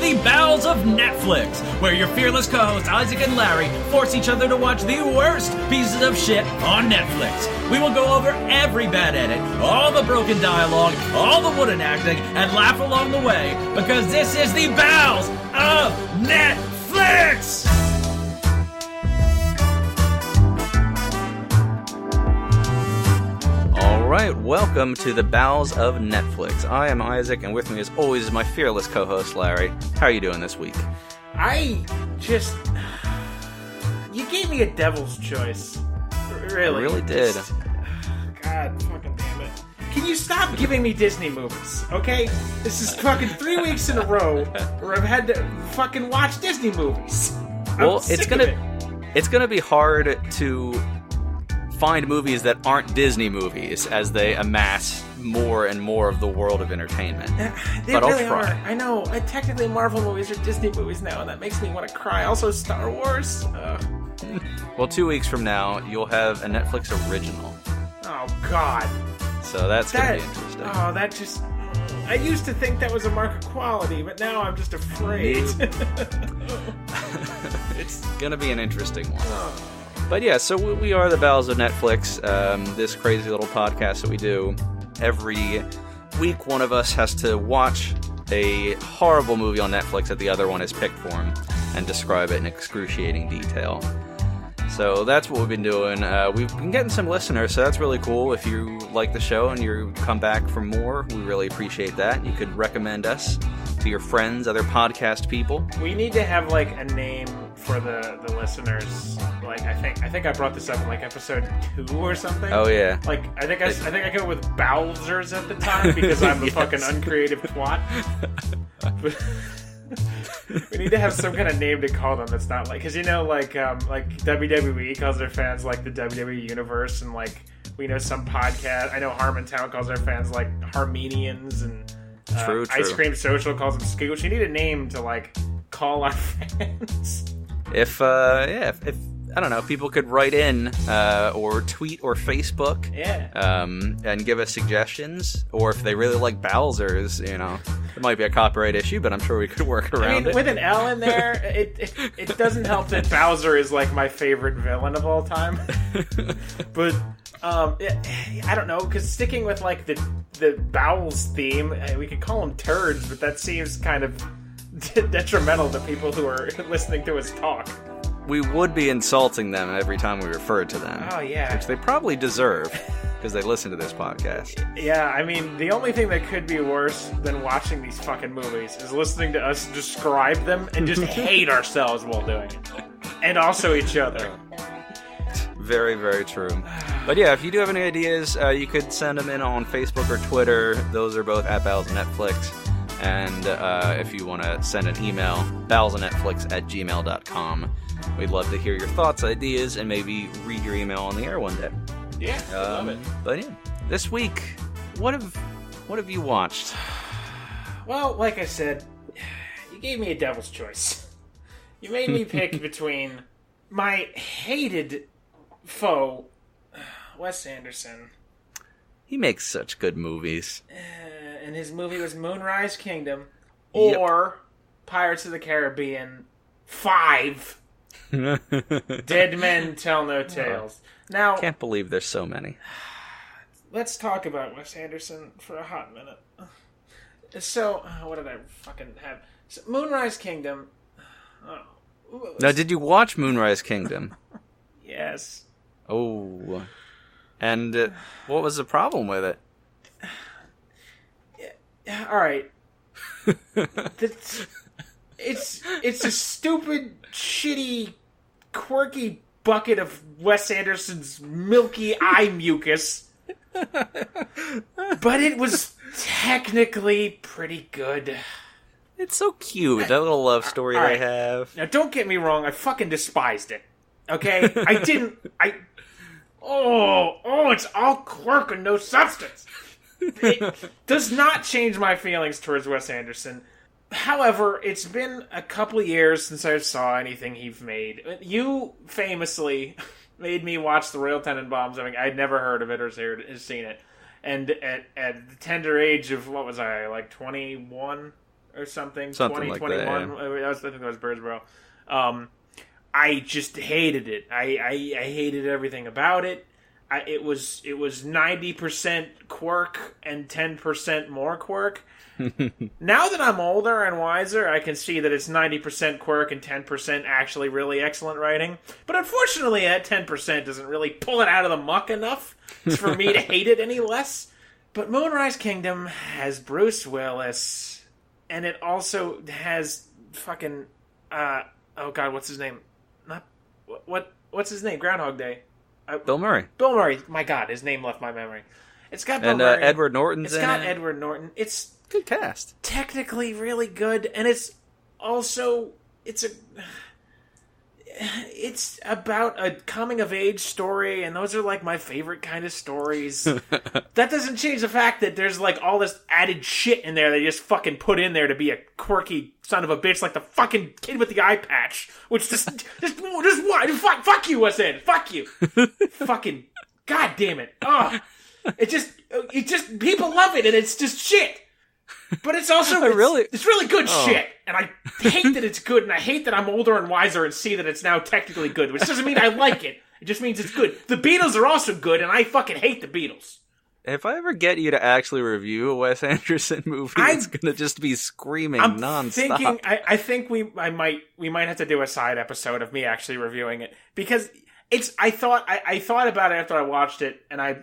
the Bowels of Netflix, where your fearless co-hosts Isaac and Larry force each other to watch the worst pieces of shit on Netflix. We will go over every bad edit, all the broken dialogue, all the wooden acting, and laugh along the way, because this is the Bowels of Netflix! Alright, welcome to the Bowels of Netflix. I am Isaac, and with me as always is my fearless co-host Larry. How are you doing this week? You gave me a devil's choice. Really. I really did. God fucking damn it. Can you stop giving me Disney movies, okay? This is fucking 3 weeks in a row where I've had to fucking watch Disney movies. Well, it's gonna be hard to find movies that aren't Disney movies as they amass more and more of the world of entertainment. But really I'll try. I know. Technically, Marvel movies are Disney movies now, and that makes me want to cry. Also, Star Wars. Well, 2 weeks from now, you'll have a Netflix original. Oh, God. So that's going to be interesting. Oh, that just... I used to think that was a mark of quality, but now I'm just afraid. It's going to be an interesting one. But yeah, so we are the Bowels of Netflix, this crazy little podcast that we do. Every week, one of us has to watch a horrible movie on Netflix that the other one has picked for him and describe it in excruciating detail. So that's what we've been doing. We've been getting some listeners, so that's really cool. If you like the show and you come back for more, we really appreciate that. You could recommend us to your friends, other podcast people. We need to have like a name for the listeners. Like I think I brought this up in like episode 2 or something. Oh yeah. Like I think I go with Bowsers at the time because I'm a fucking uncreative twat. We need to have some kind of name to call them that's not like, because like WWE calls their fans like the WWE Universe, and like we know some podcast. I know Harmontown calls their fans like Harmenians, and True. Ice Cream Social calls them Scooch. We need a name to like call our fans. If I don't know, people could write in or tweet or Facebook, and give us suggestions. Or if they really like Bowsers, it might be a copyright issue, but I'm sure we could work around it. With an L in there, it doesn't help that Bowser is like my favorite villain of all time. But I don't know, because sticking with like the Bowels theme, we could call them turds, but that seems kind of detrimental to people who are listening to us talk. We would be insulting them every time we refer to them. Oh, yeah. Which they probably deserve, because they listen to this podcast. Yeah, I mean, the only thing that could be worse than watching these fucking movies is listening to us describe them and just hate ourselves while doing it. And also each other. Very, very true. But yeah, if you do have any ideas, you could send them in on Facebook or Twitter. Those are both at Bowels of Netflix. And if you want to send an email, bowelsofnetflix@gmail.com. We'd love to hear your thoughts, ideas, and maybe read your email on the air one day. Yeah, I love it. But yeah, this week, what have you watched? Well, like I said, you gave me a devil's choice. You made me pick between my hated foe, Wes Anderson. He makes such good movies. And his movie was Moonrise Kingdom, or Pirates of the Caribbean 5. Dead Men Tell No Tales. Now, can't believe there's so many. Let's talk about Wes Anderson for a hot minute. So, what did I fucking have? So, Moonrise Kingdom. Now, did you watch Moonrise Kingdom? Yes. Oh. And what was the problem with it? Yeah, all right. It's a stupid, shitty, quirky bucket of Wes Anderson's milky eye mucus. But it was technically pretty good. It's so cute, that little love story they have. Now, don't get me wrong, I fucking despised it. Okay? It's all quirk and no substance. It does not change my feelings towards Wes Anderson. However, it's been a couple of years since I saw anything he's made. You famously made me watch The Royal Tenenbaums. I mean, I'd never heard of it or seen it. And at the tender age of, what was I, like 21 or something. Something 2021. like that, I think it was Birdsboro. I just hated it. I hated everything about it. It was 90% quirk and 10% more quirk. Now that I'm older and wiser, I can see that it's 90% quirk and 10% actually really excellent writing. But unfortunately, that 10% doesn't really pull it out of the muck enough for me to hate it any less. But Moonrise Kingdom has Bruce Willis, and it also has fucking oh god, what's his name? What's his name? Groundhog Day. Bill Murray. Bill Murray. My god, his name left my memory. It's got Bill Murray. Edward Norton's in it. It's got Edward Norton. It's good cast. Technically really good, and it's also it's about a coming of age story, and those are like my favorite kind of stories. That doesn't change the fact that there's like all this added shit in there they just fucking put in there to be a quirky son of a bitch, like the fucking kid with the eye patch, which just why fuck you, Wes Anderson, fuck you, fucking god damn it, oh, it just people love it and it's just shit. But it's also it's really good shit, and I hate that it's good, and I hate that I'm older and wiser and see that it's now technically good, which doesn't mean I like it. It just means it's good. The Beatles are also good, and I fucking hate the Beatles. If I ever get you to actually review a Wes Anderson movie, it's gonna just be screaming nonstop. I think we might have to do a side episode of me actually reviewing it, because I thought about it after I watched it, and I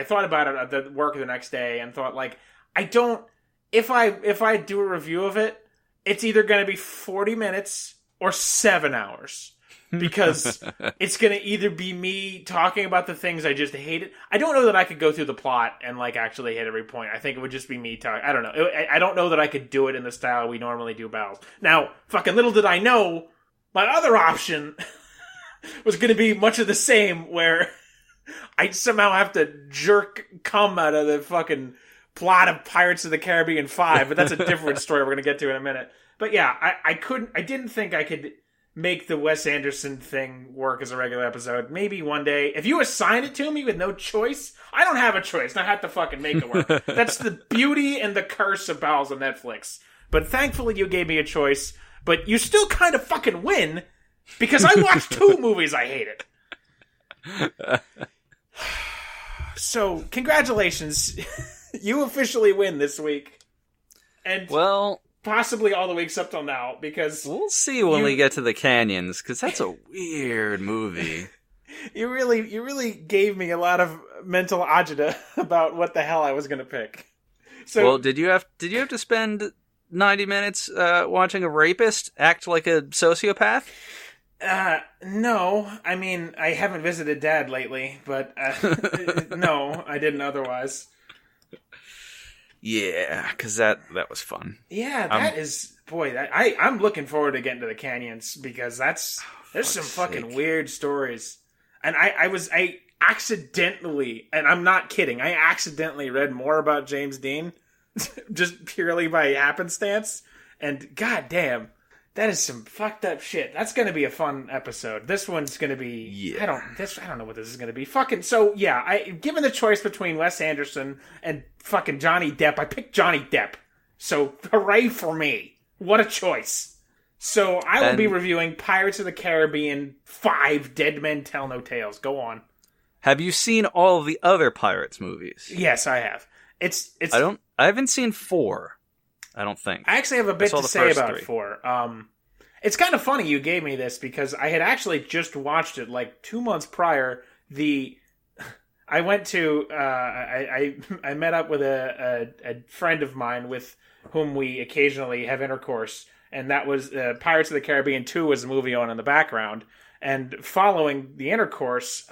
thought about it at the work the next day and thought like, if I do a review of it, it's either going to be 40 minutes or 7 hours. Because it's going to either be me talking about the things I just hated. I don't know that I could go through the plot and like actually hit every point. I think it would just be me talking. I don't know. I don't know that I could do it in the style we normally do battles. Now, fucking little did I know, my other option was going to be much of the same, where I'd somehow have to jerk cum out of the fucking plot of Pirates of the Caribbean 5, but that's a different story we're going to get to in a minute. But yeah, I didn't think I could make the Wes Anderson thing work as a regular episode. Maybe one day, if you assign it to me with no choice, I don't have a choice, and I have to fucking make it work. That's the beauty and the curse of bowels of Netflix. But thankfully you gave me a choice, but you still kind of fucking win, because I watched 2 movies I hated. So, congratulations. You officially win this week. And possibly all the weeks up till now, because we'll see when we get to the canyons, because that's a weird movie. You really gave me a lot of mental agita about what the hell I was going to pick. So, well, did you have to spend 90 minutes watching a rapist act like a sociopath? No. I mean, I haven't visited Dad lately, but no, I didn't otherwise. Yeah, because that was fun. Yeah, I'm looking forward to getting to the canyons, because there's some fucking weird stories. And I accidentally, and I'm not kidding, I accidentally read more about James Dean just purely by happenstance. And goddamn, that is some fucked up shit. That's going to be a fun episode. This one's going to be... Yeah. I don't know what this is going to be. Fucking... So, yeah, given the choice between Wes Anderson and fucking Johnny Depp, I picked Johnny Depp. So, hooray for me. What a choice. So, I will be reviewing Pirates of the Caribbean 5, Dead Men Tell No Tales. Go on. Have you seen all of the other Pirates movies? Yes, I have. I haven't seen 4. I don't think. I actually have a bit to say about 4. It's kind of funny you gave me this, because I had actually just watched it like 2 months prior. I went to I met up with a friend of mine with whom we occasionally have intercourse, and that was Pirates of the Caribbean 2 was a movie on in the background. And following the intercourse,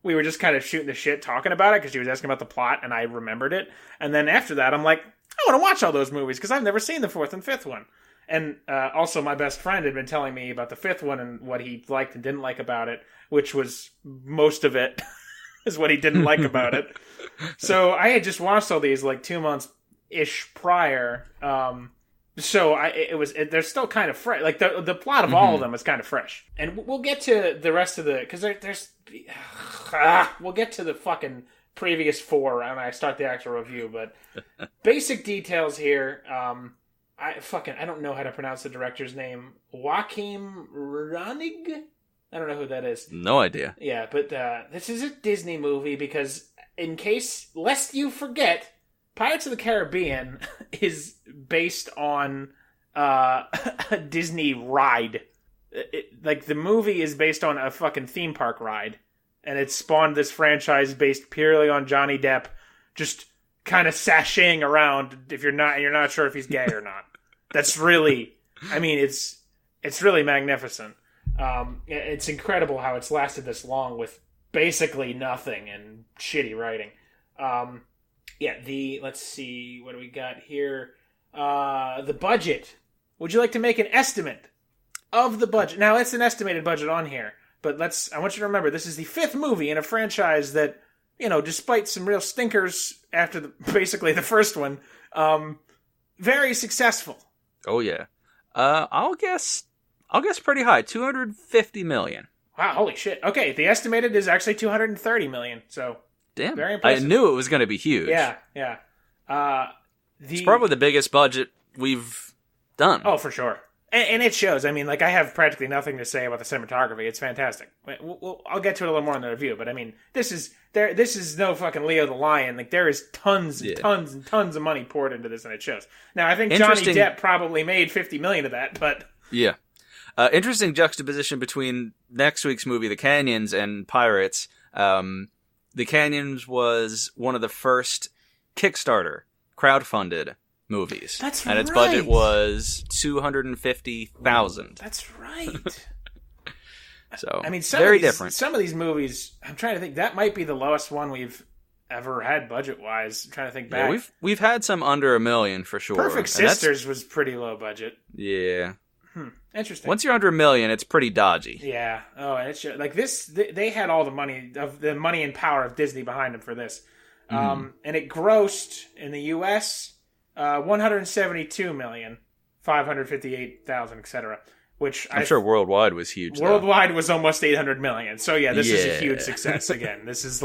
we were just kind of shooting the shit, talking about it, because she was asking about the plot, and I remembered it. And then after that, I'm like, I want to watch all those movies, because I've never seen the 4th and 5th one. And also, my best friend had been telling me about the 5th one and what he liked and didn't like about it, which was most of it is what he didn't like about it. So I had just watched all these like 2 months-ish prior. So they're still kind of fresh. Like the plot of all of them is kind of fresh. And we'll get to the rest of the... Because we'll get to the fucking previous 4 when I start the actual review. But basic details here. I don't know how to pronounce the director's name. Joachim Ronig? I don't know who that is. No idea. Yeah, but this is a Disney movie because, lest you forget, Pirates of the Caribbean is based on a Disney ride. The movie is based on a fucking theme park ride, and it spawned this franchise based purely on Johnny Depp just kind of sashaying around you're not sure if he's gay or not. That's really, it's really magnificent. It's incredible how it's lasted this long with basically nothing and shitty writing. Let's see, what do we got here? The budget. Would you like to make an estimate of the budget? Now, it's an estimated budget on here, but I want you to remember, this is the 5th movie in a franchise that, despite some real stinkers after basically the first one, very successful. Oh, yeah. I'll guess pretty high, $250 million. Wow, holy shit. Okay, the estimated is actually $230 million, so damn. Very impressive. I knew it was going to be huge. Yeah. It's probably the biggest budget we've done. Oh, for sure. And it shows. I have practically nothing to say about the cinematography. It's fantastic. I'll get to it a little more in the review, but this is no fucking Leo the Lion. There is tons and tons and tons of money poured into this, and it shows. Now, I think Johnny Depp probably made $50 million of that, but... Yeah. Interesting juxtaposition between next week's movie, The Canyons, and Pirates. The Canyons was one of the first Kickstarter crowdfunded movies. That's right. And its budget was $250,000. That's right. So, very different. Some of these movies, I'm trying to think, that might be the lowest one we've ever had budget-wise. I'm trying to think back. Yeah, we've had some under $1 million for sure. Perfect Sisters was pretty low budget. Yeah. Interesting. Once you're under $1 million, it's pretty dodgy. Yeah. Oh, and it's this. They had all the money and power of Disney behind them for this, and it grossed in the U.S. $172,558,000, etc. Which I'm sure worldwide was huge. Worldwide was almost $800 million. So yeah, this is a huge success. Again, this is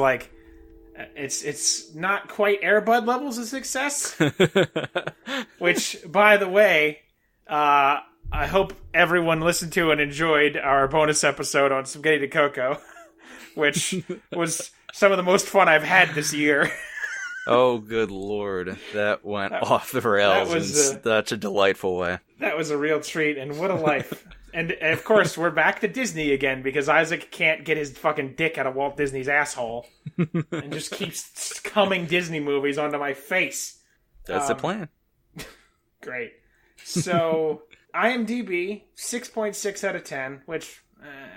it's not quite Air Bud levels of success. Which, by the way, I hope everyone listened to and enjoyed our bonus episode on Spaghetti de Coco, which was some of the most fun I've had this year. Oh, good lord. That went off the rails in such a delightful way. That was a real treat, and what a life. And, of course, we're back to Disney again, because Isaac can't get his fucking dick out of Walt Disney's asshole, and just keeps coming Disney movies onto my face. That's the plan. Great. So, IMDb, 6.6 out of 10, which,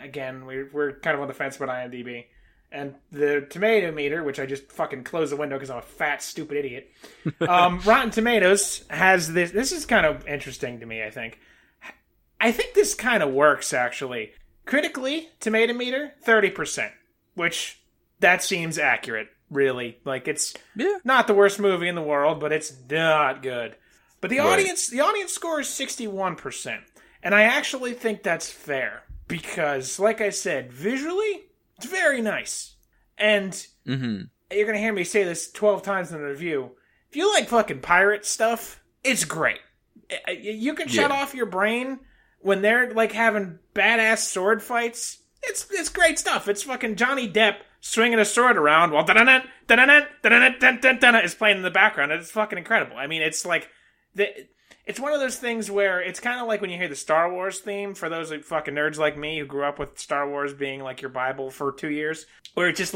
again, we're kind of on the fence about IMDb. And the tomato meter, which I just fucking closed the window because I'm a fat, stupid idiot. Rotten Tomatoes has this. This is kind of interesting to me, I think. I think this kind of works, actually. Critically, tomato meter, 30%. Which, that seems accurate, really. It's not the worst movie in the world, but it's not good. But the audience score is 61%. And I actually think that's fair. Because, like I said, visually... it's very nice. And you're going to hear me say this 12 times in the review. If you like fucking pirate stuff, it's great. You can shut off your brain when they're having badass sword fights. It's great stuff. It's fucking Johnny Depp swinging a sword around while is playing in the background. It's fucking incredible. It's one of those things where it's kind of like when you hear the Star Wars theme, for those fucking nerds like me who grew up with Star Wars being your Bible for 2 years, where it's just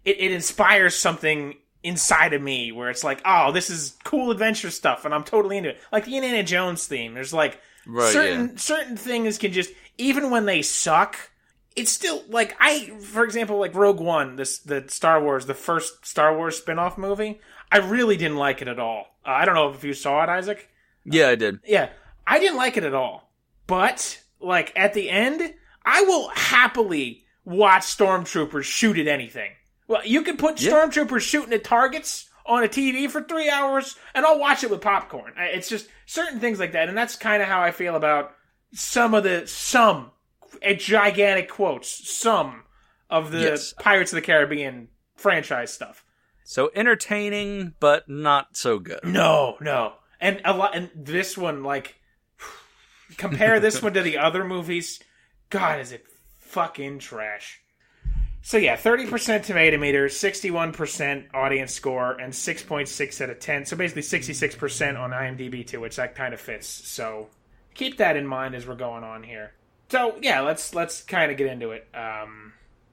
it inspires something inside of me where it's oh, this is cool adventure stuff and I'm totally into it. Like the Indiana Jones theme. There's certain things can just, even when they suck, it's still for example, Rogue One, the Star Wars, the first Star Wars spin-off movie, I really didn't like it at all. I don't know if you saw it, Isaac. Yeah, I did. Yeah, I didn't like it at all. But, at the end, I will happily watch stormtroopers shoot at anything. Well, you can put stormtroopers shooting at targets on a TV for 3 hours, and I'll watch it with popcorn. It's just certain things like that, and that's kind of how I feel about some of the Pirates of the Caribbean franchise stuff. So entertaining, but not so good. No. And this one, like, compare this one to the other movies. God, is it fucking trash. So yeah, 30% tomato meter, 61% audience score, and 6.6 out of 10. So basically 66% on IMDb too, which that kind of fits. So keep that in mind as we're going on here. So yeah, let's kind of get into it.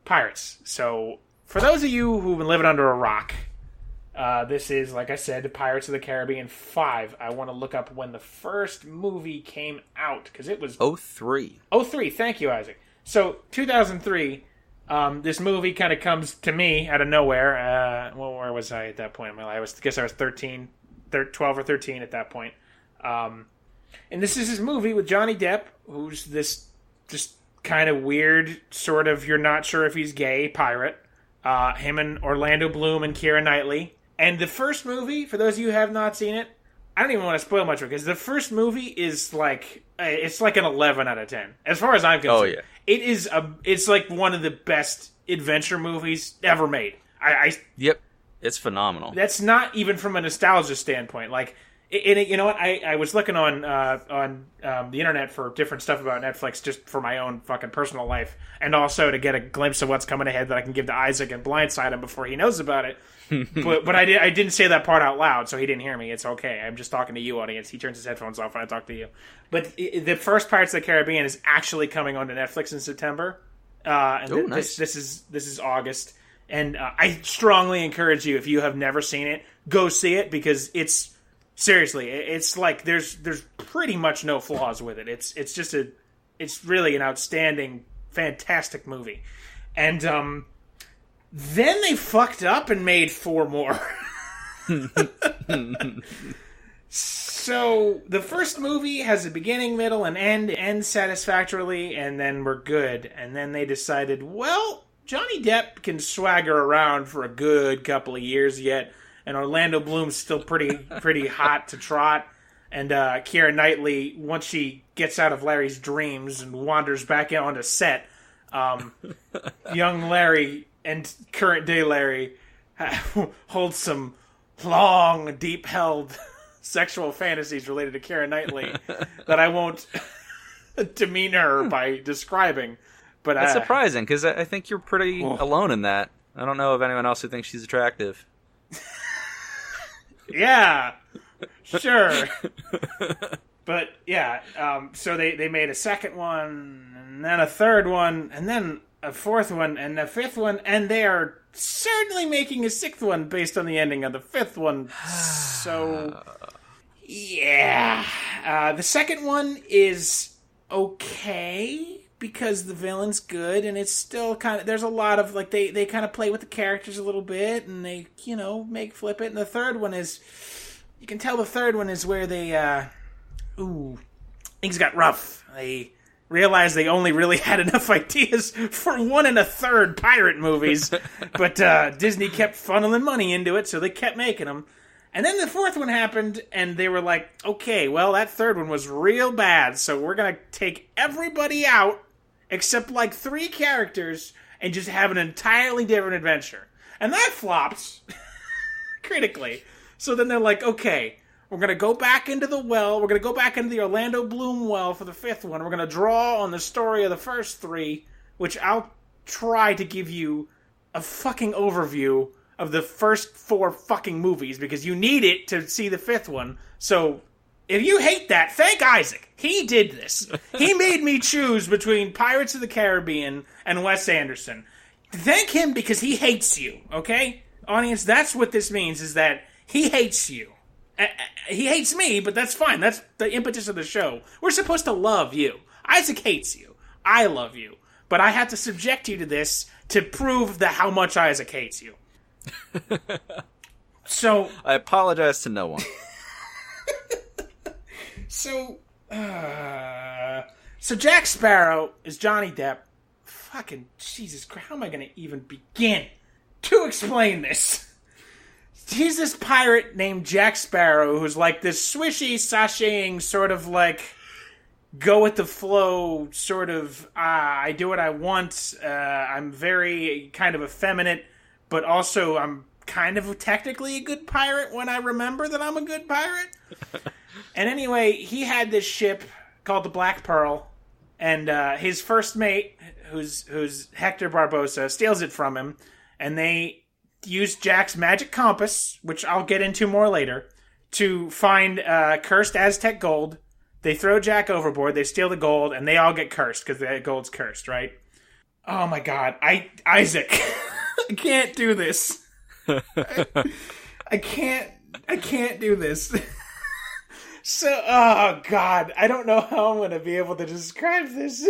Pirates. So for those of you who've been living under a rock, this is, like I said, Pirates of the Caribbean 5. I want to look up when the first movie came out, because it was... 03. 03, thank you, Isaac. So, 2003, this movie kind of comes to me out of nowhere. Where was I at that point in my life? I guess I was 12 or 13 at that point. And this is his movie with Johnny Depp, who's this just kind of weird, sort of, you're not sure if he's gay, pirate. Him and Orlando Bloom and Keira Knightley. And the first movie, for those of you who have not seen it, I don't even want to spoil much of it, because the first movie is like, it's like an 11 out of 10. As far as I'm concerned. Oh, yeah. It's like one of the best adventure movies ever made. Yep. It's phenomenal. That's not even from a nostalgia standpoint. Like, you know what? I was looking on the internet for different stuff about Netflix just for my own fucking personal life, and also to get a glimpse of what's coming ahead that I can give to Isaac and blindside him before he knows about it. but I didn't say that part out loud, so he didn't hear me. It's okay. I'm just talking to you, audience. He turns his headphones off when I talk to you. But the first Pirates of the Caribbean is actually coming onto Netflix in September. And nice. This is August. And I strongly encourage you, if you have never seen it, go see it, because it's seriously, it's like there's pretty much no flaws with it. It's really an outstanding, fantastic movie. And then they fucked up and made 4 more. So the first movie has a beginning, middle, and end satisfactorily, and then we're good. And then they decided, well, Johnny Depp can swagger around for a good couple of years yet, and Orlando Bloom's still pretty hot to trot. And Keira Knightley, once she gets out of Larry's dreams and wanders back onto set, young Larry and current day Larry hold some long, deep-held sexual fantasies related to Keira Knightley that I won't demean her by describing. But that's surprising, because I think you're pretty alone in that. I don't know of anyone else who thinks she's attractive. Yeah, sure. But yeah, so they made a second one, and then a third one, and then a fourth one, and a fifth one, and they are certainly making a sixth one based on the ending of the fifth one. So, yeah. The second one is okay, because the villain's good, and it's still kind of, there's a lot of, like, they kind of play with the characters a little bit, and they, make flip it. And the third one is, you can tell the third one is where they, things got rough. They realized they only really had enough ideas for 1 1/3 pirate movies, but Disney kept funneling money into it, so they kept making them. And then the fourth one happened, and they were like, okay, well, that third one was real bad, so we're going to take everybody out except like 3 characters and just have an entirely different adventure. And that flopped critically. So then they're like, okay, we're going to go back into the well. We're going to go back into the Orlando Bloom well for the 5th one. We're going to draw on the story of the first 3, which I'll try to give you a fucking overview of the first 4 fucking movies, because you need it to see the 5th one. So if you hate that, thank Isaac. He did this. He made me choose between Pirates of the Caribbean and Wes Anderson. Thank him, because he hates you, okay? Audience, that's what this means, is that he hates you. He hates me, but that's fine. That's the impetus of the show. We're supposed to love you. Isaac hates you. I love you. But I have to subject you to this to prove that how much Isaac hates you. So I apologize to no one. So Jack Sparrow is Johnny Depp. Fucking Jesus Christ, how am I going to even begin to explain this? He's this pirate named Jack Sparrow who's like this swishy, sashaying, sort of like go with the flow, sort of, I do what I want. I'm very kind of effeminate, but also I'm kind of technically a good pirate when I remember that I'm a good pirate. And anyway, he had this ship called the Black Pearl, and his first mate, who's Hector Barbossa, steals it from him, and they use Jack's magic compass, which I'll get into more later, to find cursed Aztec gold. They throw Jack overboard, they steal the gold, and they all get cursed, because the gold's cursed, right? Oh my god, Isaac, I can't do this. I can't do this. So, oh god, I don't know how I'm going to be able to describe this.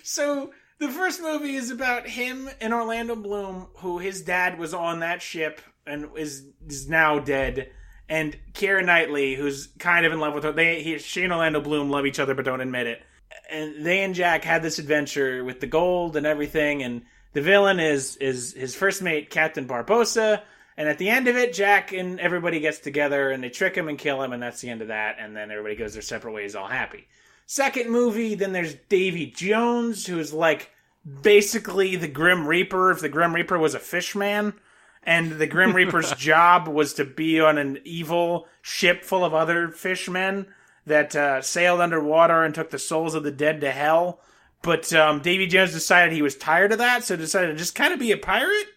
So, the first movie is about him and Orlando Bloom, who his dad was on that ship and is now dead, and Keira Knightley, who's kind of in love with her. She and Orlando Bloom love each other but don't admit it. And they and Jack had this adventure with the gold and everything, and the villain is his first mate, Captain Barbossa. And at the end of it, Jack and everybody gets together and they trick him and kill him, and that's the end of that. And then everybody goes their separate ways, all happy. Second movie, then there's Davy Jones, who's like basically the Grim Reaper if the Grim Reaper was a fish man. And the Grim Reaper's job was to be on an evil ship full of other fishmen that sailed underwater and took the souls of the dead to hell. But Davy Jones decided he was tired of that, so decided to just kind of be a pirate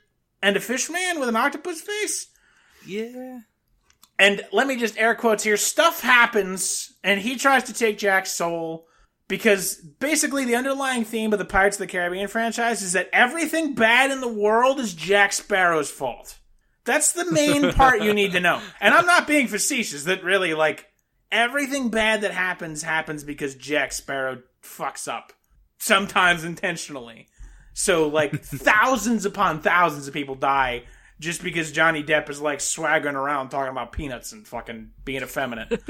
and a fishman with an octopus face. Yeah. And let me just air quotes here. Stuff happens, and he tries to take Jack's soul, because basically the underlying theme of the Pirates of the Caribbean franchise is that everything bad in the world is Jack Sparrow's fault. That's the main part you need to know. And I'm not being facetious. That really, like, everything bad that happens because Jack Sparrow fucks up. Sometimes intentionally. So, like, thousands upon thousands of people die just because Johnny Depp is, like, swaggering around talking about peanuts and fucking being effeminate.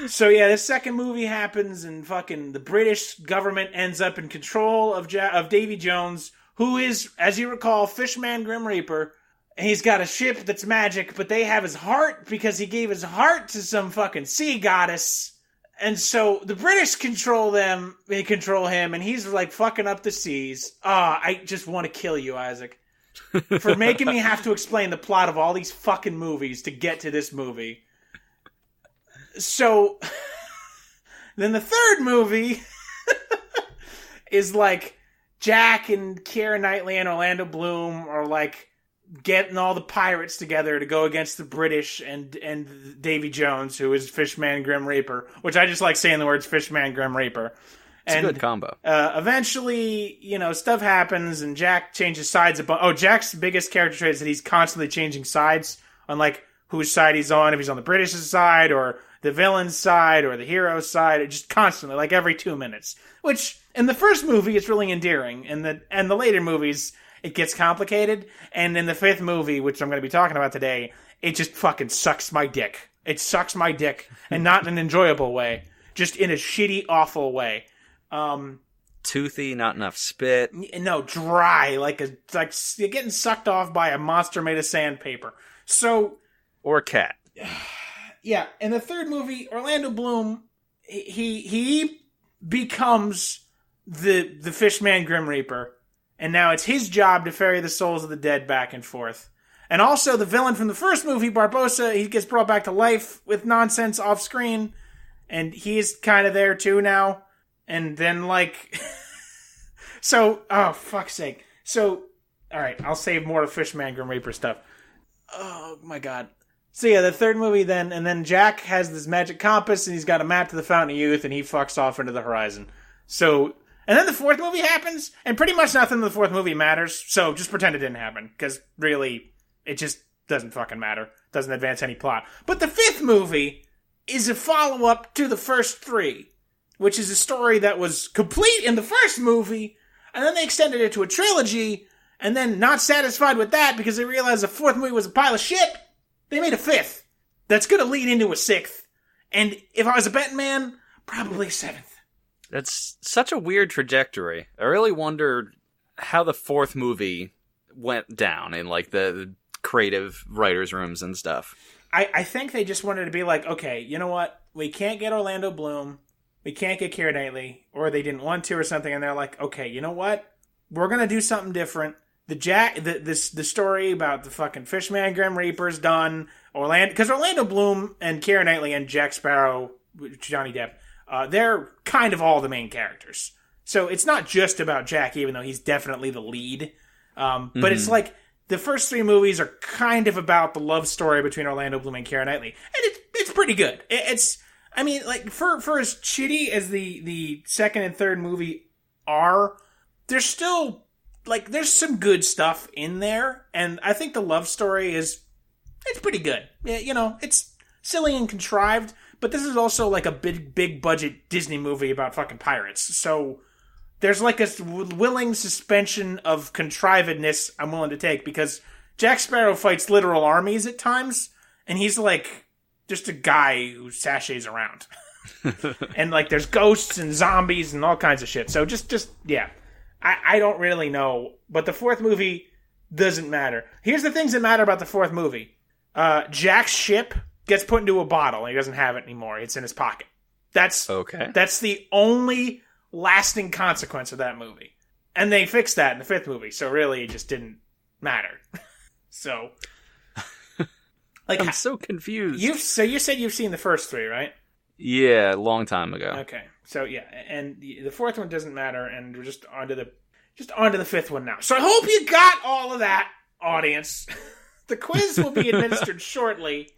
So, yeah, the second movie happens, and fucking the British government ends up in control of Davy Jones, who is, as you recall, Fishman Grim Reaper. And he's got a ship that's magic, but they have his heart because he gave his heart to some fucking sea goddess. And so the British control them, they control him, and he's like fucking up the seas. I just want to kill you, Isaac, for making me have to explain the plot of all these fucking movies to get to this movie. So then the third movie is like Jack and Keira Knightley and Orlando Bloom are like getting all the pirates together to go against the British and Davy Jones, who is Fishman Grim Reaper, which I just like saying the words Fishman Grim Reaper. It's a good combo. Eventually, stuff happens and Jack changes sides. Jack's biggest character trait is that he's constantly changing sides on like whose side he's on, if he's on the British side or the villain's side or the hero's side, just constantly, like every 2 minutes. Which in the first movie is really endearing, and the later movies it gets complicated, and in the fifth movie, which I'm going to be talking about today, it just fucking sucks my dick. It sucks my dick, and not in an enjoyable way, just in a shitty, awful way. Toothy, not enough spit. No, dry, like you're getting sucked off by a monster made of sandpaper. So, or a cat. Yeah, in the third movie, Orlando Bloom, he becomes the Fishman Grim Reaper. And now it's his job to ferry the souls of the dead back and forth. And also the villain from the first movie, Barbossa, he gets brought back to life with nonsense off screen. And he's kind of there too now. And then like... So, oh, fuck's sake. So, alright, I'll save more of Fishman Grim Reaper stuff. Oh my god. So yeah, the third movie then, and then Jack has this magic compass and he's got a map to the Fountain of Youth and he fucks off into the horizon. So... And then the fourth movie happens, and pretty much nothing in the fourth movie matters, so just pretend it didn't happen, because really, it just doesn't fucking matter. Doesn't advance any plot. But the fifth movie is a follow-up to the first three, which is a story that was complete in the first movie, and then they extended it to a trilogy, and then not satisfied with that, because they realized the fourth movie was a pile of shit, they made a fifth. That's gonna lead into a sixth. And if I was a betting man, probably a seventh. That's such a weird trajectory. I really wondered how the fourth movie went down in like the creative writers' rooms and stuff. I think they just wanted to be like, okay, you know what? We can't get Orlando Bloom. We can't get Keira Knightley. Or they didn't want to or something. And they're like, okay, you know what? We're going to do something different. the story about the fucking Fishman Grim Reaper's done. Because Orlando Bloom and Keira Knightley and Jack Sparrow, Johnny Depp, they're kind of all the main characters. So it's not just about Jack, even though he's definitely the lead. But it's like the first 3 movies are kind of about the love story between Orlando Bloom and Keira Knightley, and it's pretty good. I mean, like for as shitty as the second and third movie are, there's still like there's some good stuff in there, and I think the love story it's pretty good. You know, it's silly and contrived, but this is also like a big budget Disney movie about fucking pirates. So there's like a willing suspension of contrivedness I'm willing to take, because Jack Sparrow fights literal armies at times, and he's like just a guy who sachets around. And like there's ghosts and zombies and all kinds of shit. So just yeah. I don't really know, but the fourth movie doesn't matter. Here's the things that matter about the fourth movie. Jack's ship gets put into a bottle and he doesn't have it anymore. It's in his pocket. That's okay. That's the only lasting consequence of that movie. And they fixed that in the fifth movie, so really it just didn't matter. So like I'm so confused. So you said you've seen the first 3, right? Yeah, a long time ago. Okay. So yeah, and the fourth one doesn't matter, and we're just onto the fifth one now. So I hope you got all of that, audience. The quiz will be administered shortly.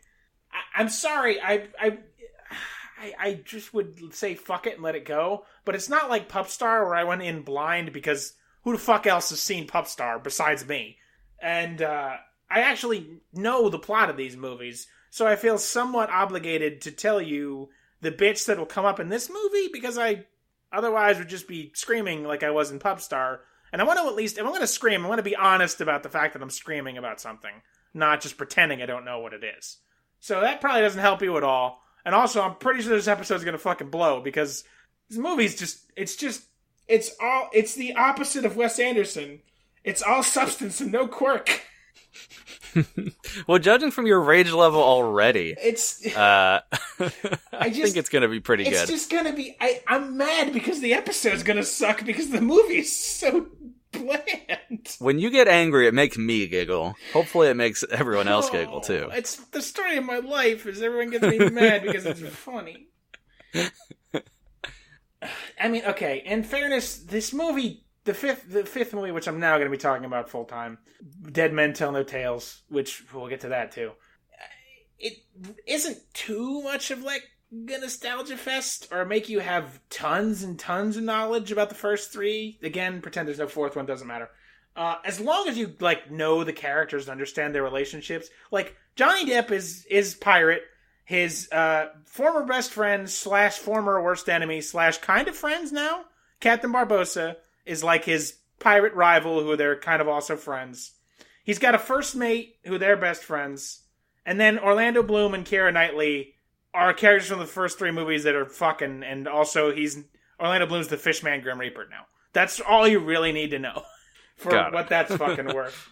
I'm sorry, I just would say fuck it and let it go, but it's not like Pupstar where I went in blind, because who the fuck else has seen Pupstar besides me? And I actually know the plot of these movies, so I feel somewhat obligated to tell you the bits that will come up in this movie, because I otherwise would just be screaming like I was in Pupstar. And I want to at least, if I'm going to scream, I want to be honest about the fact that I'm screaming about something, not just pretending I don't know what it is. So that probably doesn't help you at all. And also, I'm pretty sure this episode's going to fucking blow, because this movie's it's the opposite of Wes Anderson. It's all substance and no quirk. Well, judging from your rage level already, I think it's going to be pretty good. It's just going to be... I'm mad because the episode's going to suck because the movie's so bland. When you get angry, it makes me giggle. Hopefully it makes everyone else giggle, too. It's the story of my life, is everyone gets me mad because it's funny. I mean, okay, in fairness, this movie... The fifth movie, which I'm now going to be talking about full time, Dead Men Tell No Tales, which we'll get to that too. It isn't too much of like a nostalgia fest, or make you have tons and tons of knowledge about the first 3. Again, pretend there's no fourth one, doesn't matter. As long as you like know the characters and understand their relationships. Like Johnny Depp is pirate. His former best friend / former worst enemy / kind of friends now, Captain Barbossa, is like his pirate rival, who they're kind of also friends. He's got a first mate who they're best friends. And then Orlando Bloom and Keira Knightley are characters from the first 3 movies that are fucking, and also Orlando Bloom's the Fishman Grim Reaper now. That's all you really need to know for what that's fucking worth.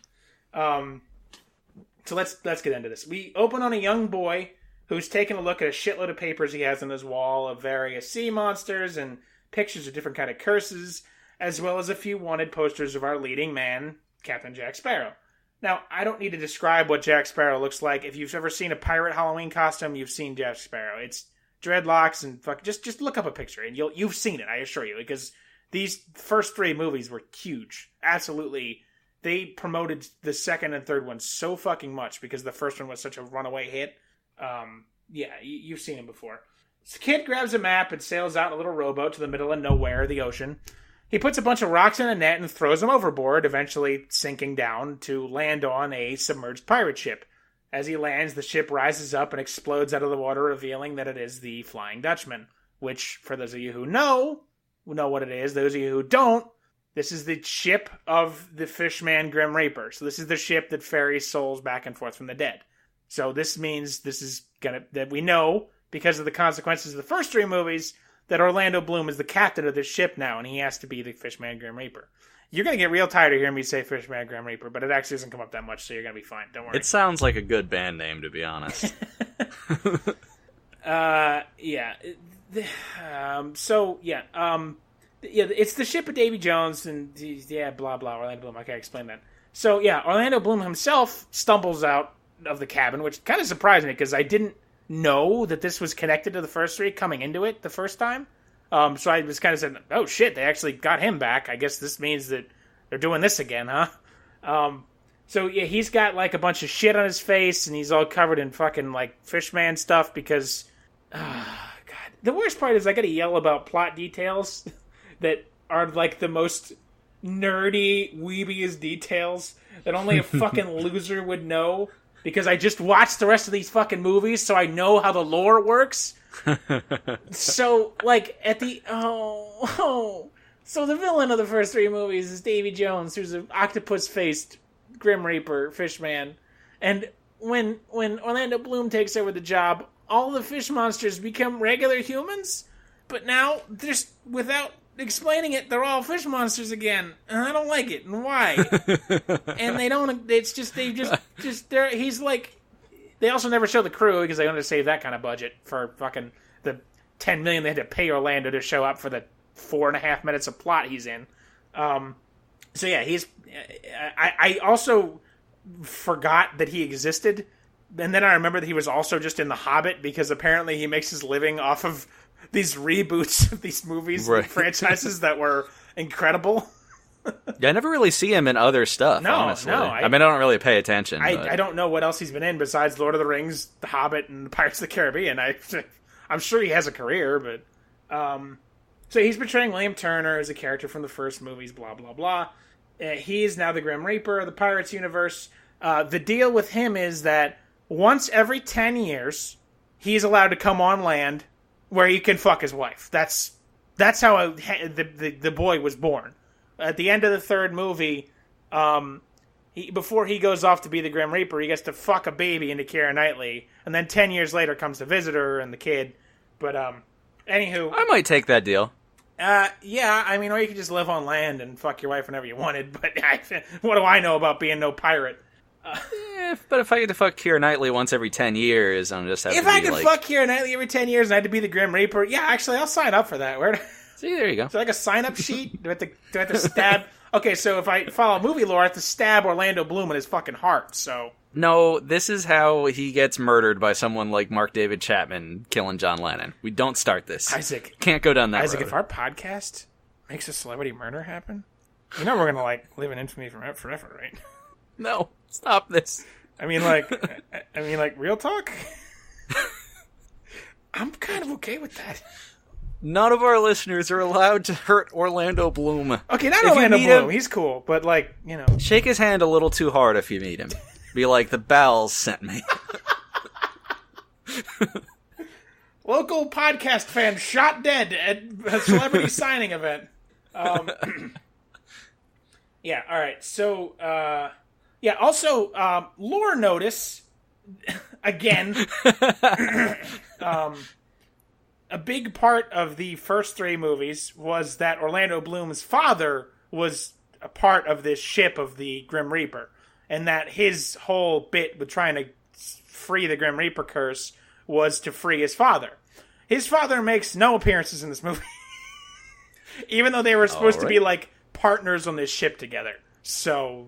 So let's get into this. We open on a young boy who's taking a look at a shitload of papers he has on his wall of various sea monsters and pictures of different kind of curses, as well as a few wanted posters of our leading man, Captain Jack Sparrow. Now, I don't need to describe what Jack Sparrow looks like. If you've ever seen a pirate Halloween costume, you've seen Jack Sparrow. It's dreadlocks and just look up a picture and you've seen it, I assure you, because these first 3 movies were huge. Absolutely. They promoted the second and third one so fucking much because the first one was such a runaway hit. Yeah, you've seen him before. So kid grabs a map and sails out in a little rowboat to the middle of nowhere, the ocean. He puts a bunch of rocks in a net and throws them overboard, eventually sinking down to land on a submerged pirate ship. As he lands, the ship rises up and explodes out of the water, revealing that it is the Flying Dutchman. Which, for those of you who know what it is. Those of you who don't, this is the ship of the Fishman Grim Reaper. So this is the ship that ferries souls back and forth from the dead. So this means that we know, because of the consequences of the first 3 movies, that Orlando Bloom is the captain of this ship now, and he has to be the Fishman Grim Reaper. You're going to get real tired of hearing me say Fishman Grim Reaper, but it actually doesn't come up that much, so you're going to be fine. Don't worry. It sounds like a good band name, to be honest. Yeah. It's the ship of Davy Jones, and blah, blah, Orlando Bloom. I can't explain that. So, yeah, Orlando Bloom himself stumbles out of the cabin, which kind of surprised me because I didn't know that this was connected to the first three coming into it the first time. So I was kind of saying, oh shit, they actually got him back. I guess this means that they're doing this again, huh? So yeah, he's got like a bunch of shit on his face and he's all covered in fucking like fishman stuff because, God. The worst part is I gotta yell about plot details that are like the most nerdy, weebiest details that only a fucking loser would know because I just watched the rest of these fucking movies so I know how the lore works. So, like, at the... So the villain of the first three movies is Davy Jones, who's an octopus-faced Grim Reaper fishman. And when Orlando Bloom takes over the job, all the fish monsters become regular humans, but now, just without explaining it, they're all fish monsters again. And I don't like it. And why? And they don't... It's just... He's like... They also never show the crew because they wanted to save that kind of budget for fucking the $10 million they had to pay Orlando to show up for the 4.5 minutes of plot he's in. So yeah, he's... I also forgot that he existed, and then I remember that he was also just in The Hobbit because apparently he makes his living off of these reboots of these movies and franchises that were incredible. Yeah, I never really see him in other stuff, honestly. I mean, I don't really pay attention. I don't know what else he's been in besides Lord of the Rings, The Hobbit, and Pirates of the Caribbean. I'm sure he has a career, but... So he's portraying William Turner as a character from the first movies, blah, blah, blah. He is now the Grim Reaper of the Pirates universe. The deal with him is that once every 10 years, he's allowed to come on land where he can fuck his wife. That's how the boy was born. At the end of the third movie, before he goes off to be the Grim Reaper, he gets to fuck a baby into Keira Knightley, and then 10 years later comes the visitor and the kid. But, anywho... I might take that deal. Yeah, I mean, or you could just live on land and fuck your wife whenever you wanted, but what do I know about being no pirate? But if I get to fuck Keira Knightley once every 10 years, I'm just having to be like... If I could fuck Keira Knightley every 10 years and I had to be the Grim Reaper, yeah, actually, I'll sign up for that. See, there you go. So like a sign-up sheet? Do I have to stab... Okay, so if I follow movie lore, I have to stab Orlando Bloom in his fucking heart, so... No, this is how he gets murdered by someone like Mark David Chapman killing John Lennon. We don't start this. Isaac. Can't go down that road. If our podcast makes a celebrity murder happen, you know we're gonna, live in infamy forever, right? No, stop this. I mean, real talk? I'm kind of okay with that. None of our listeners are allowed to hurt Orlando Bloom. Okay, not Orlando Bloom. He's cool, but, Shake his hand a little too hard if you meet him. Be like, the Bowels sent me. Local podcast fan shot dead at a celebrity signing event. Yeah, alright. So, also, lore notice, again... a big part of the first three movies was that Orlando Bloom's father was a part of this ship of the Grim Reaper, and that his whole bit with trying to free the Grim Reaper curse was to free his father. His father makes no appearances in this movie, even though they were supposed to be partners on this ship together. So,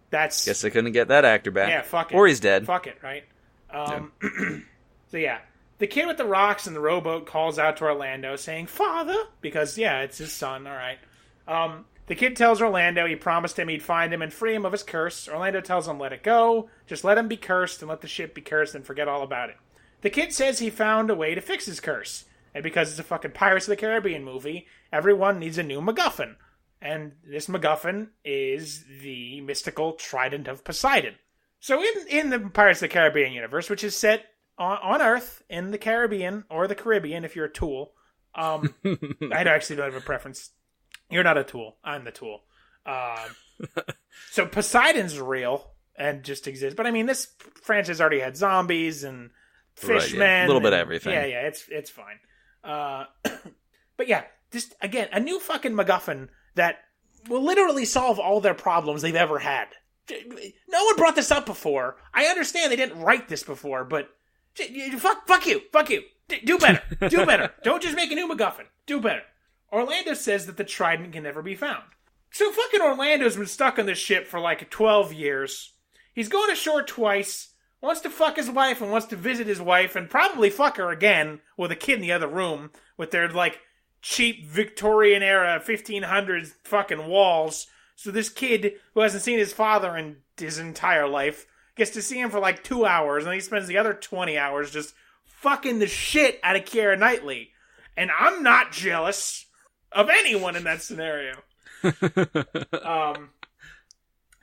that's... Guess they couldn't get that actor back. Yeah, fuck it. Or he's dead. Fuck it, right? So, yeah. The kid with the rocks and the rowboat calls out to Orlando saying, "Father," because, yeah, it's his son, all right. The kid tells Orlando he promised him he'd find him and free him of his curse. Orlando tells him, let it go. Just let him be cursed and let the ship be cursed and forget all about it. The kid says he found a way to fix his curse. And because it's a fucking Pirates of the Caribbean movie, everyone needs a new MacGuffin. And this MacGuffin is the mystical Trident of Poseidon. So in the Pirates of the Caribbean universe, which is set on Earth, in the Caribbean, or the Caribbean if you're a tool. I actually don't have a preference. You're not a tool. I'm the tool. So Poseidon's real and just exists. But I mean, this franchise already had zombies and fishmen. Right, yeah. A little bit of everything. Yeah, it's fine. But yeah, just, again, a new fucking MacGuffin that will literally solve all their problems they've ever had. No one brought this up before. I understand they didn't write this before, but... Fuck you. Do better. Don't just make a new MacGuffin. Do better. Orlando says that the trident can never be found. So fucking Orlando's been stuck on this ship for like 12 years. He's going ashore twice, wants to fuck his wife and wants to visit his wife and probably fuck her again with a kid in the other room with their like cheap Victorian era 1500s fucking walls. So this kid who hasn't seen his father in his entire life gets to see him for like 2 hours, and he spends the other 20 hours just fucking the shit out of Keira Knightley. And I'm not jealous of anyone in that scenario.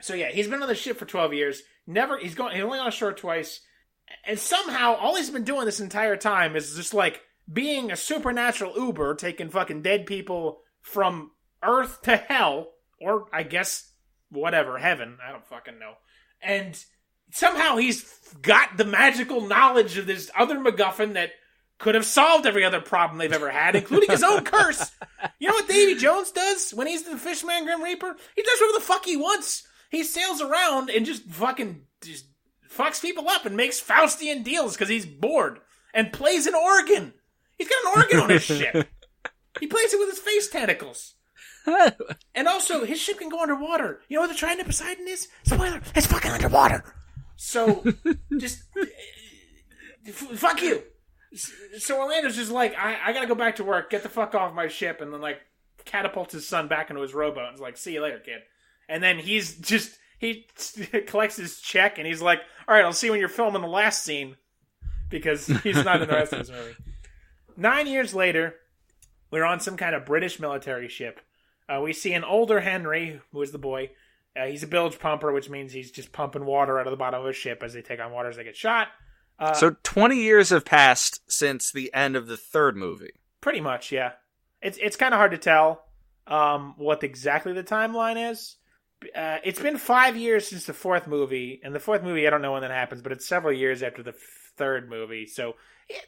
So yeah, he's been on the ship for 12 years. He's only on shore twice. And somehow, all he's been doing this entire time is just like being a supernatural Uber, taking fucking dead people from Earth to hell, or I guess, whatever, heaven. I don't fucking know. And somehow he's got the magical knowledge of this other MacGuffin that could have solved every other problem they've ever had, including his own curse. You know what Davy Jones does when he's the Fishman Grim Reaper? He does whatever the fuck he wants. He sails around and just fucking just fucks people up and makes Faustian deals because he's bored. And plays an organ. He's got an organ on his ship. He plays it with his face tentacles. And also, his ship can go underwater. You know what the Trident of Poseidon is? Spoiler, it's fucking underwater. So, just, fuck you. So Orlando's just like, I gotta go back to work, get the fuck off my ship, and then like catapults his son back into his rowboat and is like, see you later, kid. And then he collects his check and he's like, alright, I'll see you when you're filming the last scene. Because he's not in the rest of this movie. 9 years later, we're on some kind of British military ship. We see an older Henry, who is the boy. He's a bilge pumper, which means he's just pumping water out of the bottom of a ship as they take on water as they get shot. So 20 years have passed since the end of the third movie. Pretty much, yeah. It's kind of hard to tell what exactly the timeline is. It's been 5 years since the fourth movie, and the fourth movie, I don't know when that happens, but it's several years after the third movie. So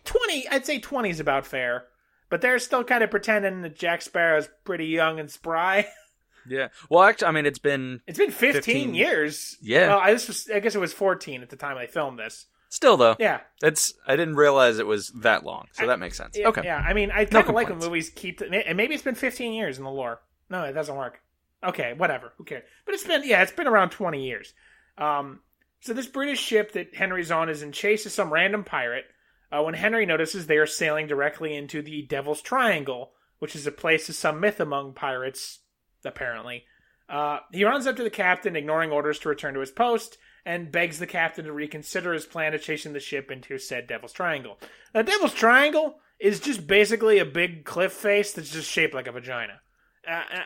20, I'd say 20 is about fair. But they're still kind of pretending that Jack Sparrow's pretty young and spry. Yeah. Well, actually, I mean, it's been 15 years. Yeah. Well, I guess it was 14 at the time I filmed this. Still, though. Yeah. I didn't realize it was that long, so that makes sense. Okay. Yeah, I mean, I kind of like when movies keep... And maybe it's been 15 years in the lore. No, it doesn't work. Okay, whatever. Who cares? But it's been around 20 years. So this British ship that Henry's on is in chase of some random pirate. When Henry notices they are sailing directly into the Devil's Triangle, which is a place of some myth among pirates, apparently. He runs up to the captain, ignoring orders to return to his post, and begs the captain to reconsider his plan of chasing the ship into said Devil's Triangle. Now, Devil's Triangle is just basically a big cliff face that's just shaped like a vagina.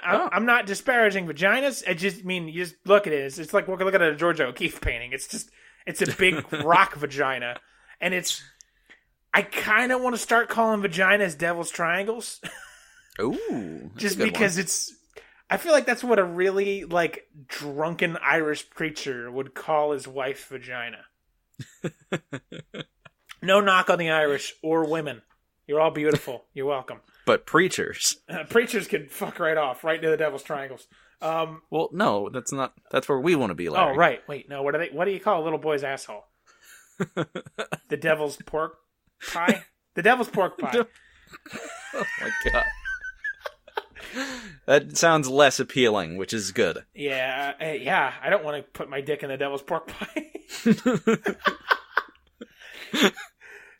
I'm not disparaging vaginas. I just mean, you just look at it. It's like looking at a Georgia O'Keeffe painting. It's a big rock vagina. And I kind of want to start calling vaginas Devil's Triangles. Ooh. Just because I feel like that's what a really, like, drunken Irish preacher would call his wife's vagina. No knock on the Irish or women. You're all beautiful. You're welcome. But preachers. Preachers could fuck right off, right into the Devil's Triangles. Well, no, that's not. That's where we want to be, Larry. Oh, right. Wait, no, what do you call a little boy's asshole? The Devil's Pork Pie? The Devil's Pork Pie. Oh, my God. That sounds less appealing, which is good. Yeah, I don't want to put my dick in the Devil's Pork Pie.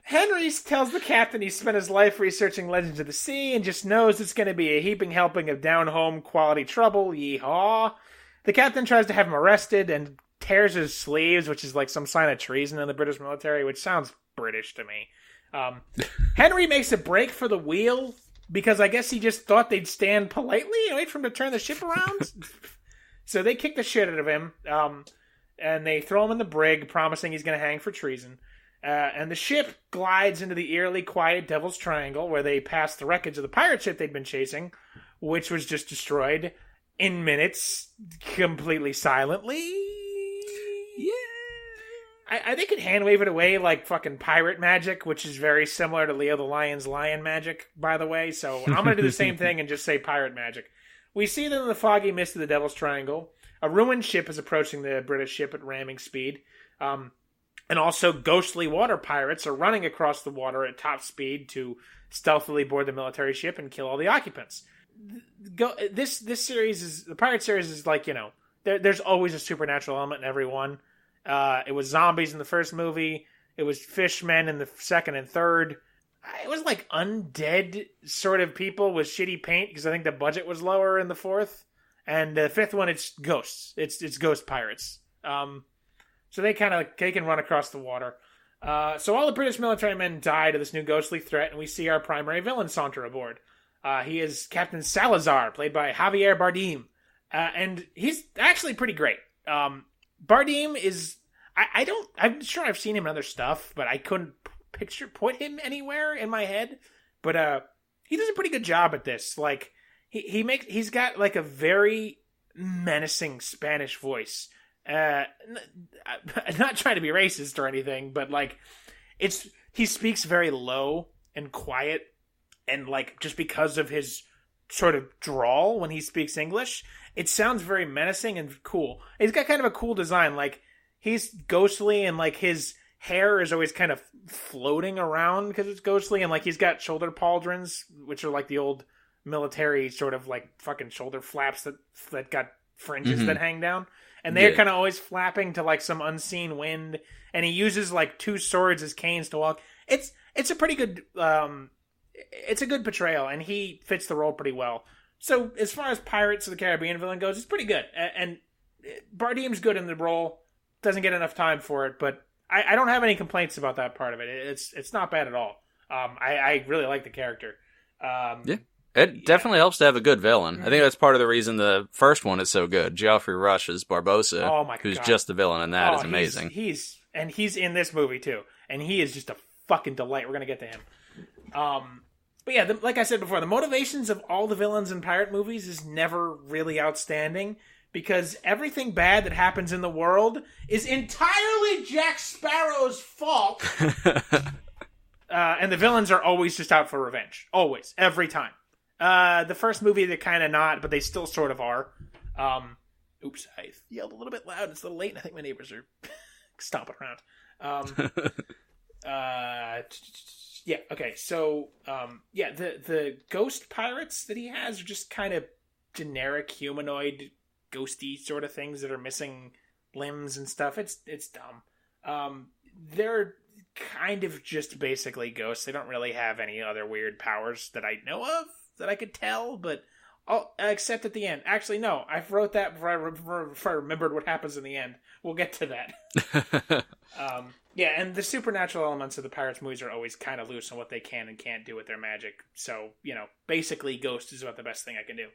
Henry tells the captain he spent his life researching Legends of the Sea and just knows it's going to be a heaping helping of down-home quality trouble. Yeehaw. The captain tries to have him arrested and tears his sleeves, which is like some sign of treason in the British military, which sounds British to me. Henry makes a break for the wheel because I guess he just thought they'd stand politely and wait for him to turn the ship around. So they kick the shit out of him, and they throw him in the brig, promising he's going to hang for treason. And the ship glides into the eerily quiet Devil's Triangle, where they pass the wreckage of the pirate ship they'd been chasing, which was just destroyed in minutes, completely silently. Yeah. They could hand wave it away like fucking pirate magic, which is very similar to Leo the Lion's lion magic, by the way. So I'm going to do the same thing and just say pirate magic. We see them in the foggy mist of the Devil's Triangle. A ruined ship is approaching the British ship at ramming speed. And also ghostly water pirates are running across the water at top speed to stealthily board the military ship and kill all the occupants. this series is the Pirate series is like, there's always a supernatural element in every one. It was zombies in the first movie. It was fishmen in the second and third. It was like undead sort of people with shitty paint because I think the budget was lower in the fourth. And the fifth one, it's ghosts. It's ghost pirates. So they can run across the water. So all the British military men die to this new ghostly threat, and we see our primary villain saunter aboard. He is Captain Salazar, played by Javier Bardem. And he's actually pretty great. Bardem is... I'm sure I've seen him in other stuff, but I couldn't put him anywhere in my head. But he does a pretty good job at this. Like, he's got like a very menacing Spanish voice. Not trying to be racist or anything, but like, he speaks very low and quiet, and like, just because of his sort of drawl when he speaks English, it sounds very menacing and cool. He's got kind of a cool design. Like, he's ghostly, and like his hair is always kind of floating around because it's ghostly, and like he's got shoulder pauldrons, which are like the old military sort of like fucking shoulder flaps that got fringes that hang down, and they're kind of always flapping to like some unseen wind. And he uses like two swords as canes to walk. It's a pretty good it's a good portrayal, and he fits the role pretty well. So as far as Pirates of the Caribbean villain goes, it's pretty good, and Bardem's good in the role. Doesn't get enough time for it, but I don't have any complaints about that part of it. It's not bad at all. I really like the character. It definitely helps to have a good villain. I think that's part of the reason the first one is so good. Geoffrey Rush is Barbossa, who's just the villain, and that is amazing. He's in this movie too, and he is just a fucking delight. We're gonna get to him. But yeah, like I said before, the motivations of all the villains in pirate movies is never really outstanding, because everything bad that happens in the world is entirely Jack Sparrow's fault. And the villains are always just out for revenge. Always. Every time. The first movie, they're kind of not, but they still sort of are. Oops, I yelled a little bit loud. It's a little late, and I think my neighbors are stomping around. Yeah, okay, so, the ghost pirates that he has are just kind of generic humanoid ghosty sort of things that are missing limbs and stuff. It's dumb. They're kind of just basically ghosts. They don't really have any other weird powers that I know of that I could tell, but except at the end. Actually, no, I wrote that before I remembered what happens in the end. We'll get to that. Yeah, and the supernatural elements of the Pirates movies are always kind of loose on what they can and can't do with their magic. So, basically Ghost is about the best thing I can do.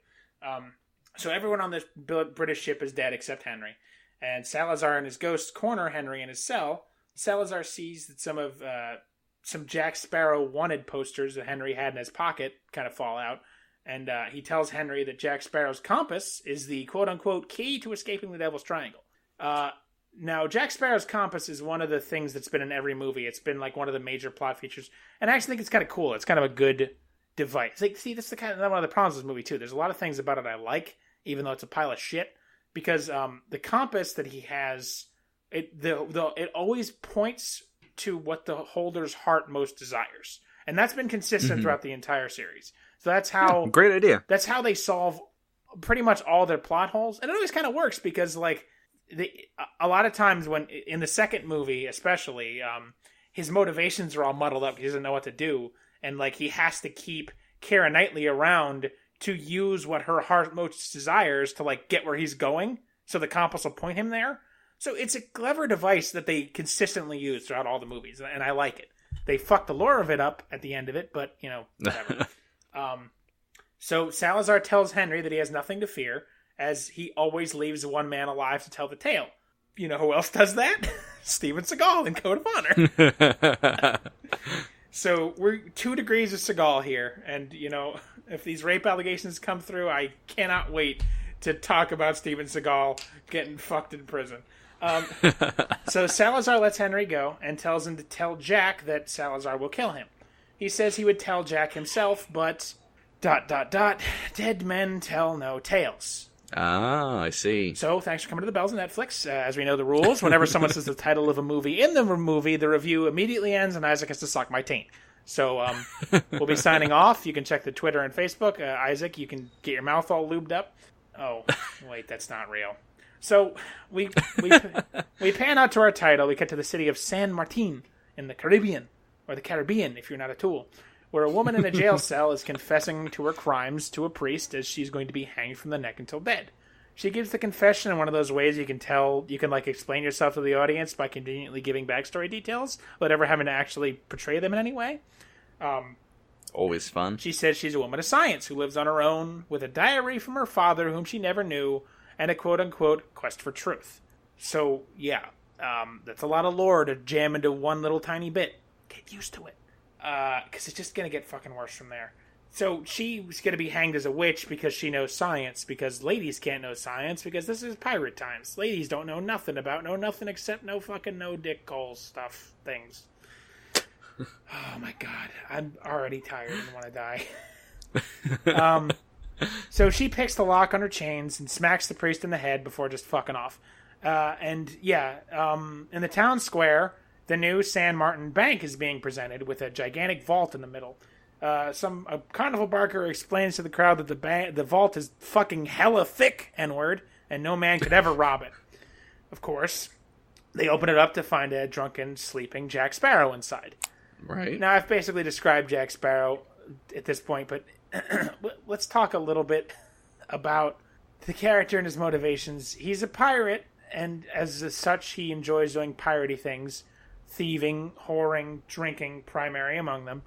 So everyone on this British ship is dead except Henry. And Salazar and his ghosts corner Henry in his cell. Salazar sees that some Jack Sparrow wanted posters that Henry had in his pocket kind of fall out. And he tells Henry that Jack Sparrow's compass is the quote-unquote key to escaping the Devil's Triangle. Now, Jack Sparrow's compass is one of the things that's been in every movie. It's been like one of the major plot features. And I actually think it's kind of cool. It's kind of a good device. Like, see, that's one of the problems with this movie, too. There's a lot of things about it I like, even though it's a pile of shit. Because the compass that he has, it always points to what the holder's heart most desires. And that's been consistent throughout the entire series. So that's how... great idea. That's how they solve pretty much all their plot holes. And it always kind of works because, like, a lot of times when, in the second movie especially, his motivations are all muddled up. He doesn't know what to do. And, like, he has to keep Keira Knightley around to use what her heart most desires to, like, get where he's going. So the compass will point him there. So it's a clever device that they consistently use throughout all the movies. And I like it. They fucked the lore of it up at the end of it, but, whatever. So Salazar tells Henry that he has nothing to fear, as he always leaves one man alive to tell the tale. You know who else does that? Steven Seagal in Code of Honor. So we're 2 degrees of Seagal here, and, if these rape allegations come through, I cannot wait to talk about Steven Seagal getting fucked in prison. So Salazar lets Henry go and tells him to tell Jack that Salazar will kill him. He says he would tell Jack himself, but... ... dead men tell no tales. Ah, I see. So, thanks for coming to the Bells on Netflix. As we know the rules, whenever someone says the title of a movie in the movie, the review immediately ends and Isaac has to suck my taint. So we'll be signing off. You can check the Twitter and Facebook. Isaac, you can get your mouth all lubed up. Oh, wait, that's not real. So we pan out to our title. We cut to the city of San Martin in the Caribbean, or the Caribbean if you're not a tool, where a woman in a jail cell is confessing to her crimes to a priest as she's going to be hanged from the neck until dead. She gives the confession in one of those ways you can explain yourself to the audience by conveniently giving backstory details without ever having to actually portray them in any way. Always fun. She says she's a woman of science who lives on her own with a diary from her father whom she never knew and a quote-unquote quest for truth. So, yeah, that's a lot of lore to jam into one little tiny bit. Get used to it. Because it's just going to get fucking worse from there. So she's going to be hanged as a witch because she knows science, because ladies can't know science, because this is pirate times. Ladies don't know nothing except no dick hole stuff things. Oh my god, I'm already tired and want to die. So she picks the lock on her chains and smacks the priest in the head before just fucking off. In the town square, the new San Martin Bank is being presented with a gigantic vault in the middle. A carnival barker explains to the crowd that the vault is fucking hella thick, N-word, and no man could ever rob it. Of course, they open it up to find a drunken, sleeping Jack Sparrow inside. Right. Now, I've basically described Jack Sparrow at this point, but let's talk a little bit about the character and his motivations. He's a pirate, and as such, he enjoys doing piratey things. Thieving, whoring, drinking, primary among them.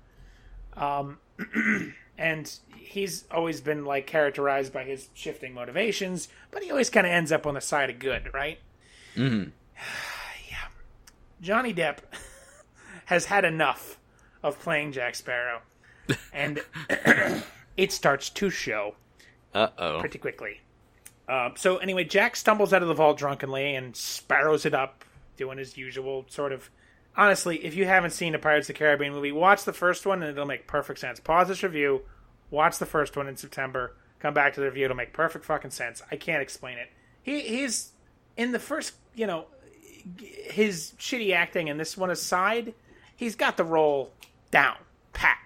And he's always been, characterized by his shifting motivations, but he always kind of ends up on the side of good, right? Mm-hmm. Yeah. Johnny Depp has had enough of playing Jack Sparrow, and it starts to show. Uh-oh. Pretty quickly. So anyway, Jack stumbles out of the vault drunkenly and sparrows it up, doing his usual sort of... Honestly, if you haven't seen a Pirates of the Caribbean movie, watch the first one and it'll make perfect sense. Pause this review, watch the first one in September, come back to the review, it'll make perfect fucking sense. I can't explain it. He's in the first, his shitty acting and this one aside, he's got the role down, pat.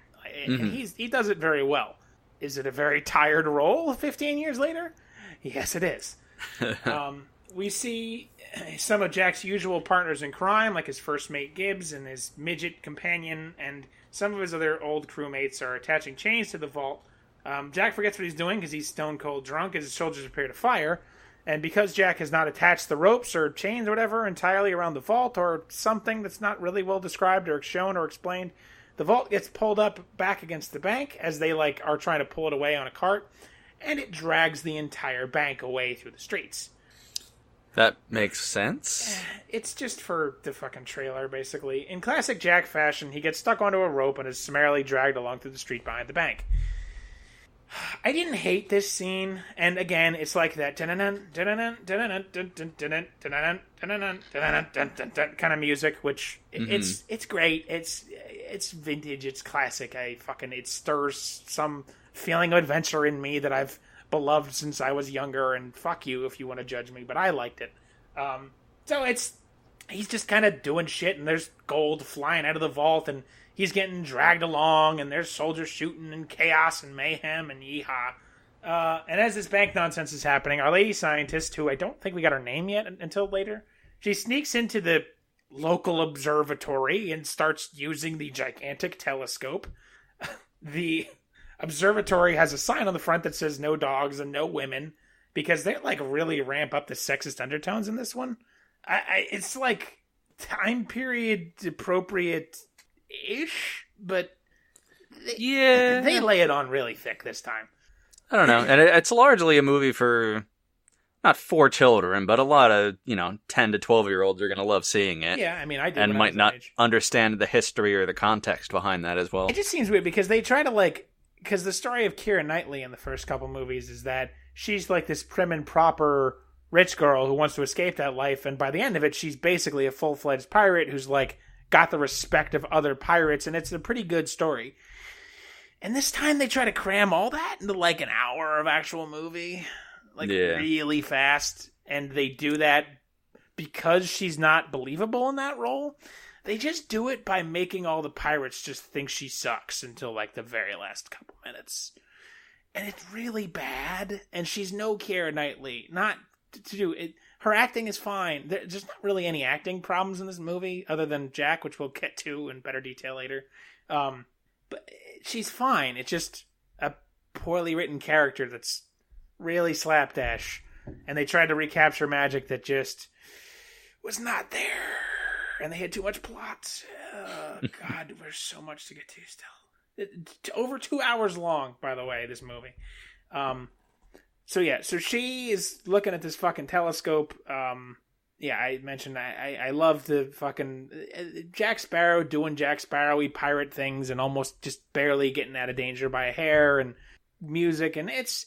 Mm-hmm. And he does it very well. Is it a very tired role 15 years later? Yes, it is. We see some of Jack's usual partners in crime, like his first mate Gibbs and his midget companion, and some of his other old crewmates are attaching chains to the vault. Jack forgets what he's doing because he's stone cold drunk as his soldiers prepare to fire. And because Jack has not attached the ropes or chains or whatever entirely around the vault, or something that's not really well described or shown or explained, the vault gets pulled up back against the bank as they are trying to pull it away on a cart, and it drags the entire bank away through the streets. That makes sense. It's just for the fucking trailer, basically. In classic Jack fashion, he gets stuck onto a rope and is summarily dragged along through the street behind the bank. I didn't hate this scene, and again, it's like that kind of music, which it's great. It's vintage. It's classic. It stirs some feeling of adventure in me that I've beloved since I was younger, and fuck you if you want to judge me, but I liked it. So he's just kind of doing shit, and there's gold flying out of the vault, and he's getting dragged along, and there's soldiers shooting, and chaos, and mayhem, and yeehaw. And as this bank nonsense is happening, our lady scientist, who I don't think we got her name yet until later, she sneaks into the local observatory and starts using the gigantic telescope. The observatory has a sign on the front that says no dogs and no women, because they really ramp up the sexist undertones in this one. It's time period appropriate-ish, but they lay it on really thick this time. I don't know. And it's largely a movie for, not for children, but a lot of, 10 to 12-year-olds are going to love seeing it. Yeah, I mean, I did. And might not understand the history or the context behind that as well. It just seems weird because they try to because the story of Keira Knightley in the first couple movies is that she's this prim and proper rich girl who wants to escape that life, and by the end of it, she's basically a full-fledged pirate who's got the respect of other pirates, and it's a pretty good story. And this time they try to cram all that into an hour of actual movie, really fast, and they do that because she's not believable in that role. they just do it by making all the pirates just think she sucks until like the very last couple minutes. And it's really bad. And she's no Keira Knightley. Not to do it. Her acting is fine. There's not really any acting problems in this movie other than Jack, which we'll get to in better detail later. But she's fine. It's just a poorly written character that's really slapdash. And they tried to recapture magic that just was not there. And they had too much plot. God, there's so much to get to still. Over 2 hours long, by the way, this movie. So she is looking at this fucking telescope. I mentioned I love the fucking Jack Sparrow doing Jack Sparrow-y pirate things and almost just barely getting out of danger by a hair, and music, and it's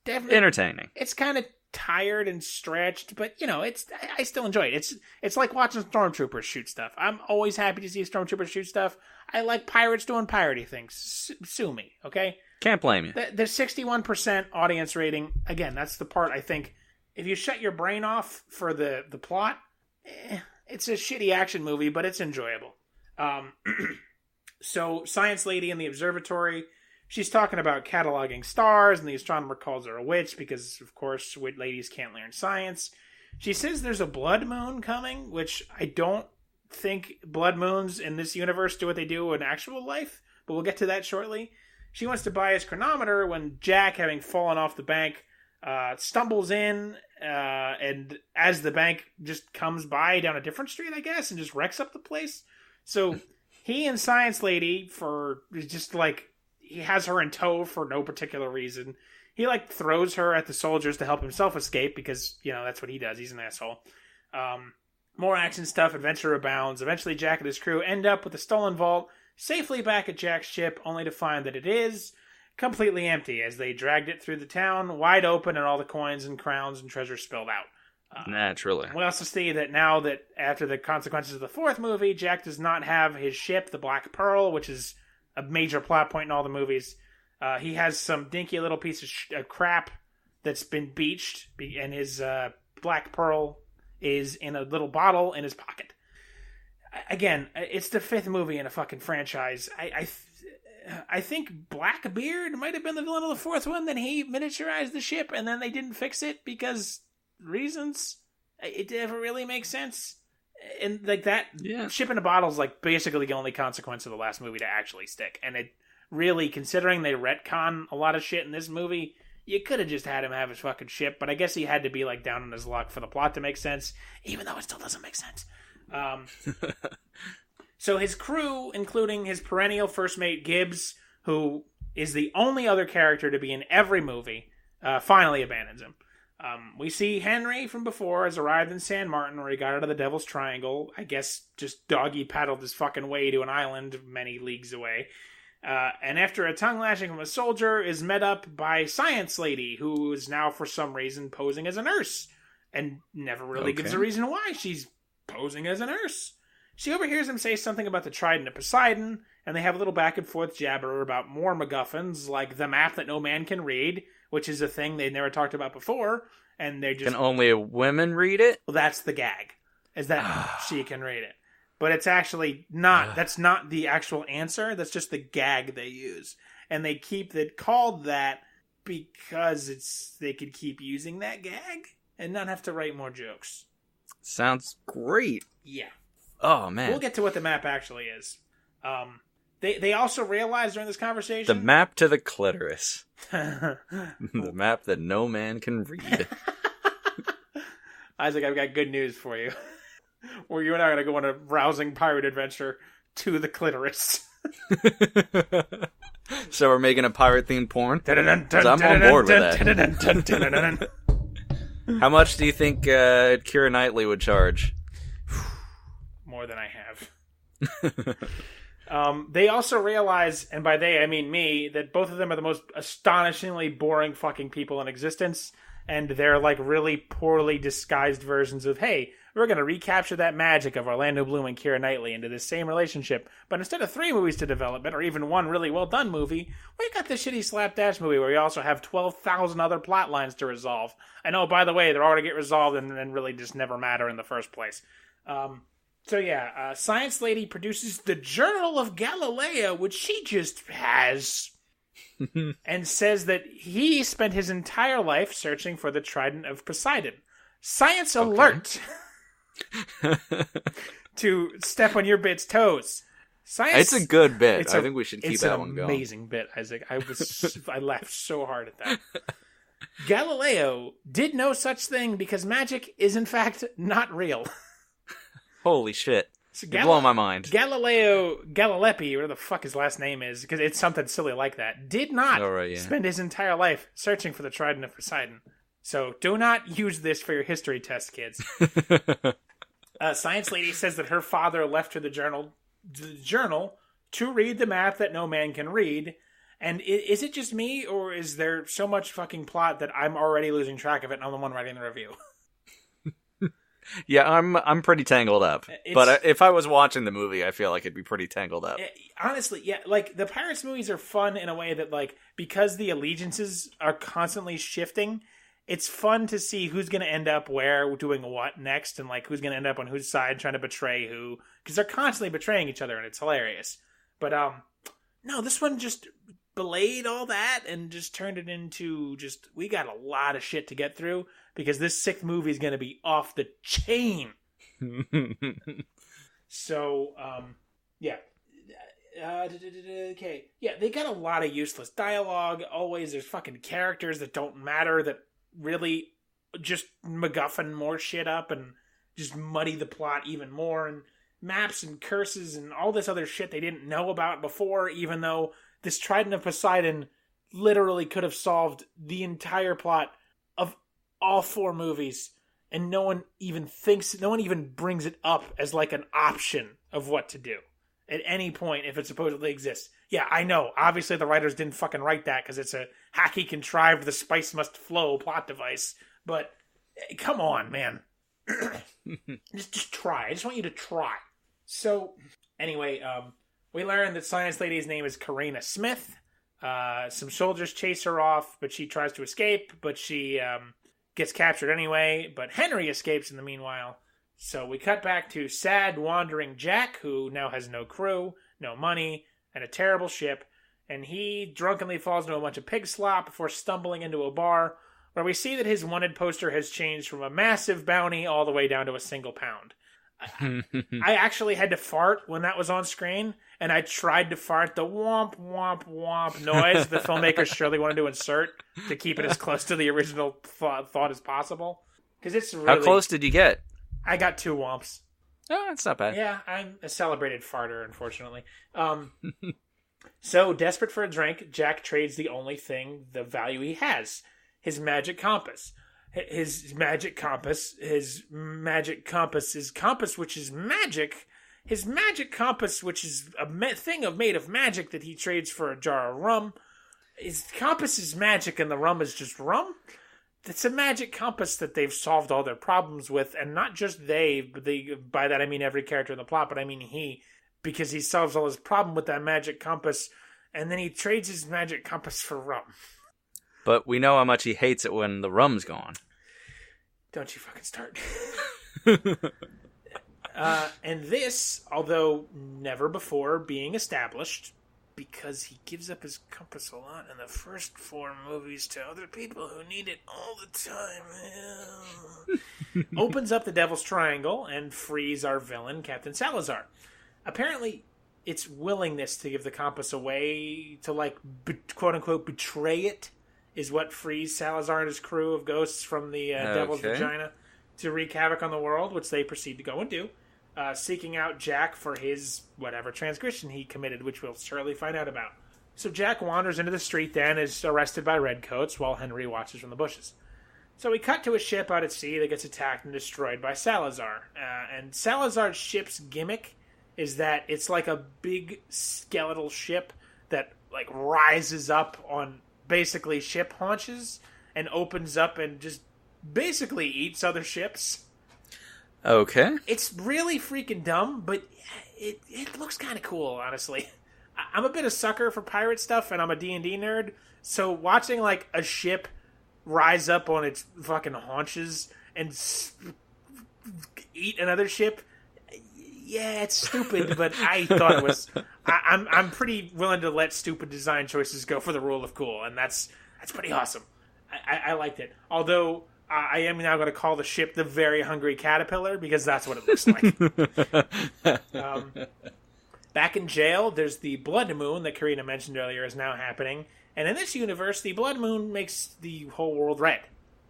definitely entertaining. It's kind of tired and stretched, but I still enjoy it. It's like watching stormtroopers shoot stuff. I'm always happy to see stormtroopers shoot stuff. I like pirates doing piratey things. Sue me, okay? Can't blame you. The 61% audience rating, again, that's the part I think, if you shut your brain off for the plot, it's a shitty action movie, but it's enjoyable. So, Science Lady in the observatory, she's talking about cataloging stars, and the astronomer calls her a witch because, of course, ladies can't learn science. She says there's a blood moon coming, which I don't think blood moons in this universe do what they do in actual life, but we'll get to that shortly. She wants to buy his chronometer when Jack, having fallen off the bank, stumbles in, and as the bank just comes by down a different street, I guess, and just wrecks up the place. So he and Science Lady, he has her in tow for no particular reason. He throws her at the soldiers to help himself escape because, that's what he does. He's an asshole. More action stuff, adventure abounds. Eventually Jack and his crew end up with the stolen vault safely back at Jack's ship, only to find that it is completely empty as they dragged it through the town, wide open, and all the coins and crowns and treasure spilled out. Naturally. We also see that now that after the consequences of the fourth movie, Jack does not have his ship, the Black Pearl, which is a major plot point in all the movies. He has some dinky little piece of crap that's been beached, and his Black Pearl is in a little bottle in his pocket. Again, it's the fifth movie in a fucking franchise. I think Blackbeard might have been the villain of the fourth one. Then he miniaturized the ship, and then they didn't fix it because reasons. It never really makes sense. And that ship in a bottle is basically the only consequence of the last movie to actually stick. And it really, considering they retcon a lot of shit in this movie, you could have just had him have his fucking ship. But I guess he had to be down on his luck for the plot to make sense, even though it still doesn't make sense. So his crew, including his perennial first mate Gibbs, who is the only other character to be in every movie, finally abandons him. We see Henry from before has arrived in San Martin, where he got out of the Devil's Triangle. I guess just doggy paddled his fucking way to an island many leagues away. And after a tongue lashing from a soldier, is met up by Science Lady, who is now for some reason posing as a nurse, and never really gives a reason why she's posing as a nurse. She overhears him say something about the Trident of Poseidon, and they have a little back and forth jabber about more MacGuffins, like the map that no man can read, which is a thing they never talked about before, and they just... Can only women read it? Well, that's the gag, is that she can read it. But it's actually not, that's not the actual answer, that's just the gag they use. And they keep it called that because they could keep using that gag and not have to write more jokes. Sounds great. Yeah. Oh, man. We'll get to what the map actually is. They also realize during this conversation... The map to the clitoris. The map that no man can read. Isaac, I've got good news for you. Where you and I are going to go on a rousing pirate adventure to the clitoris. So we're making a pirate-themed porn? 'Cause I'm on board with that. How much do you think Keira Knightley would charge? More than I have. They also realize, and by they I mean me, that both of them are the most astonishingly boring fucking people in existence, and they're really poorly disguised versions of, hey, we're going to recapture that magic of Orlando Bloom and Keira Knightley into this same relationship, but instead of 3 movies to develop it, or even one really well done movie, we got this shitty slapdash movie where we also have 12,000 other plot lines to resolve. I know, by the way, they're all going to get resolved and really just never matter in the first place. So yeah, Science Lady produces the Journal of Galileo, which she just has, and says that he spent his entire life searching for the Trident of Poseidon. Science alert! To step on your bit's toes. Science. It's a good bit. I think we should keep that one going. It's an amazing bit, Isaac. I laughed so hard at that. Galileo did no such thing because magic is in fact not real. Holy shit. You're blowing my mind. Galileo Galilepi, whatever the fuck his last name is, because it's something silly like that, did not spend his entire life searching for the Trident of Poseidon. So do not use this for your history test, kids. Science Lady says that her father left her the journal to read the map that no man can read. And is it just me, or is there so much fucking plot that I'm already losing track of it and I'm the one writing the review? Yeah, I'm pretty tangled up. But if I was watching the movie, I feel like it'd be pretty tangled up. Honestly, yeah, like, the Pirates movies are fun in a way that, like, because the allegiances are constantly shifting, it's fun to see who's going to end up where, doing what next, and, like, who's going to end up on whose side, trying to betray who, because they're constantly betraying each other, and it's hilarious. But, no, this one just belayed all that and just turned it into we got a lot of shit to get through, because this sixth movie is going to be off the chain. So, yeah. Okay. Yeah, they got a lot of useless dialogue. Always there's fucking characters that don't matter, that really just MacGuffin more shit up and just muddy the plot even more, and maps and curses and all this other shit they didn't know about before, even though this Trident of Poseidon literally could have solved the entire plot of all four movies, and no one even brings it up as like an option of what to do at any point if it supposedly exists. Yeah, I know. Obviously, the writers didn't fucking write that because it's a hacky contrived the spice must flow plot device. But come on, man. just try. I just want you to try. So, anyway, we learn that Science Lady's name is Karina Smith. Some soldiers chase her off, but she tries to escape, but she gets captured anyway. But Henry escapes in the meanwhile. So we cut back to sad, wandering Jack, who now has no crew, no money, and a terrible ship. And he drunkenly falls into a bunch of pig slop before stumbling into a bar, where we see that his wanted poster has changed from a massive bounty all the way down to a single pound. I actually had to fart when that was on screen, and I tried to fart the womp, womp, womp noise the filmmakers surely wanted to insert to keep it as close to the original thought as possible. Because it's really... How close did you get? I got 2 womps. Oh, that's not bad. Yeah, I'm a celebrated farter, unfortunately. So, desperate for a drink, Jack trades the only thing, the value he has, his magic compass. His magic compass, his compass, which is magic. His magic compass, which is a thing made of magic that he trades for a jar of rum. His compass is magic and the rum is just rum. It's a magic compass that they've solved all their problems with, and not just but by that I mean every character in the plot, but I mean he, because he solves all his problem with that magic compass, and then he trades his magic compass for rum. But we know how much he hates it when the rum's gone. Don't you fucking start. And this, although never before being established, because he gives up his compass a lot in the first 4 movies to other people who need it all the time, opens up the Devil's Triangle and frees our villain, Captain Salazar. Apparently, it's willingness to give the compass away, to, like, quote-unquote, betray it, is what frees Salazar and his crew of ghosts from the Devil's Vagina to wreak havoc on the world, which they proceed to go and do, seeking out Jack for his whatever transgression he committed, which we'll surely find out about. So Jack wanders into the street then, is arrested by redcoats, while Henry watches from the bushes. So we cut to a ship out at sea that gets attacked and destroyed by Salazar. And Salazar's ship's gimmick is that it's like a big skeletal ship that, like, rises up on basically ship haunches and opens up and just basically eats other ships. Okay. It's really freaking dumb, but it looks kind of cool, honestly. I'm a bit of a sucker for pirate stuff, and I'm a D&D nerd, so watching, like, a ship rise up on its fucking haunches and eat another ship, yeah, it's stupid, but I thought it was. I'm pretty willing to let stupid design choices go for the rule of cool, and that's pretty awesome. I liked it. Although I am now going to call the ship the Very Hungry Caterpillar because that's what it looks like. Back in jail, there's the Blood Moon that Karina mentioned earlier is now happening, and in this universe, the Blood Moon makes the whole world red.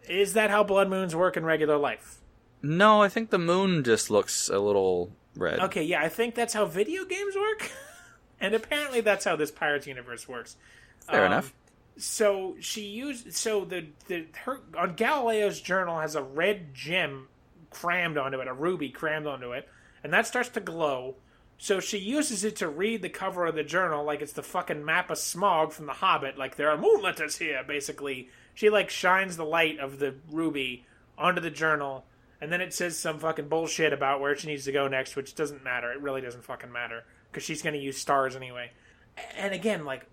Is that how blood moons work in regular life? No, I think the moon just looks a little red. Okay, yeah, I think that's how video games work. And apparently that's how this Pirates universe works. Fair enough. So she used her on Galileo's journal has a red gem crammed onto it, a ruby crammed onto it, and that starts to glow. So she uses it to read the cover of the journal like it's the fucking map of Smaug from The Hobbit, like there are moon letters here, basically. She, like, shines the light of the ruby onto the journal, and then it says some fucking bullshit about where she needs to go next, which doesn't matter. It really doesn't fucking matter, because she's going to use stars anyway. And again, like,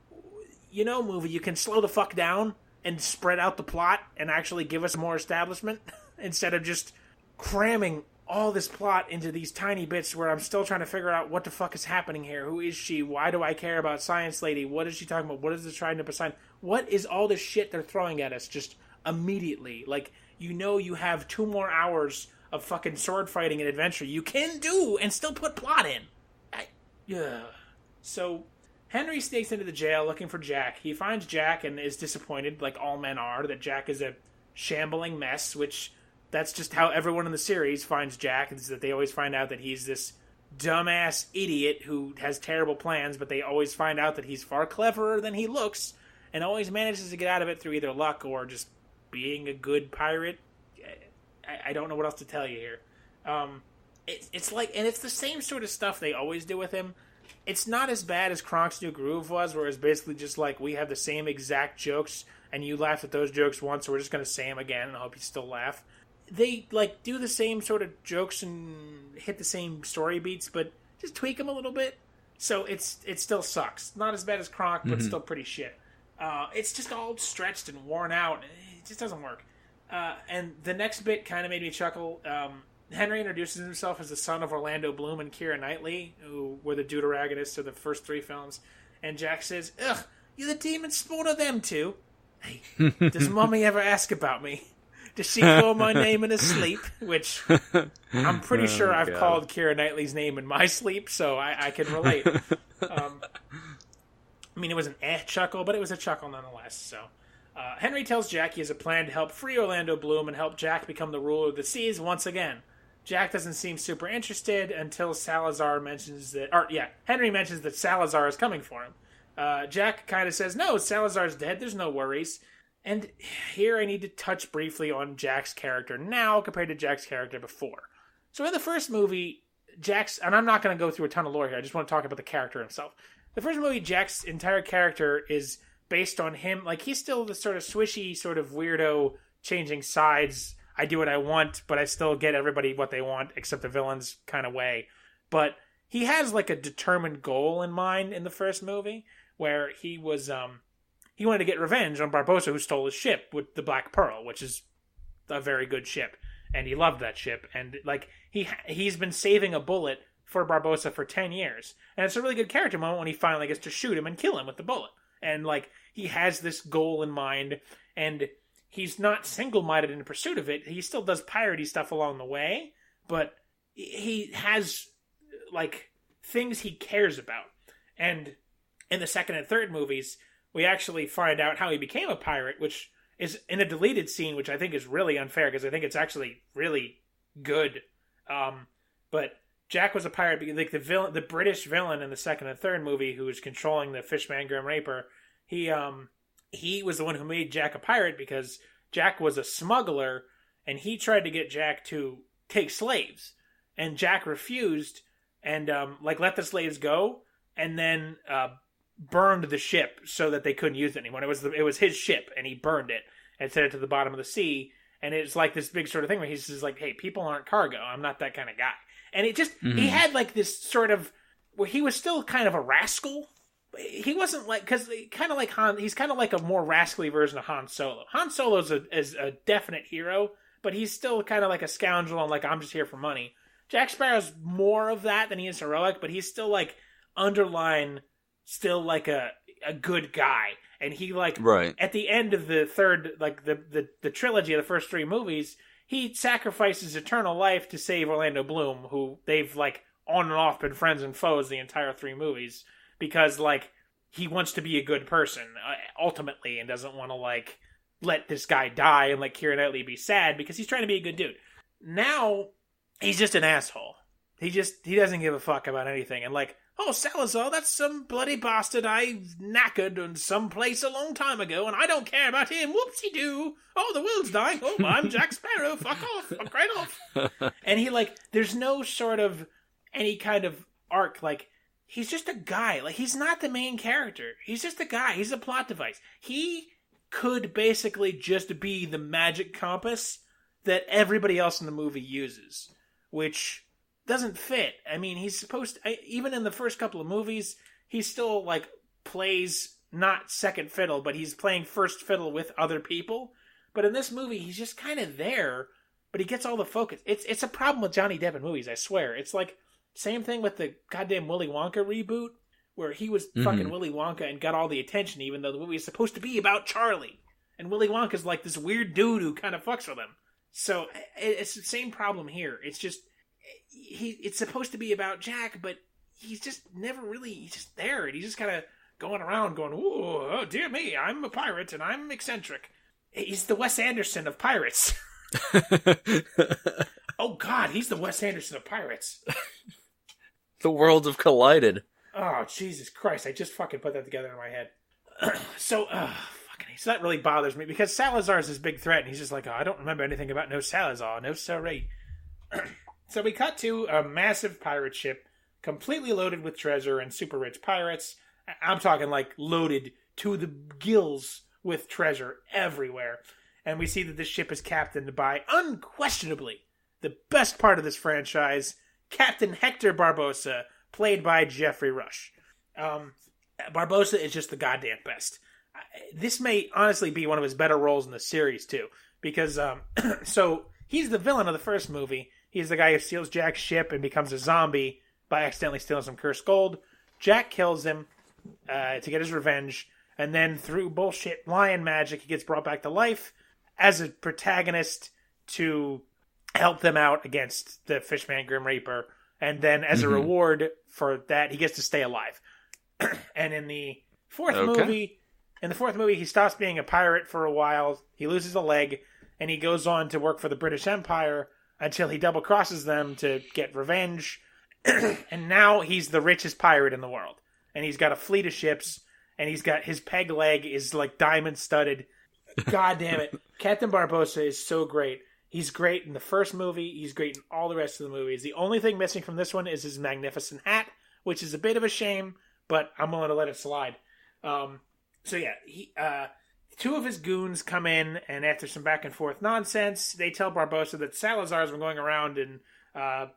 movie, you can slow the fuck down and spread out the plot and actually give us more establishment instead of just cramming all this plot into these tiny bits where I'm still trying to figure out what the fuck is happening here. Who is she? Why do I care about Science Lady? What is she talking about? What is the Trident sign? What is all this shit they're throwing at us just immediately? Like, you have 2 more hours of fucking sword fighting and adventure you can do and still put plot in. So, Henry sneaks into the jail looking for Jack. He finds Jack and is disappointed, like all men are, that Jack is a shambling mess, which that's just how everyone in the series finds Jack, is that they always find out that he's this dumbass idiot who has terrible plans, but they always find out that he's far cleverer than he looks and always manages to get out of it through either luck or just being a good pirate. I don't know what else to tell you here. It's like, and it's the same sort of stuff they always do with him. It's not as bad as Kronk's New Groove was, where it's basically just like, we have the same exact jokes, and you laughed at those jokes once, so we're just going to say them again, and I hope you still laugh. They, like, do the same sort of jokes and hit the same story beats, but just tweak them a little bit. So it still sucks. Not as bad as Kronk, but still pretty shit. It's just all stretched and worn out. It just doesn't work. And the next bit kind of made me chuckle. Henry introduces himself as the son of Orlando Bloom and Keira Knightley, who were the deuteragonists of the first 3 films. And Jack says, "Ugh, you're the demon spawn of them two. Hey, does Mommy ever ask about me? Does she call my name in her sleep?" Which I'm pretty sure I've called Keira Knightley's name in my sleep, so I can relate. I mean, it was an chuckle, but it was a chuckle nonetheless. So Henry tells Jack he has a plan to help free Orlando Bloom and help Jack become the ruler of the seas once again. Jack doesn't seem super interested until Salazar mentions that... Henry mentions that Salazar is coming for him. Jack kind of says, no, Salazar's dead, there's no worries. And here I need to touch briefly on Jack's character now compared to Jack's character before. So in the first movie, and I'm not going to go through a ton of lore here, I just want to talk about the character himself. The first movie, Jack's entire character is based on him, like, he's still the sort of swishy, sort of weirdo, changing sides, I do what I want, but I still get everybody what they want, except the villains kind of way. But he has, like, a determined goal in mind in the first movie, where he was, he wanted to get revenge on Barbossa, who stole his ship with the Black Pearl, which is a very good ship. And he loved that ship. And, like, he's been saving a bullet for Barbossa for 10 years. And it's a really good character moment when he finally gets to shoot him and kill him with the bullet. And, like, he has this goal in mind, and he's not single-minded in pursuit of it. He still does piratey stuff along the way, but he has, like, things he cares about. And in the second and third movies, we actually find out how he became a pirate, which is in a deleted scene, which I think is really unfair, because I think it's actually really good. But Jack was a pirate because, like, the British villain in the second and third movie, who was controlling the Fishman Grim Reaper, he was the one who made Jack a pirate because Jack was a smuggler, and he tried to get Jack to take slaves, and Jack refused, and let the slaves go, and then burned the ship so that they couldn't use it anymore. It was his ship, and he burned it and sent it to the bottom of the sea. And it's like this big sort of thing where he's just like, "Hey, people aren't cargo. I'm not that kind of guy." And it just he had like this sort of where he was still kind of a rascal. He wasn't like, because kind of like Han. He's kind of like a more rascally version of Han Solo. Han Solo is a definite hero, but he's still kind of like a scoundrel and like, I'm just here for money. Jack Sparrow's more of that than he is heroic, but he's still like underline, still like a good guy. And he like at the end of the third, like the trilogy of the first 3 movies, he sacrifices eternal life to save Orlando Bloom, who they've like on and off been friends and foes the entire 3 movies, because like he wants to be a good person ultimately and doesn't want to like let this guy die and like Keira Knightley be sad because he's trying to be a good dude. Now he's just an asshole. He doesn't give a fuck about anything. And like, oh, Salazar, that's some bloody bastard I knackered in some place a long time ago, and I don't care about him. Whoopsie-doo. Oh, the world's dying. Oh, I'm Jack Sparrow. Fuck off. Fuck right off. And he, like, there's no sort of any kind of arc. Like, he's just a guy. Like, he's not the main character. He's just a guy. He's a plot device. He could basically just be the magic compass that everybody else in the movie uses, which doesn't fit. I mean, he's supposed to, even in the first couple of movies, he still, like, plays not second fiddle, but he's playing first fiddle with other people. But in this movie, he's just kind of there, but he gets all the focus. It's a problem with Johnny Depp in movies, I swear. It's like, same thing with the goddamn Willy Wonka reboot, where he was fucking Willy Wonka and got all the attention, even though the movie is supposed to be about Charlie. And Willy Wonka's like this weird dude who kind of fucks with him. So, it's the same problem here. It's just, it's supposed to be about Jack, but he's just never really, he's just there, and he's just kind of going around going, ooh, oh dear me, I'm a pirate, and I'm eccentric. He's the Wes Anderson of pirates. Oh god, he's the Wes Anderson of pirates. The worlds have collided. Oh, Jesus Christ, I just fucking put that together in my head. So that really bothers me, because Salazar's his big threat, and he's just like, oh, I don't remember anything about no Salazar, no sorry. So we cut to a massive pirate ship, completely loaded with treasure and super rich pirates. I'm talking like loaded to the gills with treasure everywhere. And we see that this ship is captained by, unquestionably, the best part of this franchise, Captain Hector Barbossa, played by Jeffrey Rush. Barbossa is just the goddamn best. This may honestly be one of his better roles in the series, too. Because, so, he's the villain of the first movie. He's the guy who steals Jack's ship and becomes a zombie by accidentally stealing some cursed gold. Jack kills him to get his revenge. And then through bullshit lion magic, he gets brought back to life as a protagonist to help them out against the Fishman Grim Reaper. And then as a reward for that, he gets to stay alive. And in the fourth movie, he stops being a pirate for a while. He loses a leg, and he goes on to work for the British Empire until he double crosses them to get revenge. And now he's the richest pirate in the world. And he's got a fleet of ships, and he's got his peg leg is like diamond studded. God damn it. Captain Barbossa is so great. He's great in the first movie. He's great in all the rest of the movies. The only thing missing from this one is his magnificent hat, which is a bit of a shame, but I'm willing to let it slide. So yeah, two of his goons come in, and after some back and forth nonsense, they tell Barbossa that Salazar's been going around and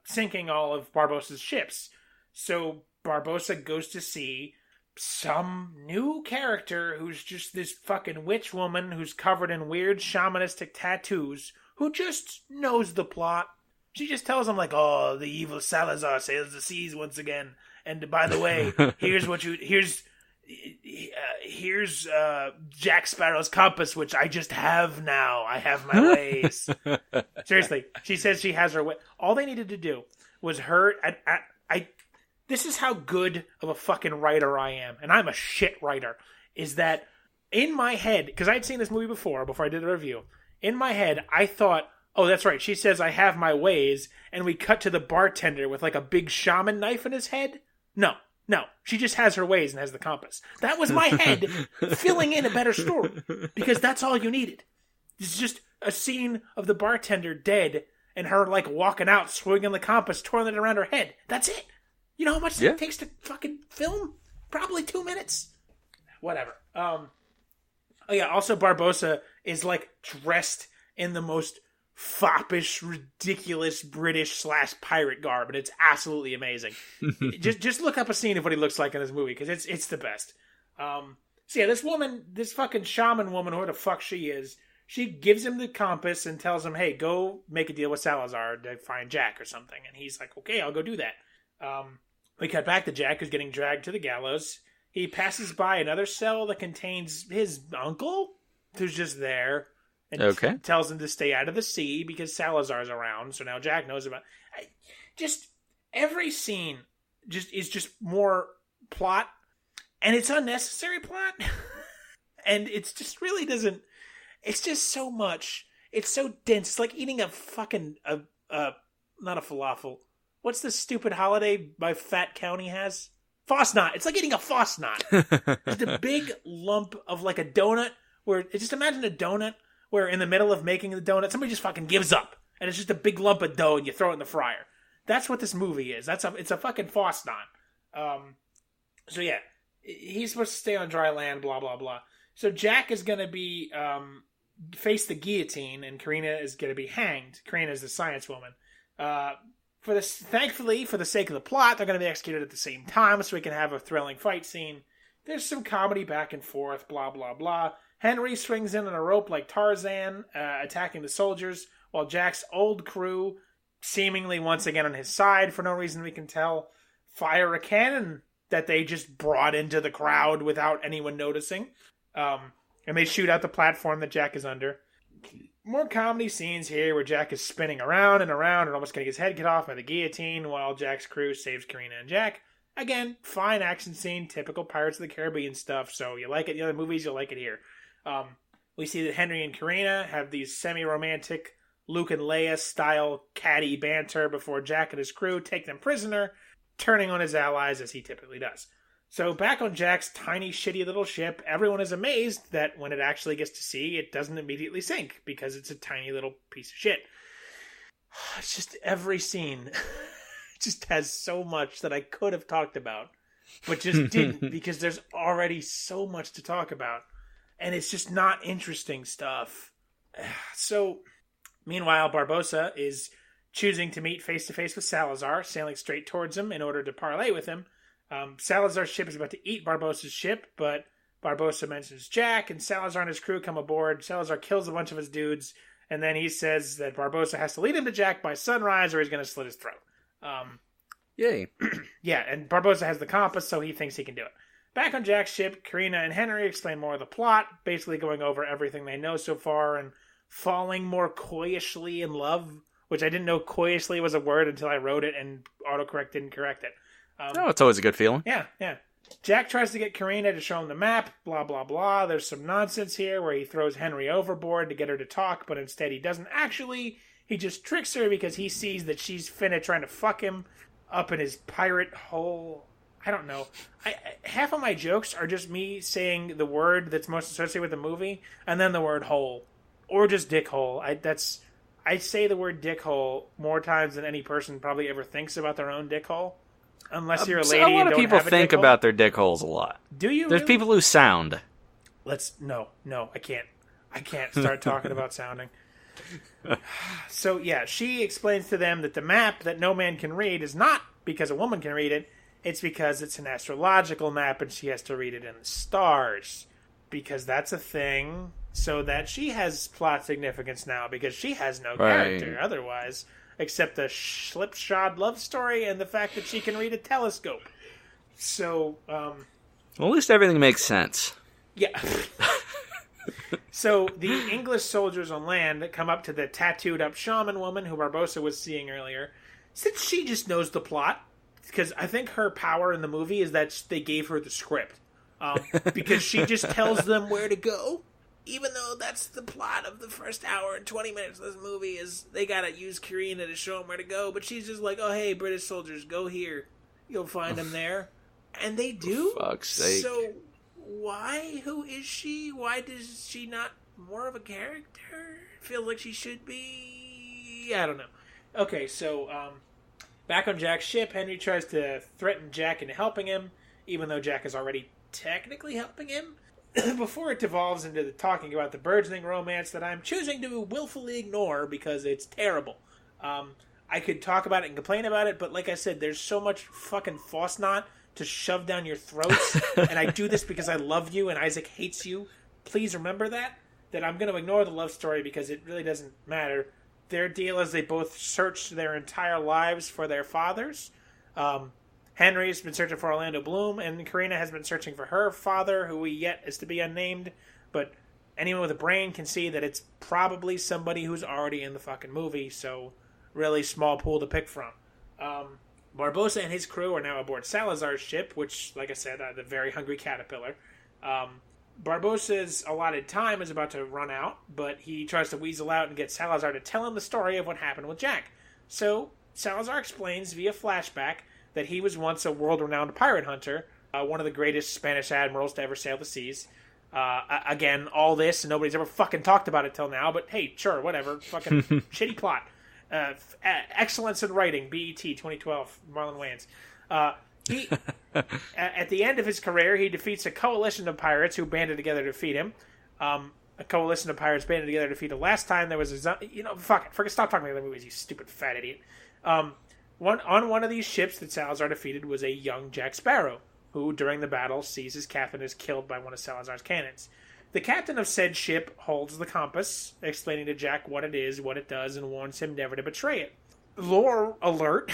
sinking all of Barbossa's ships. So Barbossa goes to see some new character who's just this fucking witch woman who's covered in weird shamanistic tattoos, who just knows the plot. She just tells him, like, oh, the evil Salazar sails the seas once again. And by the way, here's Jack Sparrow's compass, which I just have now. I have my ways. Seriously, she says she has her way. All they needed to do was her. This is how good of a fucking writer I am, and I'm a shit writer. Is that in my head? Because I'd seen this movie before I did the review. In my head, I thought, oh, that's right. She says I have my ways, and we cut to the bartender with like a big shaman knife in his head. No. She just has her ways and has the compass. That was my head filling in a better story, because that's all you needed. It's just a scene of the bartender dead and her like walking out, swinging the compass, twirling it around her head. That's it. You know how much it takes to fucking film? Probably 2 minutes. Whatever. Oh yeah, also Barbossa is like dressed in the most foppish, ridiculous British / pirate garb, and it's absolutely amazing. just look up a scene of what he looks like in this movie, because it's the best. So yeah, this fucking shaman woman, who the fuck she is, she gives him the compass and tells him, hey, go make a deal with Salazar to find Jack or something. And he's like, okay, I'll go do that. We cut back to Jack, who's getting dragged to the gallows. He passes by another cell that contains his uncle, who's just there. And tells him to stay out of the sea because Salazar's around. So now Jack knows about... Just every scene is just more plot. And it's unnecessary plot. And it's just really doesn't... It's just so much. It's so dense. It's like eating a fucking... not a falafel. What's the stupid holiday my fat county has? Fosnot. It's like eating a Fosnot. Just a big lump of like a donut. Where just imagine a donut where in the middle of making the donut, somebody just fucking gives up. And it's just a big lump of dough and you throw it in the fryer. That's what this movie is. It's a fucking Fosnot. So yeah, he's supposed to stay on dry land, blah, blah, blah. So Jack is going to be, face the guillotine and Karina is going to be hanged. Karina is the science woman. Thankfully, for the sake of the plot, they're going to be executed at the same time so we can have a thrilling fight scene. There's some comedy back and forth, blah, blah, blah. Henry swings in on a rope like Tarzan, attacking the soldiers, while Jack's old crew, seemingly once again on his side for no reason we can tell, fire a cannon that they just brought into the crowd without anyone noticing. And they shoot out the platform that Jack is under. More comedy scenes here where Jack is spinning around and around and almost getting his head cut off by the guillotine while Jack's crew saves Karina and Jack. Again, fine action scene, typical Pirates of the Caribbean stuff, so you like it in the other movies, you'll like it here. We see that Henry and Karina have these semi-romantic Luke and Leia style catty banter before Jack and his crew take them prisoner, turning on his allies as he typically does. So back on Jack's tiny shitty little ship, everyone is amazed that when it actually gets to sea, it doesn't immediately sink because it's a tiny little piece of shit. It's just every scene just has so much that I could have talked about, but just didn't because there's already so much to talk about. And it's just not interesting stuff. So, meanwhile, Barbossa is choosing to meet face-to-face with Salazar, sailing straight towards him in order to parley with him. Salazar's ship is about to eat Barbossa's ship, but Barbossa mentions Jack, and Salazar and his crew come aboard. Salazar kills a bunch of his dudes, and then he says that Barbossa has to lead him to Jack by sunrise or he's going to slit his throat. Yay. Yeah, and Barbossa has the compass, so he thinks he can do it. Back on Jack's ship, Karina and Henry explain more of the plot, basically going over everything they know so far and falling more coyishly in love, which I didn't know coyishly was a word until I wrote it and autocorrect didn't correct it. It's always a good feeling. Yeah. Jack tries to get Karina to show him the map, blah, blah, blah. There's some nonsense here where he throws Henry overboard to get her to talk, but instead he doesn't actually. He just tricks her because he sees that she's finna trying to fuck him up in his pirate hole. I don't know. Half of my jokes are just me saying the word that's most associated with the movie, and then the word hole. Or just dick hole. I say the word dick hole more times than any person probably ever thinks about their own dick hole. Unless you're a lady and don't have a dick hole. A lot of people think about their dick holes a lot. Do you? There's really? people who sound. No, I can't. I can't start talking about sounding. So, yeah, she explains to them that the map that no man can read is not because a woman can read it. It's because it's an astrological map and she has to read it in the stars. Because that's a thing. So that she has plot significance now because she has no character otherwise. Except a slipshod love story and the fact that she can read a telescope. So, well, at least everything makes sense. Yeah. So, the English soldiers on land that come up to the tattooed-up shaman woman who Barbossa was seeing earlier, since she just knows the plot, because I think her power in the movie is that they gave her the script. Because she just tells them where to go. Even though that's the plot of the first hour and 20 minutes of this movie is they gotta use Karina to show them where to go. But she's just like, oh, hey, British soldiers, go here. You'll find them there. And they do? For fuck's sake. So, why? Who is she? Why does she not more of a character? Feels like she should be? I don't know. Okay, so, back on Jack's ship, Henry tries to threaten Jack into helping him, even though Jack is already technically helping him. Before it devolves into the talking about the burgeoning romance that I'm choosing to willfully ignore because it's terrible. I could talk about it and complain about it, but like I said, there's so much fucking Fosnot to shove down your throats, and I do this because I love you and Isaac hates you. Please remember that. that I'm going to ignore the love story because it really doesn't matter. Their deal is they both searched their entire lives for their fathers. Henry's been searching for Orlando Bloom, and Karina has been searching for her father, who yet is to be unnamed. But anyone with a brain can see that it's probably somebody who's already in the fucking movie, so really small pool to pick from. Barbossa and his crew are now aboard Salazar's ship, which, like I said, the very hungry caterpillar. Barbossa's allotted time is about to run out, but he tries to weasel out and get Salazar to tell him the story of what happened with Jack. So Salazar explains via flashback that he was once a world-renowned pirate hunter, one of the greatest Spanish admirals to ever sail the seas. Again, all this, and nobody's ever fucking talked about it till now, but hey, sure, whatever. Fucking shitty plot. Excellence in writing, BET 2012, Marlon Wayans. He, at the end of his career, he defeats a coalition of pirates who banded together to defeat him. A coalition of pirates banded together to defeat him. Last time there was fuck it. Stop talking about the movies, you stupid fat idiot. On one of these ships that Salazar defeated was a young Jack Sparrow, who, during the battle, sees his captain is killed by one of Salazar's cannons. The captain of said ship holds the compass, explaining to Jack what it is, what it does, and warns him never to betray it. Lore alert.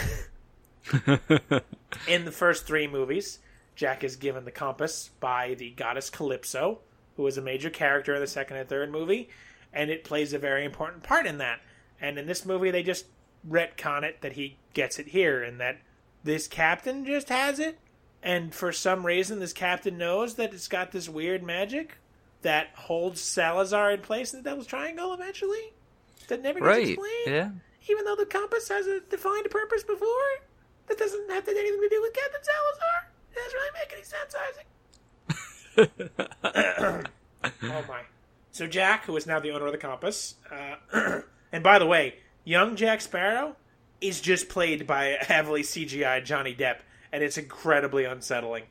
In the first 3 movies, Jack is given the compass by the goddess Calypso, who is a major character in the second and third movie, and it plays a very important part in that. And in this movie, they just retcon it that he gets it here, and that this captain just has it, and for some reason this captain knows that it's got this weird magic that holds Salazar in place in the Devil's Triangle eventually. That never gets explained. Yeah. Even though the compass has a defined purpose before, that doesn't have anything to do with Captain Salazar. It doesn't really make any sense, Isaac. Oh my. So Jack, who is now the owner of the compass, and by the way, young Jack Sparrow is just played by a heavily CGI Johnny Depp, and it's incredibly unsettling.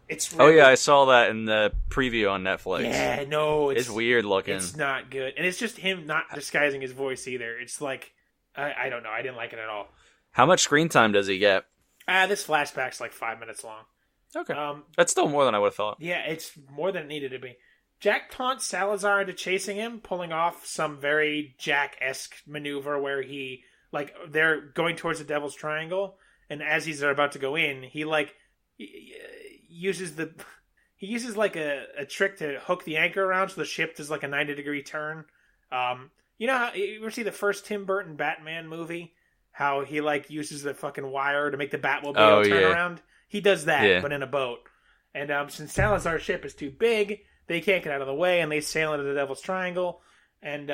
It's really, I saw that in the preview on Netflix. Yeah, no, it's weird looking. It's not good, and it's just him not disguising his voice either. It's like I don't know, I didn't like it at all. How much screen time does he get? This flashback's like 5 minutes long. Okay, that's still more than I would have thought. Yeah, it's more than it needed to be. Jack taunts Salazar into chasing him, pulling off some very Jack-esque maneuver where he, like, they're going towards the Devil's Triangle, and as he's about to go in, he uses like a trick to hook the anchor around so the ship does like a 90-degree turn. You know how you ever see the first Tim Burton Batman movie? How he like uses the fucking wire to make the Batmobile turn around? He does that, but in a boat. And since Salazar's ship is too big, they can't get out of the way, and they sail into the Devil's Triangle. And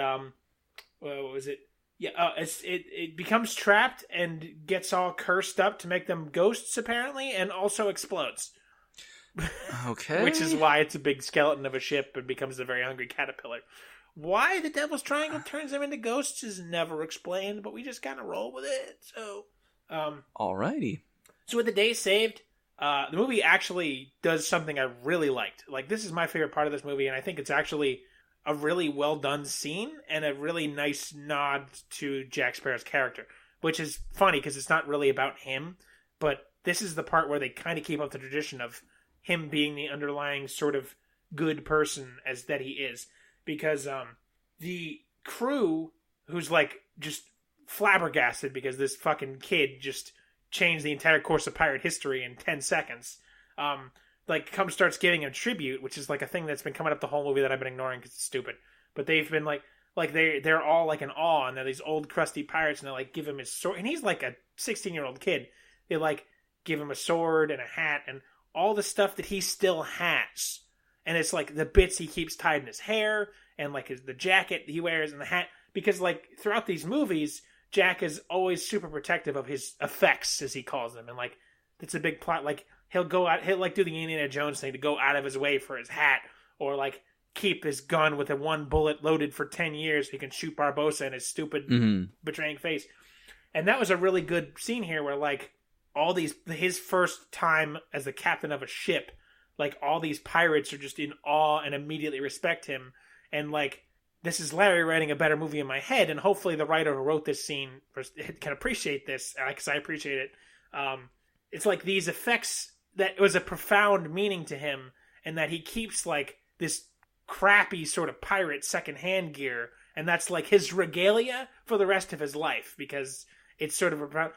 what was it? Yeah, it becomes trapped and gets all cursed up to make them ghosts, apparently, and also explodes. Okay. Which is why it's a big skeleton of a ship and becomes a very hungry caterpillar. Why the Devil's Triangle turns them into ghosts is never explained, but we just kind of roll with it. So, alrighty. So with the day saved, the movie actually does something I really liked. Like, this is my favorite part of this movie, and I think it's actually a really well done scene and a really nice nod to Jack Sparrow's character, which is funny because it's not really about him, but this is the part where they kind of keep up the tradition of him being the underlying sort of good person as that he is. Because the crew, who's like just flabbergasted because this fucking kid just changed the entire course of pirate history in 10 seconds, starts giving him tribute, which is like a thing that's been coming up the whole movie that I've been ignoring because it's stupid. But they've been they're all like in awe, and they're these old crusty pirates, and they like give him his sword, and he's like a 16-year-old kid. They like give him a sword and a hat and all the stuff that he still has. And it's like the bits he keeps tied in his hair and like the jacket he wears and the hat. Because like throughout these movies, Jack is always super protective of his effects, as he calls them. And like, it's a big plot. Like he'll like do the Indiana Jones thing to go out of his way for his hat, or like keep his gun with a one bullet loaded for 10 years so he can shoot Barbossa in his stupid betraying face. And that was a really good scene here where like his first time as the captain of a ship, like, all these pirates are just in awe and immediately respect him. And, like, this is Larry writing a better movie in my head, and hopefully the writer who wrote this scene can appreciate this, because I appreciate it. It's like these effects, that it was a profound meaning to him, and that he keeps, like, this crappy sort of pirate secondhand gear, and that's like his regalia for the rest of his life, because it's sort of about...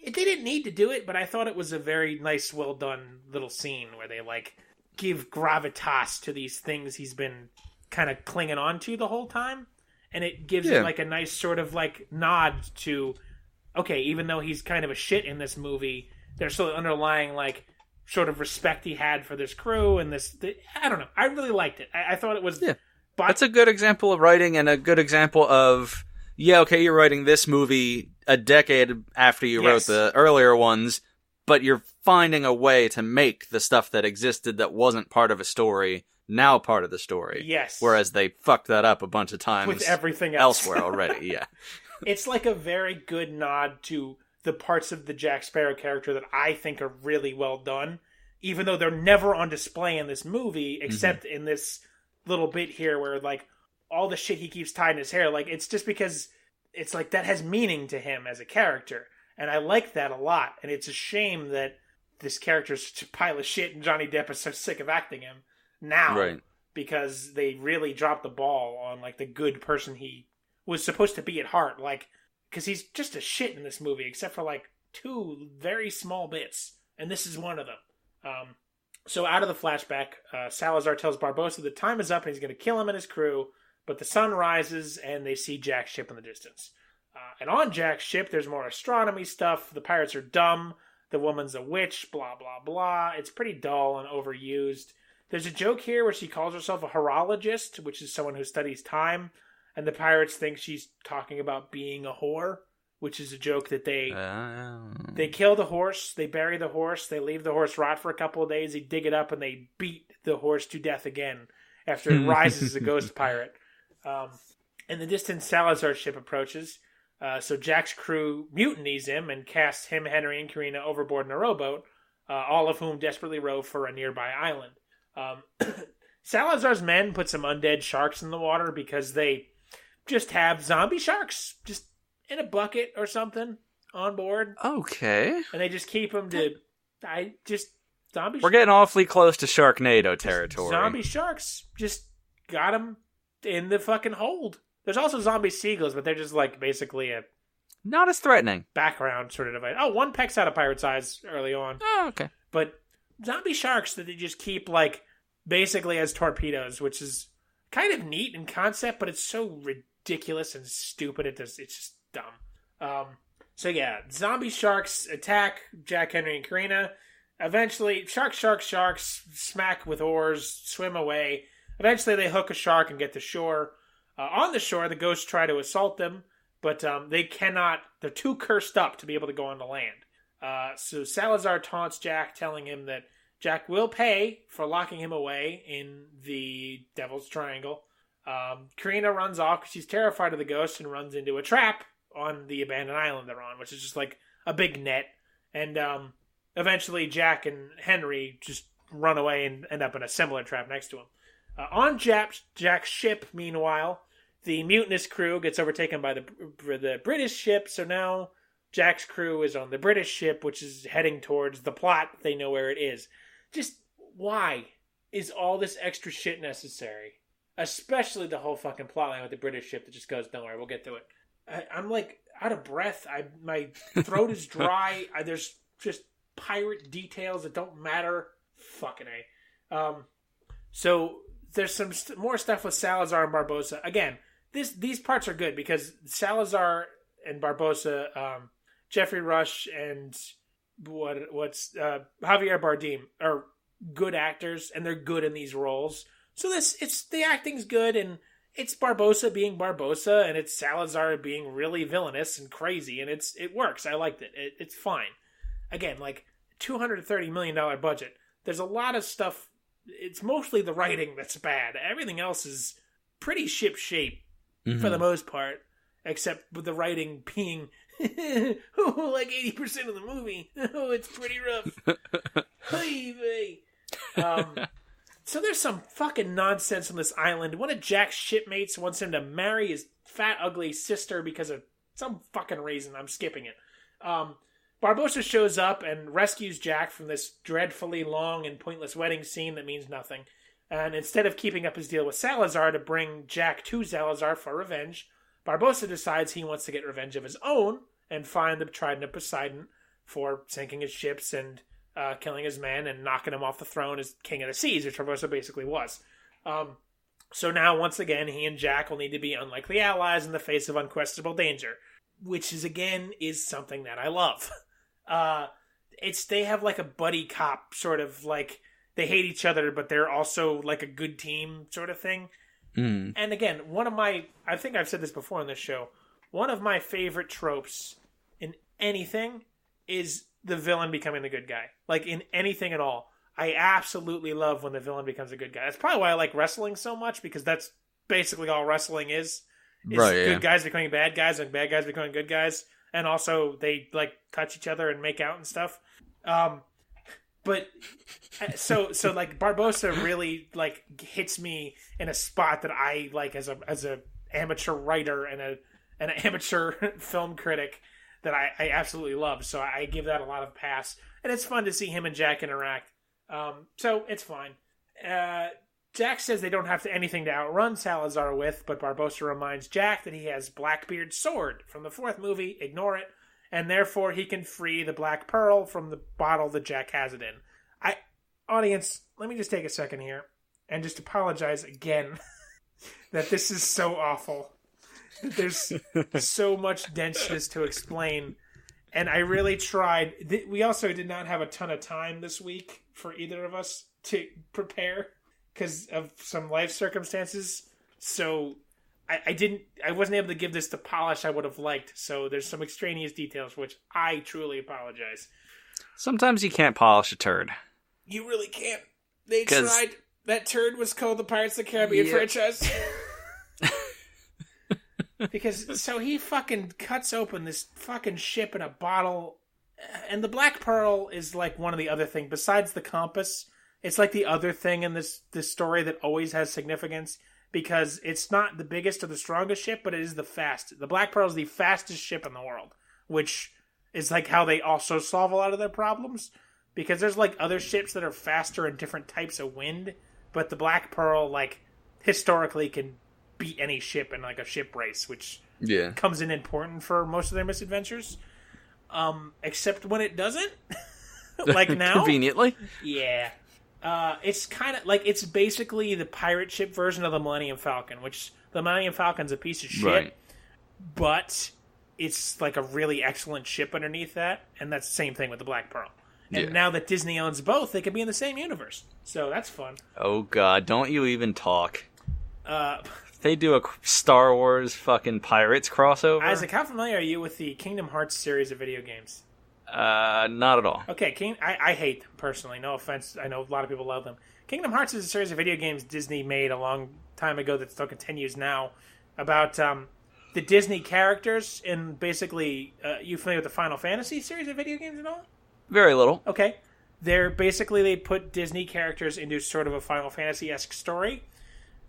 They didn't need to do it, but I thought it was a very nice, well done little scene where they like give gravitas to these things he's been kind of clinging on to the whole time, and it gives it like a nice sort of like nod to, okay, even though he's kind of a shit in this movie, there's still underlying like sort of respect he had for this crew and this. I don't know. I really liked it. I thought it was. Yeah, that's a good example of writing and a good example of okay, you're writing this movie a decade after you wrote the earlier ones, but you're finding a way to make the stuff that existed that wasn't part of a story now part of the story. Yes. Whereas they fucked that up a bunch of times with everything else elsewhere already. Yeah. It's like a very good nod to the parts of the Jack Sparrow character that I think are really well done, even though they're never on display in this movie, except in this little bit here where like all the shit he keeps tied in his hair, like it's just because it's like that has meaning to him as a character. And I like that a lot. And it's a shame that this character is such a pile of shit and Johnny Depp is so sick of acting him now. Right. Because they really dropped the ball on like the good person he was supposed to be at heart. Like, because he's just a shit in this movie, except for like 2 very small bits. And this is one of them. So out of the flashback, Salazar tells Barbossa that time is up and he's going to kill him and his crew. But the sun rises and they see Jack's ship in the distance. And on Jack's ship, there's more astronomy stuff. The pirates are dumb. The woman's a witch, blah, blah, blah. It's pretty dull and overused. There's a joke here where she calls herself a horologist, which is someone who studies time. And the pirates think she's talking about being a whore, which is a joke that they kill the horse, they bury the horse, they leave the horse rot for a couple of days, they dig it up, and they beat the horse to death again after it rises as a ghost pirate. In the distance, Salazar's ship approaches. So Jack's crew mutinies him and casts him, Henry, and Karina overboard in a rowboat, all of whom desperately row for a nearby island. Salazar's men put some undead sharks in the water because they just have zombie sharks just in a bucket or something on board. Okay. And they just keep them to... zombie. We're getting awfully close to Sharknado territory. Zombie sharks just got them in the fucking hold. There's also zombie seagulls, but they're just like basically a... Not as threatening. Background sort of device. Oh, one pecks out a pirate's eyes early on. Oh, okay. But zombie sharks that they just keep like basically as torpedoes, which is kind of neat in concept, but it's so ridiculous and stupid. It's just dumb. So yeah, zombie sharks attack Jack, Henry, and Karina. Eventually, sharks smack with oars, swim away. Eventually, they hook a shark and get to shore. On the shore, the ghosts try to assault them, but they cannot. They're too cursed up to be able to go on the land. So Salazar taunts Jack, telling him that Jack will pay for locking him away in the Devil's Triangle. Karina runs off because she's terrified of the ghost and runs into a trap on the abandoned island they're on, which is just like a big net. And eventually Jack and Henry just run away and end up in a similar trap next to him. On Jack's ship, meanwhile, the mutinous crew gets overtaken by the British ship, so now Jack's crew is on the British ship, which is heading towards the plot. They know where it is. Just why is all this extra shit necessary? Especially the whole fucking plotline with the British ship that just goes, don't worry, we'll get to it. I'm like out of breath. My throat is dry. There's just pirate details that don't matter. Fucking A. So there's some more stuff with Salazar and Barbossa. Again, these parts are good because Salazar and Barbossa, Jeffrey Rush and Javier Bardem are good actors, and they're good in these roles. So the acting's good, and it's Barbossa being Barbossa, and it's Salazar being really villainous and crazy, and it works. I liked it. It's fine. Again, like $230 million budget. There's a lot of stuff. It's mostly the writing that's bad. Everything else is pretty ship-shape for the most part, except with the writing being like 80% of the movie. Oh, it's pretty rough. So there's some fucking nonsense on this island. One of Jack's shipmates wants him to marry his fat, ugly sister because of some fucking reason. I'm skipping it. Barbossa shows up and rescues Jack from this dreadfully long and pointless wedding scene that means nothing. And instead of keeping up his deal with Salazar to bring Jack to Salazar for revenge, Barbossa decides he wants to get revenge of his own and find the Trident of Poseidon for sinking his ships and killing his men and knocking him off the throne as King of the Seas, which Barbossa basically was. So now, once again, he and Jack will need to be unlikely allies in the face of unquestionable danger, which is something that I love. They have like a buddy cop sort of like, they hate each other, but they're also like a good team sort of thing. Mm. And again, I think I've said this before on this show, one of my favorite tropes in anything is the villain becoming the good guy. Like in anything at all. I absolutely love when the villain becomes a good guy. That's probably why I like wrestling so much, because that's basically all wrestling is right, good guys becoming bad guys and bad guys becoming good guys. And also they like touch each other and make out and stuff. But so like Barbossa really like hits me in a spot that I like as a amateur writer and an amateur film critic that I absolutely love. So I give that a lot of pass, and it's fun to see him and Jack interact. So it's fine. Jack says they don't have anything to outrun Salazar with, but Barbossa reminds Jack that he has Blackbeard's sword from the fourth movie. Ignore it. And therefore he can free the Black Pearl from the bottle that Jack has it in. Audience, let me just take a second here and just apologize again that this is so awful. There's so much denseness to explain. And I really tried. We also did not have a ton of time this week for either of us to prepare because of some life circumstances. So I wasn't able to give this the polish I would have liked. So there's some extraneous details, which I truly apologize. Sometimes you can't polish a turd. You really can't. They tried. That turd was called the Pirates of the Caribbean franchise. Because, so he fucking cuts open this fucking ship in a bottle, and the Black Pearl is like one of the other things. Besides the compass, it's like the other thing in this story that always has significance, because it's not the biggest or the strongest ship, but it is the fastest. The Black Pearl is the fastest ship in the world, which is like how they also solve a lot of their problems. Because there's like other ships that are faster in different types of wind, but the Black Pearl, like, historically can beat any ship in like a ship race, which comes in important for most of their misadventures. Except when it doesn't. Like now. Conveniently. Yeah. It's kind of like, it's basically the pirate ship version of the Millennium Falcon, which the Millennium Falcon's a piece of shit, right, but it's like a really excellent ship underneath that, and that's the same thing with the Black Pearl. And now that Disney owns both, they can be in the same universe. So that's fun. Oh, God. Don't you even talk. They do a Star Wars fucking Pirates crossover. Isaac, how familiar are you with the Kingdom Hearts series of video games? Not at all. Okay, I hate them, personally. No offense. I know a lot of people love them. Kingdom Hearts is a series of video games Disney made a long time ago that still continues now about the Disney characters in basically... you familiar with the Final Fantasy series of video games at all? Very little. Okay. They put Disney characters into sort of a Final Fantasy-esque story.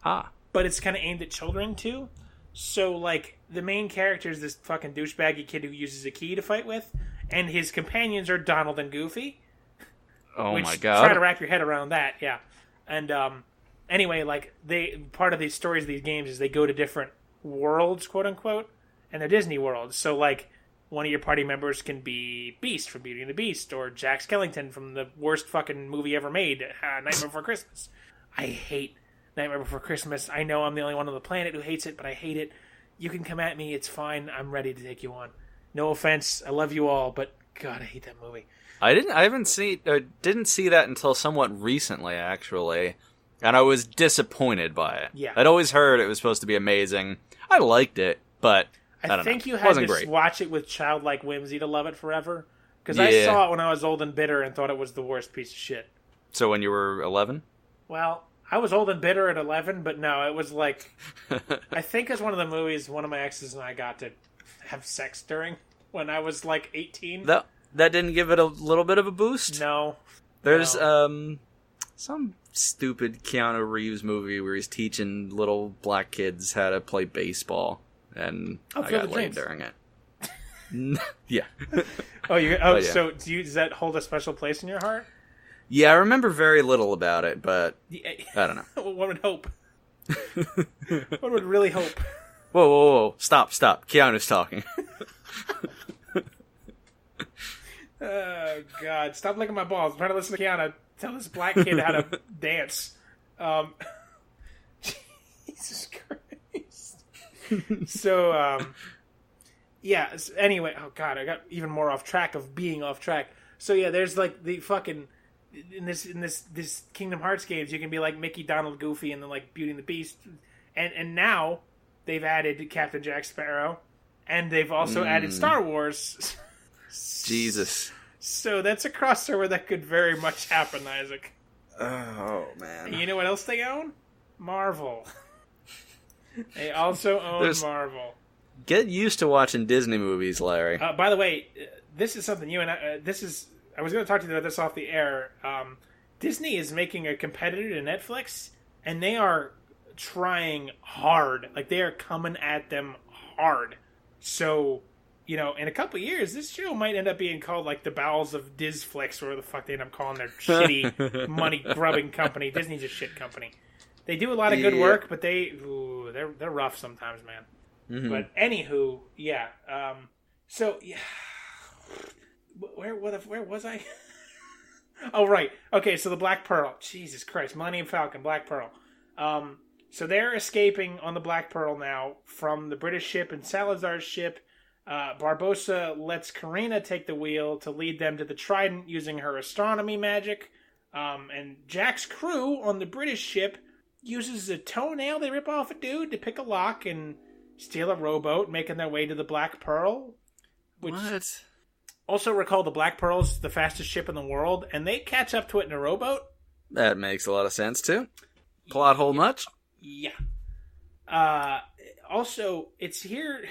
But it's kind of aimed at children, too. So, like, the main character is this fucking douchebaggy kid who uses a key to fight with, and his companions are Donald and Goofy. Oh, my God. Try to wrap your head around that, yeah. And, anyway, like, part of these stories of these games is they go to different worlds, quote-unquote, and they're Disney worlds. So, like, one of your party members can be Beast from Beauty and the Beast, or Jack Skellington from the worst fucking movie ever made, Nightmare Before Christmas. I hate Nightmare Before Christmas. I know I'm the only one on the planet who hates it, but I hate it. You can come at me, it's fine. I'm ready to take you on. No offense, I love you all, but God, I hate that movie. I didn't see that until somewhat recently, actually, and I was disappointed by it. Yeah. I'd always heard it was supposed to be amazing. I liked it, but I think you had to watch it with childlike whimsy to love it forever. Because I saw it when I was old and bitter and thought it was the worst piece of shit. So when you were 11? Well, I was old and bitter at 11, but no, it was like... I think it's one of the movies one of my exes and I got to have sex during when I was like 18. That didn't give it a little bit of a boost? No. There's some stupid Keanu Reeves movie where he's teaching little black kids how to play baseball. And I got laid during it. Yeah. So does that hold a special place in your heart? Yeah, I remember very little about it, but I don't know. One would hope. One would really hope. Whoa. Stop. Keanu's talking. Oh, God. Stop licking my balls. I'm trying to listen to Keanu tell this black kid how to dance. Jesus Christ. So, yeah. Anyway, oh, God, I got even more off track of being off track. So, yeah, there's, like, the fucking... In this Kingdom Hearts games, you can be like Mickey, Donald, Goofy, and then like Beauty and the Beast, and now they've added Captain Jack Sparrow, and they've also added Star Wars. Jesus! So that's a crossover that could very much happen, Isaac. Oh man! And you know what else they own? Marvel. They also own Marvel. Get used to watching Disney movies, Larry. By the way, this is something you and I. I was going to talk to you about this off the air. Disney is making a competitor to Netflix, and they are trying hard. Like, they are coming at them hard. So, in a couple of years, this show might end up being called, like, the Bowels of Disflix, or whatever the fuck they end up calling their shitty, money-grubbing company. Disney's a shit company. They do a lot of good work, but they're rough sometimes, man. Mm-hmm. But, anywho, yeah. So, yeah... Where was I? Oh, right. Okay, so the Black Pearl. Jesus Christ. Millennium Falcon, Black Pearl. So they're escaping on the Black Pearl now from the British ship and Salazar's ship. Barbossa lets Karina take the wheel to lead them to the Trident using her astronomy magic. And Jack's crew on the British ship uses a toenail they rip off a dude to pick a lock and steal a rowboat, making their way to the Black Pearl. What? Also recall the Black Pearl's the fastest ship in the world, and they catch up to it in a rowboat. That makes a lot of sense, too. Plot hole much? Yeah. Also, it's here...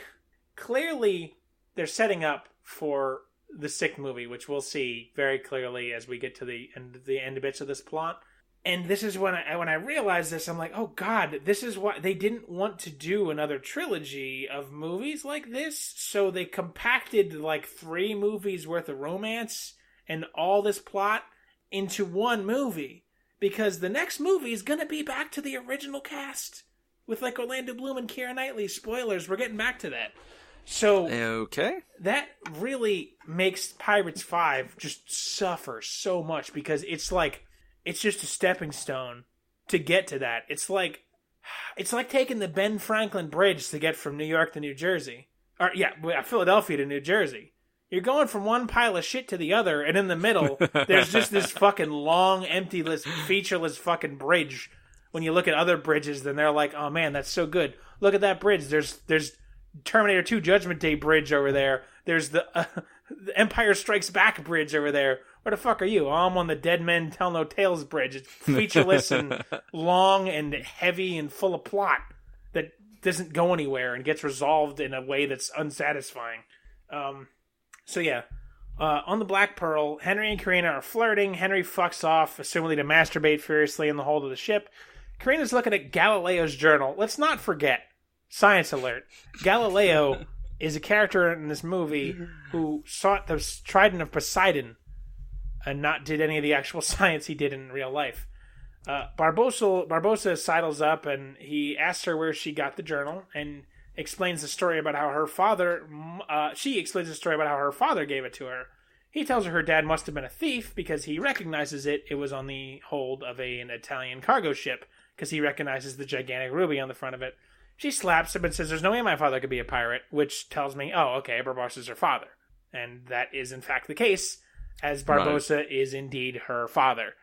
Clearly, they're setting up for the Sick movie, which we'll see very clearly as we get to the end bits of this plot. And this is when I realized this, I'm like, oh God, this is why they didn't want to do another trilogy of movies like this. So they compacted like 3 movies worth of romance and all this plot into one movie. Because the next movie is going to be back to the original cast with like Orlando Bloom and Keira Knightley. Spoilers, we're getting back to that. So okay, that really makes Pirates 5 just suffer so much because it's like... It's just a stepping stone to get to that. It's like taking the Ben Franklin Bridge to get from New York to New Jersey. Or, Philadelphia to New Jersey. You're going from one pile of shit to the other, and in the middle, there's just this fucking long, emptyless, featureless fucking bridge. When you look at other bridges, then they're like, oh man, that's so good. Look at that bridge. There's Terminator 2 Judgment Day bridge over there. There's the Empire Strikes Back bridge over there. Where the fuck are you? Oh, I'm on the Dead Men Tell No Tales bridge. It's featureless and long and heavy and full of plot that doesn't go anywhere and gets resolved in a way that's unsatisfying. On the Black Pearl, Henry and Karina are flirting. Henry fucks off, assumably to masturbate furiously in the hold of the ship. Karina's looking at Galileo's journal. Let's not forget, science alert, Galileo is a character in this movie who sought the Trident of Poseidon and not did any of the actual science he did in real life. Barbossa sidles up and he asks her where she got the journal and explains the story about how her father... she explains the story about how her father gave it to her. He tells her dad must have been a thief because he recognizes it. It was on the hold of an Italian cargo ship because he recognizes the gigantic ruby on the front of it. She slaps him and says, there's no way my father could be a pirate, which tells me, oh, okay, Barbossa's her father. And that is in fact the case, as Barbossa is indeed her father.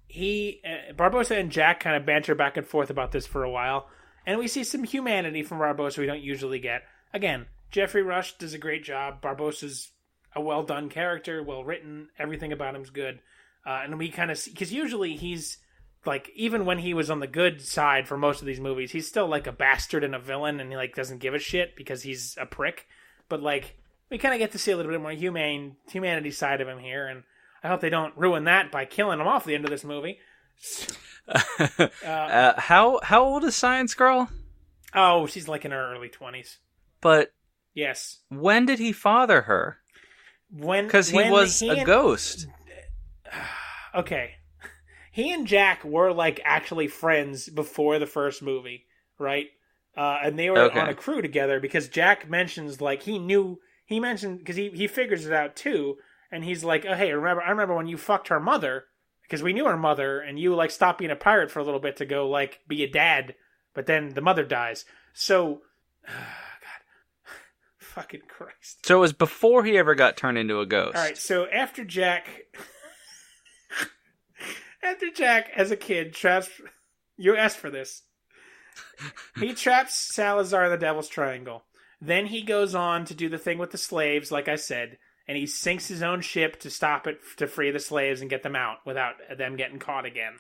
Barbossa and Jack kind of banter back and forth about this for a while, and we see some humanity from Barbossa we don't usually get. Again, Jeffrey Rush does a great job. Barbossa's a well-done character, well-written, everything about him's good. And we kind of see, because usually he's, like, even when he was on the good side for most of these movies, he's still, like, a bastard and a villain, and he, like, doesn't give a shit because he's a prick. But, like, we kind of get to see a little bit more humanity side of him here, and I hope they don't ruin that by killing him off at the end of this movie. How old is Science Girl? Oh, she's like in her early 20s. But yes, when did he father her? Because he was a ghost. Okay. He and Jack were, like, actually friends before the first movie, right? And they were on a crew together because Jack mentions, like, he mentioned, because he figures it out too, and he's like, oh, hey, I remember when you fucked her mother, because we knew her mother, and you, like, stopped being a pirate for a little bit to go, like, be a dad, but then the mother dies. So, God, fucking Christ. So it was before he ever got turned into a ghost. All right, so after Jack, as a kid, traps, you asked for this. He traps Salazar in the Devil's Triangle. Then he goes on to do the thing with the slaves, like I said, and he sinks his own ship to stop it, to free the slaves and get them out without them getting caught again.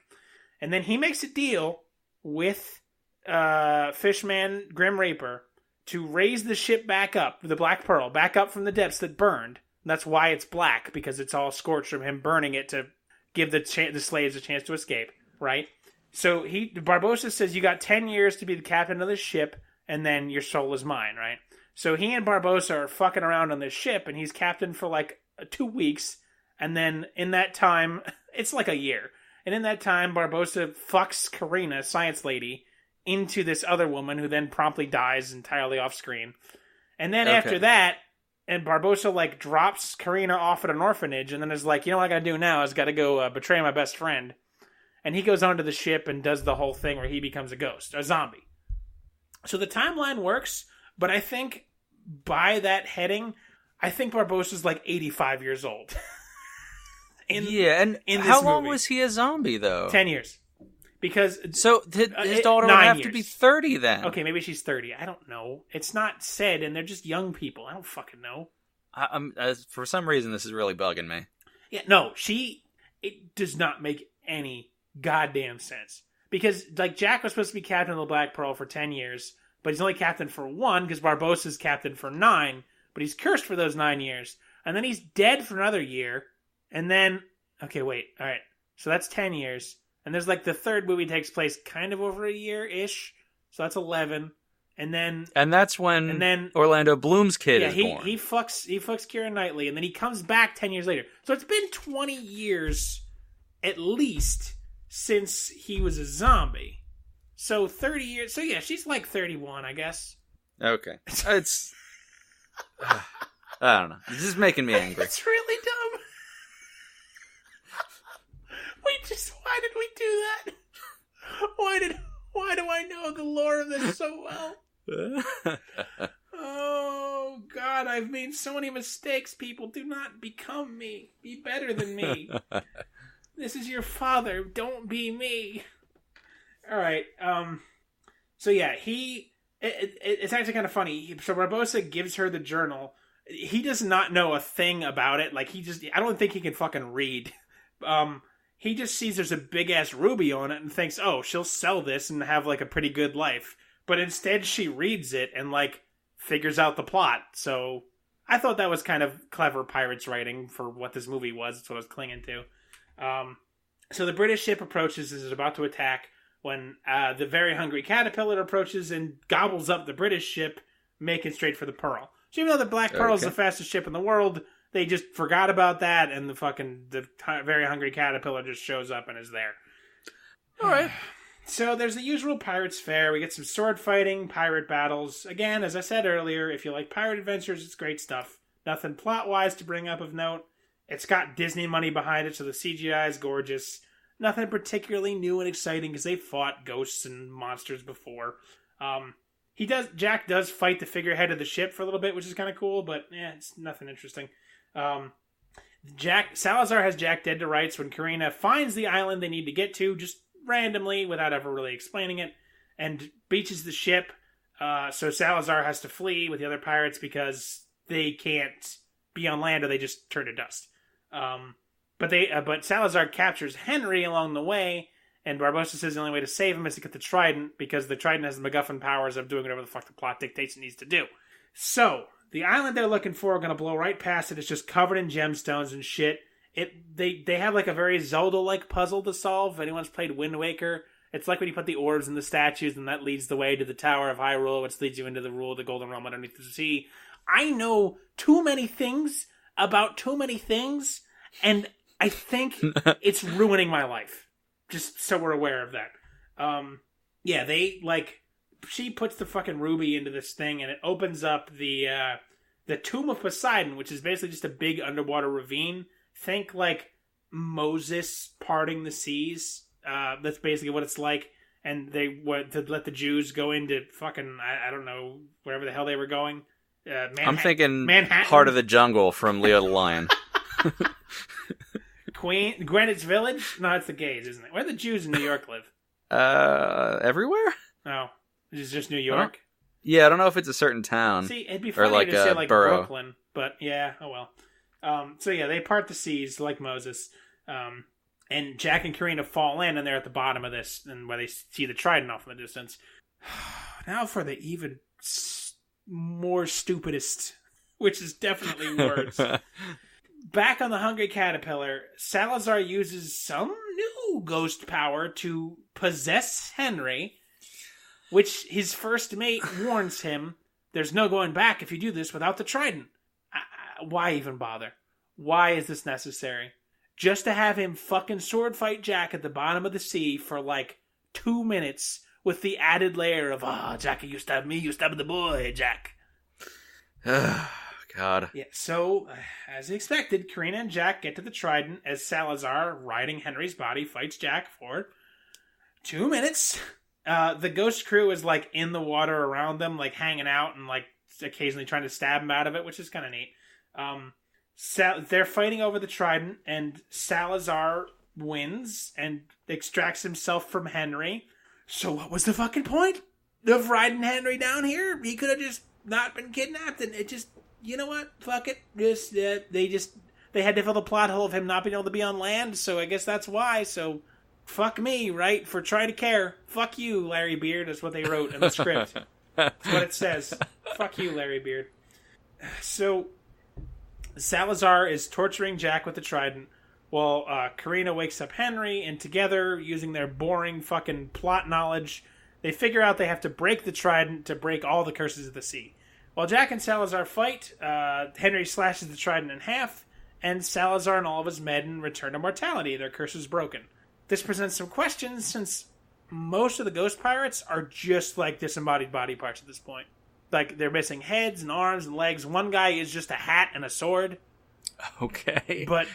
And then he makes a deal with Fishman Grim Reaper to raise the ship back up, the Black Pearl, back up from the depths that burned. And that's why it's black, because it's all scorched from him burning it to give the slaves a chance to escape, right? So Barbossa says, you got 10 years to be the captain of this ship, and then your soul is mine, right? So he and Barbossa are fucking around on this ship, and he's captain for like 2 weeks, and then in that time, it's like a year. And in that time, Barbossa fucks Karina, science lady, into this other woman who then promptly dies entirely off screen. And then after that, and Barbossa, like, drops Karina off at an orphanage, and then is like, you know what I gotta do now is gotta go betray my best friend. And he goes onto the ship and does the whole thing where he becomes a ghost, a zombie. So the timeline works, but I think by that heading, I think Barbossa's like 85 years old. And how long was he a zombie, though? 10 years. Because so his daughter would have to be 30 then. Okay, maybe she's 30. I don't know. It's not said, and they're just young people. I don't fucking know. For some reason, this is really bugging me. Yeah, no, it does not make any goddamn sense. Because, like, Jack was supposed to be captain of the Black Pearl for 10 years, but he's only captain for 1, because Barbossa's captain for 9, but he's cursed for those 9 years. And then he's dead for another year, and then... Okay, wait, alright. So that's 10 years. And there's, like, the third movie takes place kind of over a year-ish, so that's 11. And that's when Orlando Bloom's kid is born. He fucks Keira Knightley, and then he comes back 10 years later. So it's been 20 years, at least, since he was a zombie. So 30 years. So yeah, she's like 31, I guess. Okay. It's... I don't know. It's just making me angry. It's really dumb. Why did we do that? Why do I know the lore of this so well? Oh, God, I've made so many mistakes. People, do not become me. Be better than me. This is your father. Don't be me. All right. So yeah, it's actually kind of funny. So Barbossa gives her the journal. He does not know a thing about it. Like, I don't think he can fucking read. He just sees there's a big-ass ruby on it and thinks, oh, she'll sell this and have, like, a pretty good life. But instead she reads it and, like, figures out the plot. So I thought that was kind of clever pirates writing for what this movie was. That's what I was clinging to. So the British ship approaches and is about to attack when the very hungry caterpillar approaches and gobbles up the British ship, making straight for the Pearl. So even though the Black Pearl is the fastest ship in the world... They just forgot about that, and the very hungry caterpillar just shows up and is there. All right. So there's the usual pirates fare. We get some sword fighting, pirate battles. Again, as I said earlier, if you like pirate adventures, it's great stuff. Nothing plot-wise to bring up of note. It's got Disney money behind it, so the CGI is gorgeous. Nothing particularly new and exciting, because they fought ghosts and monsters before. Jack does fight the figurehead of the ship for a little bit, which is kind of cool, but yeah, it's nothing interesting. Salazar has Jack dead to rights when Karina finds the island they need to get to, just randomly, without ever really explaining it, and beaches the ship. So Salazar has to flee with the other pirates because they can't be on land or they just turn to dust. But Salazar captures Henry along the way, and Barbossa says the only way to save him is to get the Trident, because the Trident has the MacGuffin powers of doing whatever the fuck the plot dictates it needs to do. So, the island they're looking for are going to blow right past it. It's just covered in gemstones and shit. They have like a very Zelda-like puzzle to solve. If anyone's played Wind Waker, it's like when you put the orbs in the statues, and that leads the way to the Tower of Hyrule, which leads you into the rule of the Golden Realm underneath the sea. I know too many things about too many things, and I think it's ruining my life. Just so we're aware of that. Yeah, they, like, she puts the fucking ruby into this thing, and it opens up the Tomb of Poseidon, which is basically just a big underwater ravine. Think, like, Moses parting the seas. That's basically what it's like. And they went to let the Jews go into fucking, I don't know, wherever the hell they were going. I'm thinking Manhattan? Heart of the Jungle from Leo the Lion. Greenwich Village? No, it's the gays, isn't it? Where do the Jews in New York live? Everywhere? No. Is it just New York? Oh. Yeah, I don't know if it's a certain town. See, it'd be funny like to say like borough. Brooklyn, but yeah, oh well. So yeah, they part the seas like Moses. And Jack and Karina fall in, and they're at the bottom of this, and where they see the trident off in the distance. Now for the even more stupidest, which is definitely words. Back on the Hungry Caterpillar, Salazar uses some new ghost power to possess Henry, which his first mate warns him, there's no going back if you do this without the trident. Why even bother? Why is this necessary? Just to have him fucking sword fight Jack at the bottom of the sea for like 2 minutes with the added layer of, Jack, you stabbed me, you stabbed the boy, Jack. God. Yeah, so, as expected, Karina and Jack get to the trident as Salazar, riding Henry's body, fights Jack for 2 minutes. The ghost crew is like in the water around them, like hanging out and like occasionally trying to stab him out of it, which is kind of neat. They're fighting over the trident, and Salazar wins and extracts himself from Henry. So what was the fucking point of riding Henry down here? He could have just not been kidnapped, and it just, you know what? Fuck it. They had to fill the plot hole of him not being able to be on land, so I guess that's why. So fuck me, right? For trying to care. Fuck you, Larry Beard, is what they wrote in the script. That's what it says. Fuck you, Larry Beard. So Salazar is torturing Jack with the trident while Karina wakes up Henry, and together, using their boring fucking plot knowledge, they figure out they have to break the trident to break all the curses of the sea. While Jack and Salazar fight, Henry slashes the trident in half, and Salazar and all of his men return to mortality. Their curse is broken. This presents some questions, since most of the ghost pirates are just like disembodied body parts at this point. Like, they're missing heads and arms and legs. One guy is just a hat and a sword. Okay. But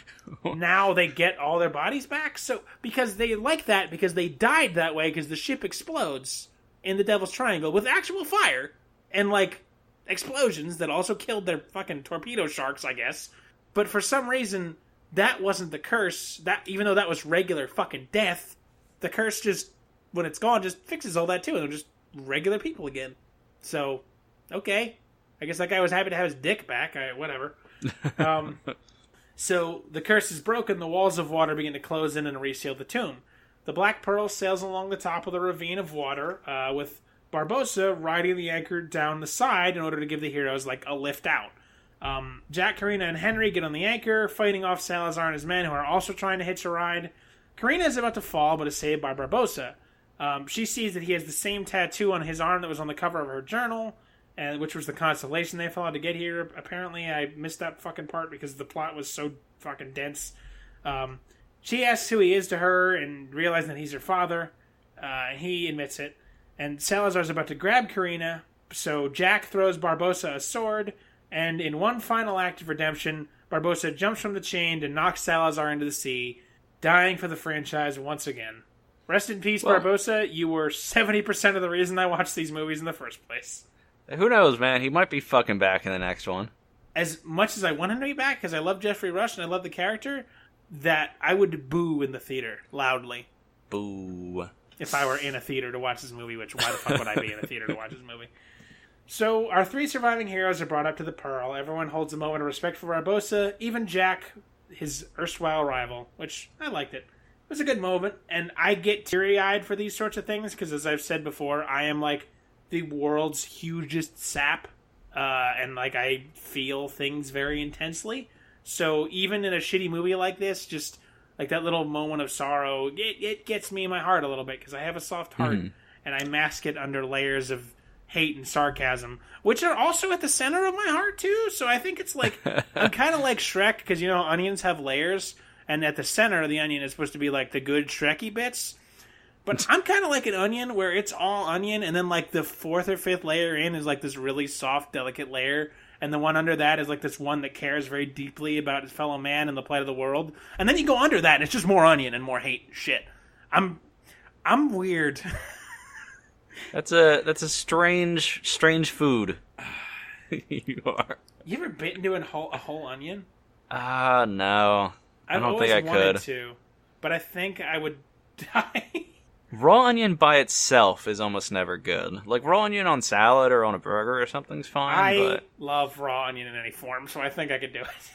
now they get all their bodies back. So, because they like that, because they died that way, because the ship explodes in the Devil's Triangle with actual fire and, like, explosions that also killed their fucking torpedo sharks, I guess. But for some reason, that wasn't the curse. That, even though that was regular fucking death, the curse just, when it's gone, just fixes all that too. And they're just regular people again. So, okay. I guess that guy was happy to have his dick back. Whatever. So, the curse is broken. The walls of water begin to close in and reseal the tomb. The Black Pearl sails along the top of the ravine of water, with Barbossa riding the anchor down the side in order to give the heroes, like, a lift out. Jack, Karina, and Henry get on the anchor, fighting off Salazar and his men, who are also trying to hitch a ride. Karina is about to fall, but is saved by Barbossa. She sees that he has the same tattoo on his arm that was on the cover of her journal, and which was the constellation they followed to get here. Apparently, I missed that fucking part because the plot was so fucking dense. She asks who he is to her, and realizing that he's her father, and he admits it. And Salazar's about to grab Karina, so Jack throws Barbossa a sword, and in one final act of redemption, Barbossa jumps from the chain and knocks Salazar into the sea, dying for the franchise once again. Rest in peace, Barbossa. You were 70% of the reason I watched these movies in the first place. Who knows, man? He might be fucking back in the next one. As much as I want him to be back, because I love Jeffrey Rush and I love the character, that I would boo in the theater, loudly. Boo. If I were in a theater to watch this movie, which why the fuck would I be in a theater to watch this movie? So, our 3 surviving heroes are brought up to the Pearl. Everyone holds a moment of respect for Barbossa, even Jack, his erstwhile rival, which I liked it. It was a good moment, and I get teary-eyed for these sorts of things, because as I've said before, I am, like, the world's hugest sap, and, like, I feel things very intensely. So, even in a shitty movie like this, just, like, that little moment of sorrow, it gets me in my heart a little bit, because I have a soft heart, and I mask it under layers of hate and sarcasm, which are also at the center of my heart, too. So I think it's like, I'm kind of like Shrek, because, you know, onions have layers, and at the center of the onion is supposed to be like the good Shreky bits. But I'm kind of like an onion where it's all onion, and then like the fourth or fifth layer in is like this really soft, delicate layer, and the one under that is like this one that cares very deeply about his fellow man and the plight of the world. And then you go under that, and it's just more onion and more hate and shit. I'm weird. That's a strange food. You are. You ever bit into a whole onion? No. I don't think I could. To, but I think I would die. Raw onion by itself is almost never good. Like, raw onion on salad or on a burger or something's fine, I love raw onion in any form, so I think I could do it.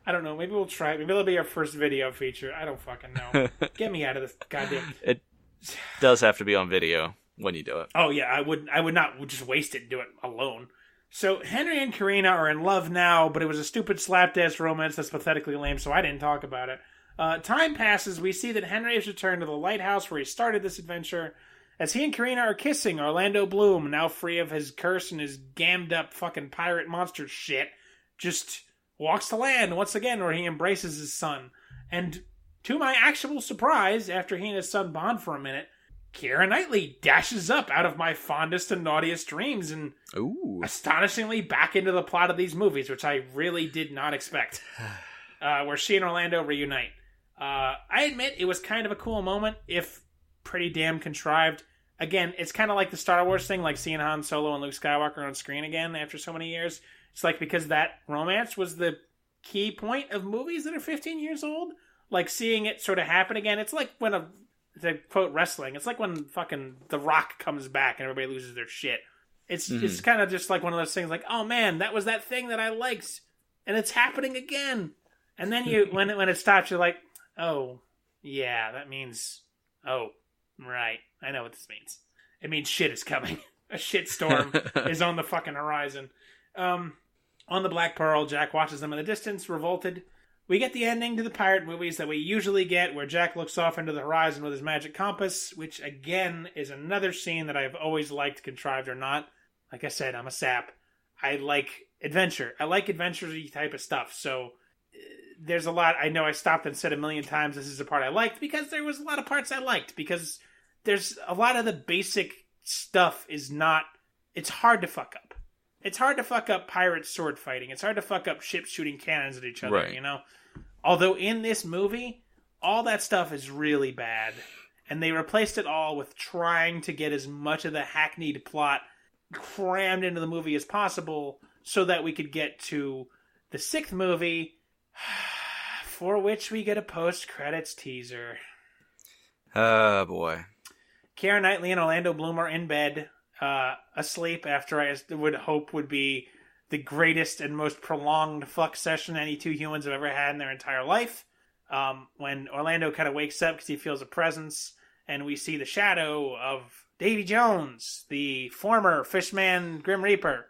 I don't know, maybe we'll try it. Maybe it'll be our first video feature. I don't fucking know. Get me out of this goddamn... It does have to be on video when you do it. Oh, yeah, I would not just waste it and do it alone. So, Henry and Karina are in love now, but it was a stupid slapdash romance that's pathetically lame, so I didn't talk about it. Time passes, we see that Henry has returned to the lighthouse where he started this adventure. As he and Karina are kissing, Orlando Bloom, now free of his curse and his gammed up fucking pirate monster shit, just walks to land once again where he embraces his son. And to my actual surprise, after he and his son bond for a minute, Keira Knightley dashes up out of my fondest and naughtiest dreams and astonishingly back into the plot of these movies, which I really did not expect. Where she and Orlando reunite. I admit it was kind of a cool moment, if pretty damn contrived. Again, it's kind of like the Star Wars thing, like seeing Han Solo and Luke Skywalker on screen again after so many years. It's like because that romance was the key point of movies that are 15 years old. Like seeing it sort of happen again. It's like when to quote wrestling, it's like when fucking The Rock comes back and everybody loses their shit. It's kind of just like one of those things like, oh man, that was that thing that I liked, and it's happening again. And then when it stops, you're like, oh, yeah, that means, oh, right, I know what this means. It means shit is coming. A shit storm is on the fucking horizon. On the Black Pearl, Jack watches them in the distance, revolted. We get the ending to the pirate movies that we usually get, where Jack looks off into the horizon with his magic compass, which, again, is another scene that I've always liked, contrived or not. Like I said, I'm a sap. I like adventure. I like adventure-y type of stuff, so... There's a lot, I know I stopped and said a million times this is the part I liked, because there was a lot of parts I liked, because there's a lot of the basic stuff is not, it's hard to fuck up. It's hard to fuck up pirate sword fighting. It's hard to fuck up ships shooting cannons at each other, right. You know? Although in this movie, all that stuff is really bad, and they replaced it all with trying to get as much of the hackneyed plot crammed into the movie as possible, so that we could get to the sixth movie, for which we get a post-credits teaser. Oh, boy. Keira Knightley and Orlando Bloom are in bed, asleep after I would hope would be the greatest and most prolonged fuck session any two humans have ever had in their entire life. When Orlando kind of wakes up because he feels a presence, and we see the shadow of Davy Jones, the former Fishman Grim Reaper,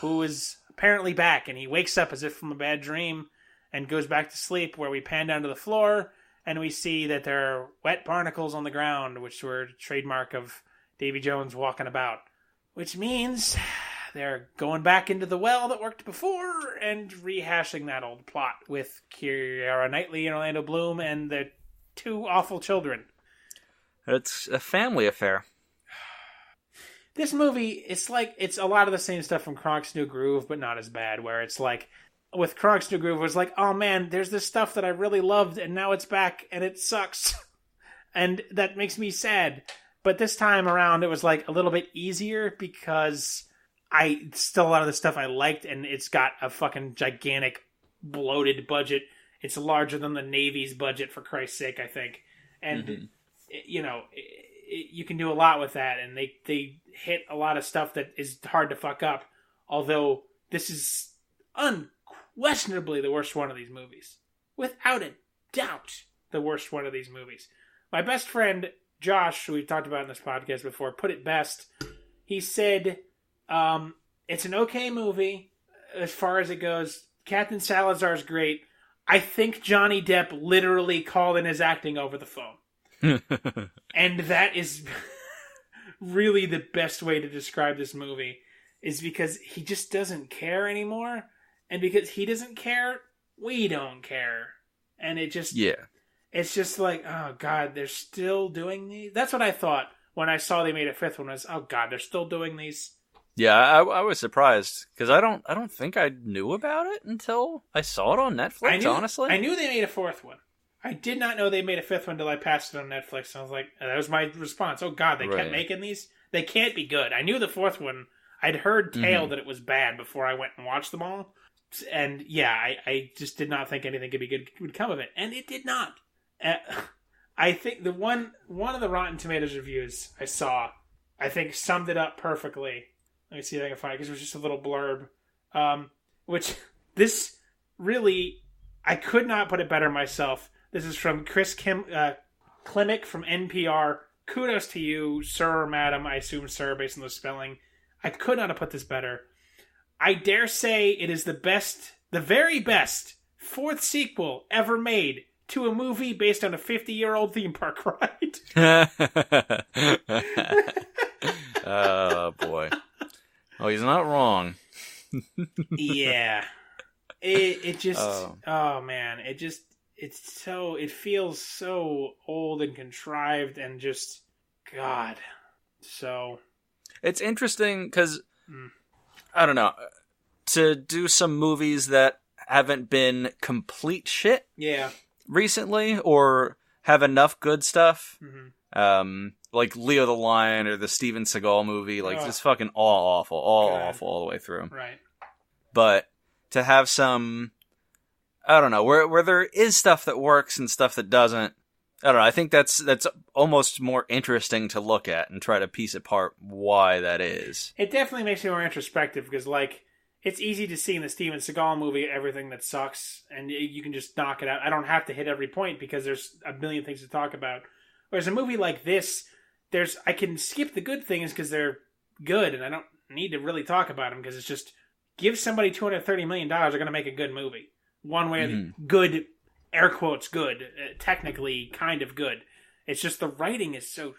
who is apparently back, and he wakes up as if from a bad dream, and goes back to sleep, where we pan down to the floor, and we see that there are wet barnacles on the ground, which were a trademark of Davy Jones walking about. Which means they're going back into the well that worked before, and rehashing that old plot with Keira Knightley and Orlando Bloom and the two awful children. It's a family affair. This movie, it's a lot of the same stuff from Kronk's New Groove, but not as bad, where it's like, with Kronk's New Groove, it was like, oh man, there's this stuff that I really loved, and now it's back, and it sucks. And that makes me sad. But this time around, it was like a little bit easier, because still a lot of the stuff I liked, and it's got a fucking gigantic, bloated budget. It's larger than the Navy's budget, for Christ's sake, I think. And, you know, you can do a lot with that, and they hit a lot of stuff that is hard to fuck up, although this is unquestionably the worst one of these movies. Without a doubt, the worst one of these movies. My best friend, Josh, who we've talked about in this podcast before, put it best. He said, it's an okay movie as far as it goes. Captain Salazar's great. I think Johnny Depp literally called in his acting over the phone. And that is really the best way to describe this movie, is because he just doesn't care anymore. And because he doesn't care, we don't care. And it just... Yeah. It's just like, oh, God, they're still doing these? That's what I thought when I saw they made a fifth one. Was, oh, God, they're still doing these? Yeah, I was surprised, because I don't think I knew about it until I saw it on Netflix, honestly. I knew they made a fourth one. I did not know they made a fifth one until I passed it on Netflix. And I was like, that was my response. Oh, God, they kept making these? They can't be good. I knew the fourth one. I'd heard tale that it was bad before I went and watched them all. And yeah, I just did not think anything could be good would come of it. And it did not. I think the one of the Rotten Tomatoes reviews I saw, I think summed it up perfectly. Let me see if I can find it, because it was just a little blurb. Which, this really, I could not put it better myself. This is from Chris Klimek from NPR. Kudos to you, sir or madam. I assume sir, based on the spelling. I could not have put this better. I dare say it is the very best fourth sequel ever made to a movie based on a 50-year-old theme park ride. Oh, boy. Oh, he's not wrong. Yeah. It just... Oh, man. It feels so old and contrived and just... God. So... It's interesting because, I don't know, to do some movies that haven't been complete shit recently, or have enough good stuff, like Leo the Lion or the Steven Seagal movie, like just fucking all awful all the way through. Right. But to have some, I don't know, where there is stuff that works and stuff that doesn't, I don't know. I think that's almost more interesting to look at and try to piece apart why that is. It definitely makes me more introspective because, like, it's easy to see in the Steven Seagal movie everything that sucks, and you can just knock it out. I don't have to hit every point because there's a million things to talk about. Whereas a movie like this, I can skip the good things because they're good, and I don't need to really talk about them because it's just give somebody $230 million, they're going to make a good movie. One way or the good. Air quotes good, technically kind of good. It's just the writing is so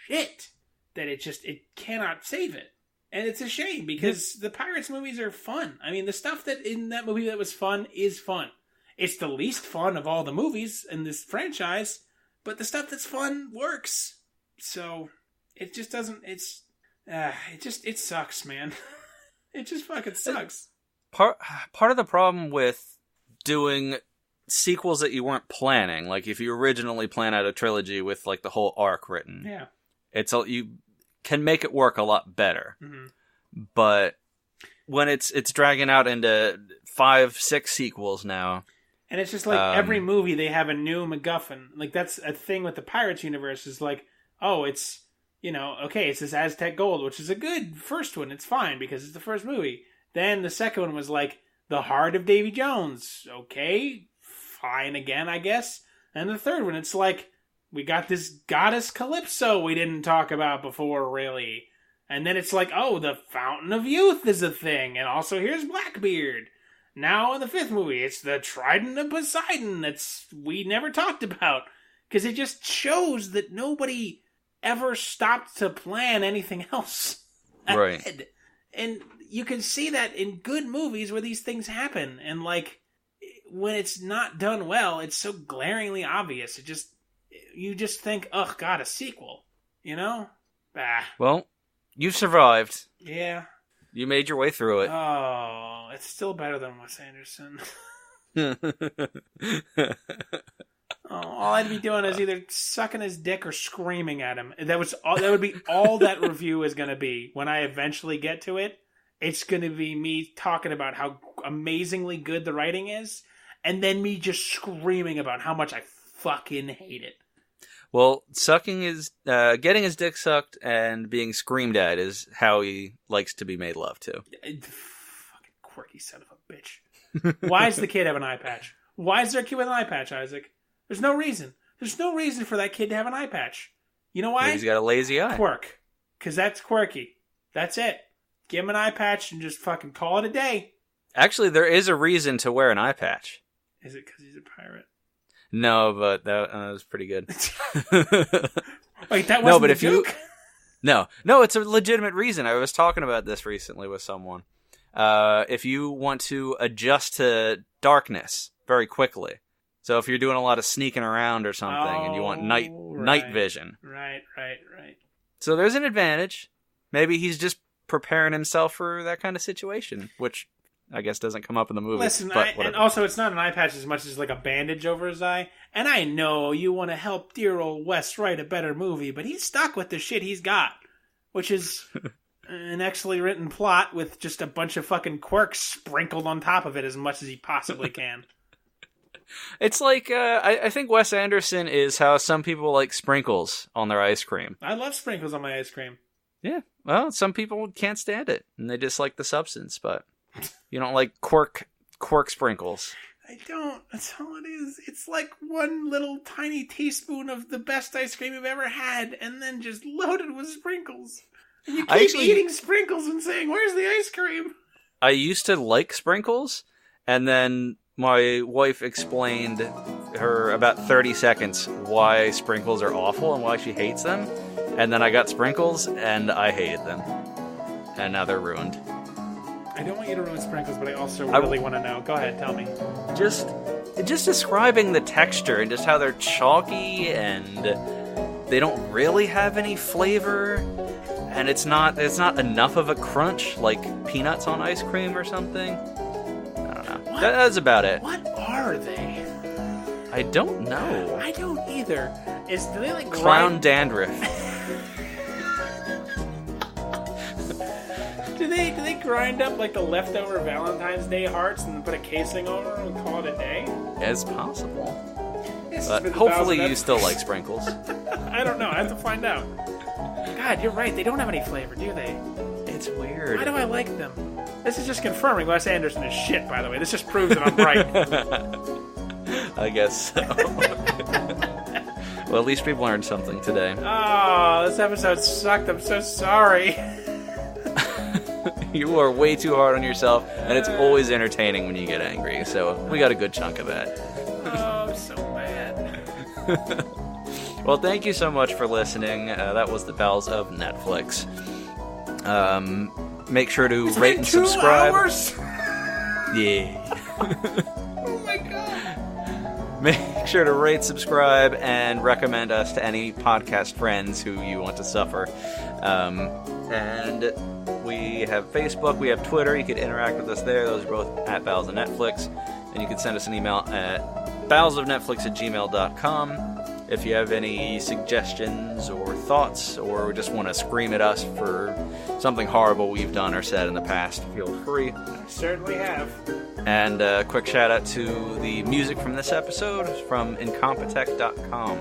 shit that it cannot save it. And it's a shame because the Pirates movies are fun. I mean, the stuff that in that movie that was fun is fun. It's the least fun of all the movies in this franchise, but the stuff that's fun works. So it just doesn't, it sucks, man. It just fucking sucks. Part of the problem with doing sequels that you weren't planning, like if you originally plan out a trilogy with like the whole arc written, you can make it work a lot better. But when it's dragging out into 5-6 sequels now, and it's just like every movie they have a new MacGuffin. Like that's a thing with the Pirates universe is like, oh, it's it's this Aztec Gold, which is a good first one. It's fine because it's the first movie. Then the second one was like the Heart of Davy Jones. Okay. Fine again, I guess. And the third one, it's like, we got this goddess Calypso we didn't talk about before, really. And then it's like, oh, the Fountain of Youth is a thing. And also, here's Blackbeard. Now in the fifth movie, it's the Trident of Poseidon we never talked about. Because it just shows that nobody ever stopped to plan anything else ahead. Right. And you can see that in good movies where these things happen. And like, when it's not done well, it's so glaringly obvious. You just think, oh God, a sequel, Bah. Well, you've survived. Yeah. You made your way through it. Oh, it's still better than Wes Anderson. All I'd be doing is either sucking his dick or screaming at him. That would be all that review is going to be when I eventually get to it. It's going to be me talking about how amazingly good the writing is. And then me just screaming about how much I fucking hate it. Well, getting his dick sucked and being screamed at is how he likes to be made love to. Fucking quirky son of a bitch. Why does the kid have an eye patch? Why is there a kid with an eye patch, Isaac? There's no reason. There's no reason for that kid to have an eye patch. You know why? He's got a lazy eye. Quirk. Because that's quirky. That's it. Give him an eye patch and just fucking call it a day. Actually, there is a reason to wear an eye patch. Is it because he's a pirate? No, but that was pretty good. Wait, that wasn't a joke? No, it's a legitimate reason. I was talking about this recently with someone. If you want to adjust to darkness very quickly, So if you're doing a lot of sneaking around or something and you want night vision. Right. So there's an advantage. Maybe he's just preparing himself for that kind of situation, which I guess doesn't come up in the movie. Listen, and also it's not an eye patch as much as like a bandage over his eye. And I know you want to help dear old Wes write a better movie, but he's stuck with the shit he's got, which is an excellently written plot with just a bunch of fucking quirks sprinkled on top of it as much as he possibly can. It's like, I think Wes Anderson is how some people like sprinkles on their ice cream. I love sprinkles on my ice cream. Yeah, well, some people can't stand it, and they just like the substance, but you don't like quirk sprinkles. I don't. That's all it is. It's like one little tiny teaspoon of the best ice cream you've ever had, and then just loaded with sprinkles. And you keep eating sprinkles and saying, "Where's the ice cream?" I used to like sprinkles, and then my wife explained her about 30 seconds why sprinkles are awful and why she hates them. And then I got sprinkles, and I hated them. And now they're ruined. I don't want you to ruin sprinkles, but I also really want to know. Go ahead, tell me. Just describing the texture and just how they're chalky and they don't really have any flavor. And it's not enough of a crunch like peanuts on ice cream or something. I don't know. That's about it. What are they? I don't know. I don't either. Do they like clown dandruff? Do they grind up like the leftover Valentine's Day hearts and put a casing over them and call it a day? It's possible. But hopefully you still like sprinkles. I don't know. I have to find out. God, you're right. They don't have any flavor, do they? It's weird. Why do I like them? This is just confirming Wes Anderson is shit, by the way. This just proves that I'm right. I guess so. Well, at least we've learned something today. Oh, this episode sucked. I'm so sorry. You are way too hard on yourself, and it's always entertaining when you get angry, so we got a good chunk of that. Oh, I'm so mad. Well, thank you so much for listening. That was The Bells of Netflix. Make sure to rate and subscribe. 2 hours? Yeah. Oh my god. Make sure to rate, subscribe, and recommend us to any podcast friends who you want to suffer. And we have Facebook, we have Twitter. You could interact with us there. Those are both at Bowels of Netflix. And you can send us an email at bowelsofnetflix@gmail.com. If you have any suggestions or thoughts, or just want to scream at us for something horrible we've done or said in the past, feel free. I certainly have. And a quick shout out to the music from this episode from incompetech.com.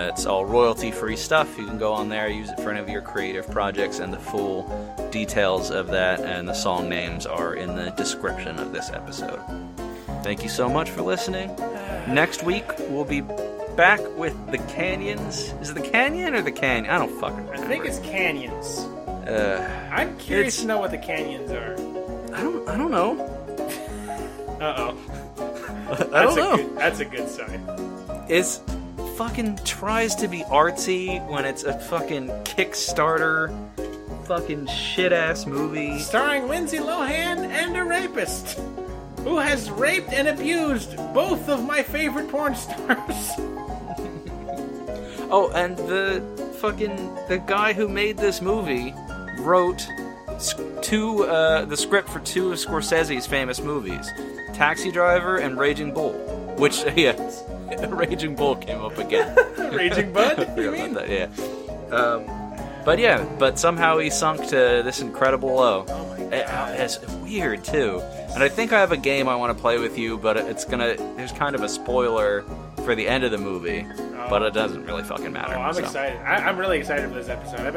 It's all royalty-free stuff. You can go on there, use it for any of your creative projects, and the full details of that and the song names are in the description of this episode. Thank you so much for listening. Next week, we'll be back with the Canyons. Is it the Canyon or the Canyon? I don't fucking remember. I think it's Canyons. I'm curious to know what the Canyons are. I don't know. Uh-oh. I don't know. That's a good sign. It's fucking tries to be artsy when it's a fucking Kickstarter fucking shit-ass movie. Starring Lindsay Lohan and a rapist who has raped and abused both of my favorite porn stars. Oh, and the guy who made this movie wrote the script for 2 of Scorsese's famous movies, Taxi Driver and Raging Bull. Which, yes, Raging Bull came up again. Raging Bud? I forgot about that, yeah. But somehow he sunk to this incredible low. Oh my god. It's weird, too. And I think I have a game I want to play with you, but there's kind of a spoiler for the end of the movie, but it doesn't really fucking matter. Oh, I'm excited. I'm really excited for this episode.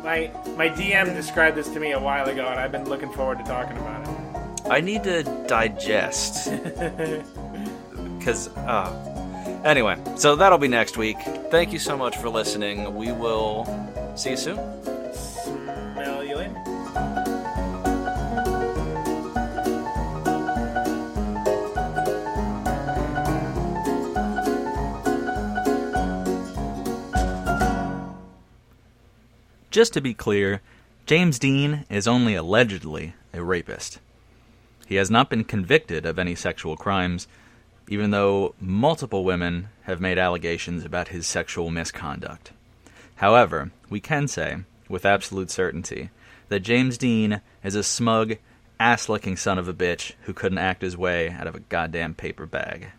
My DM described this to me a while ago, and I've been looking forward to talking about it. I need to digest. Because, anyway, so that'll be next week. Thank you so much for listening. We will see you soon. Smell you later. Just to be clear, James Dean is only allegedly a rapist. He has not been convicted of any sexual crimes. even though multiple women have made allegations about his sexual misconduct. However, we can say, with absolute certainty, that James Dean is a smug, ass-licking son of a bitch who couldn't act his way out of a goddamn paper bag.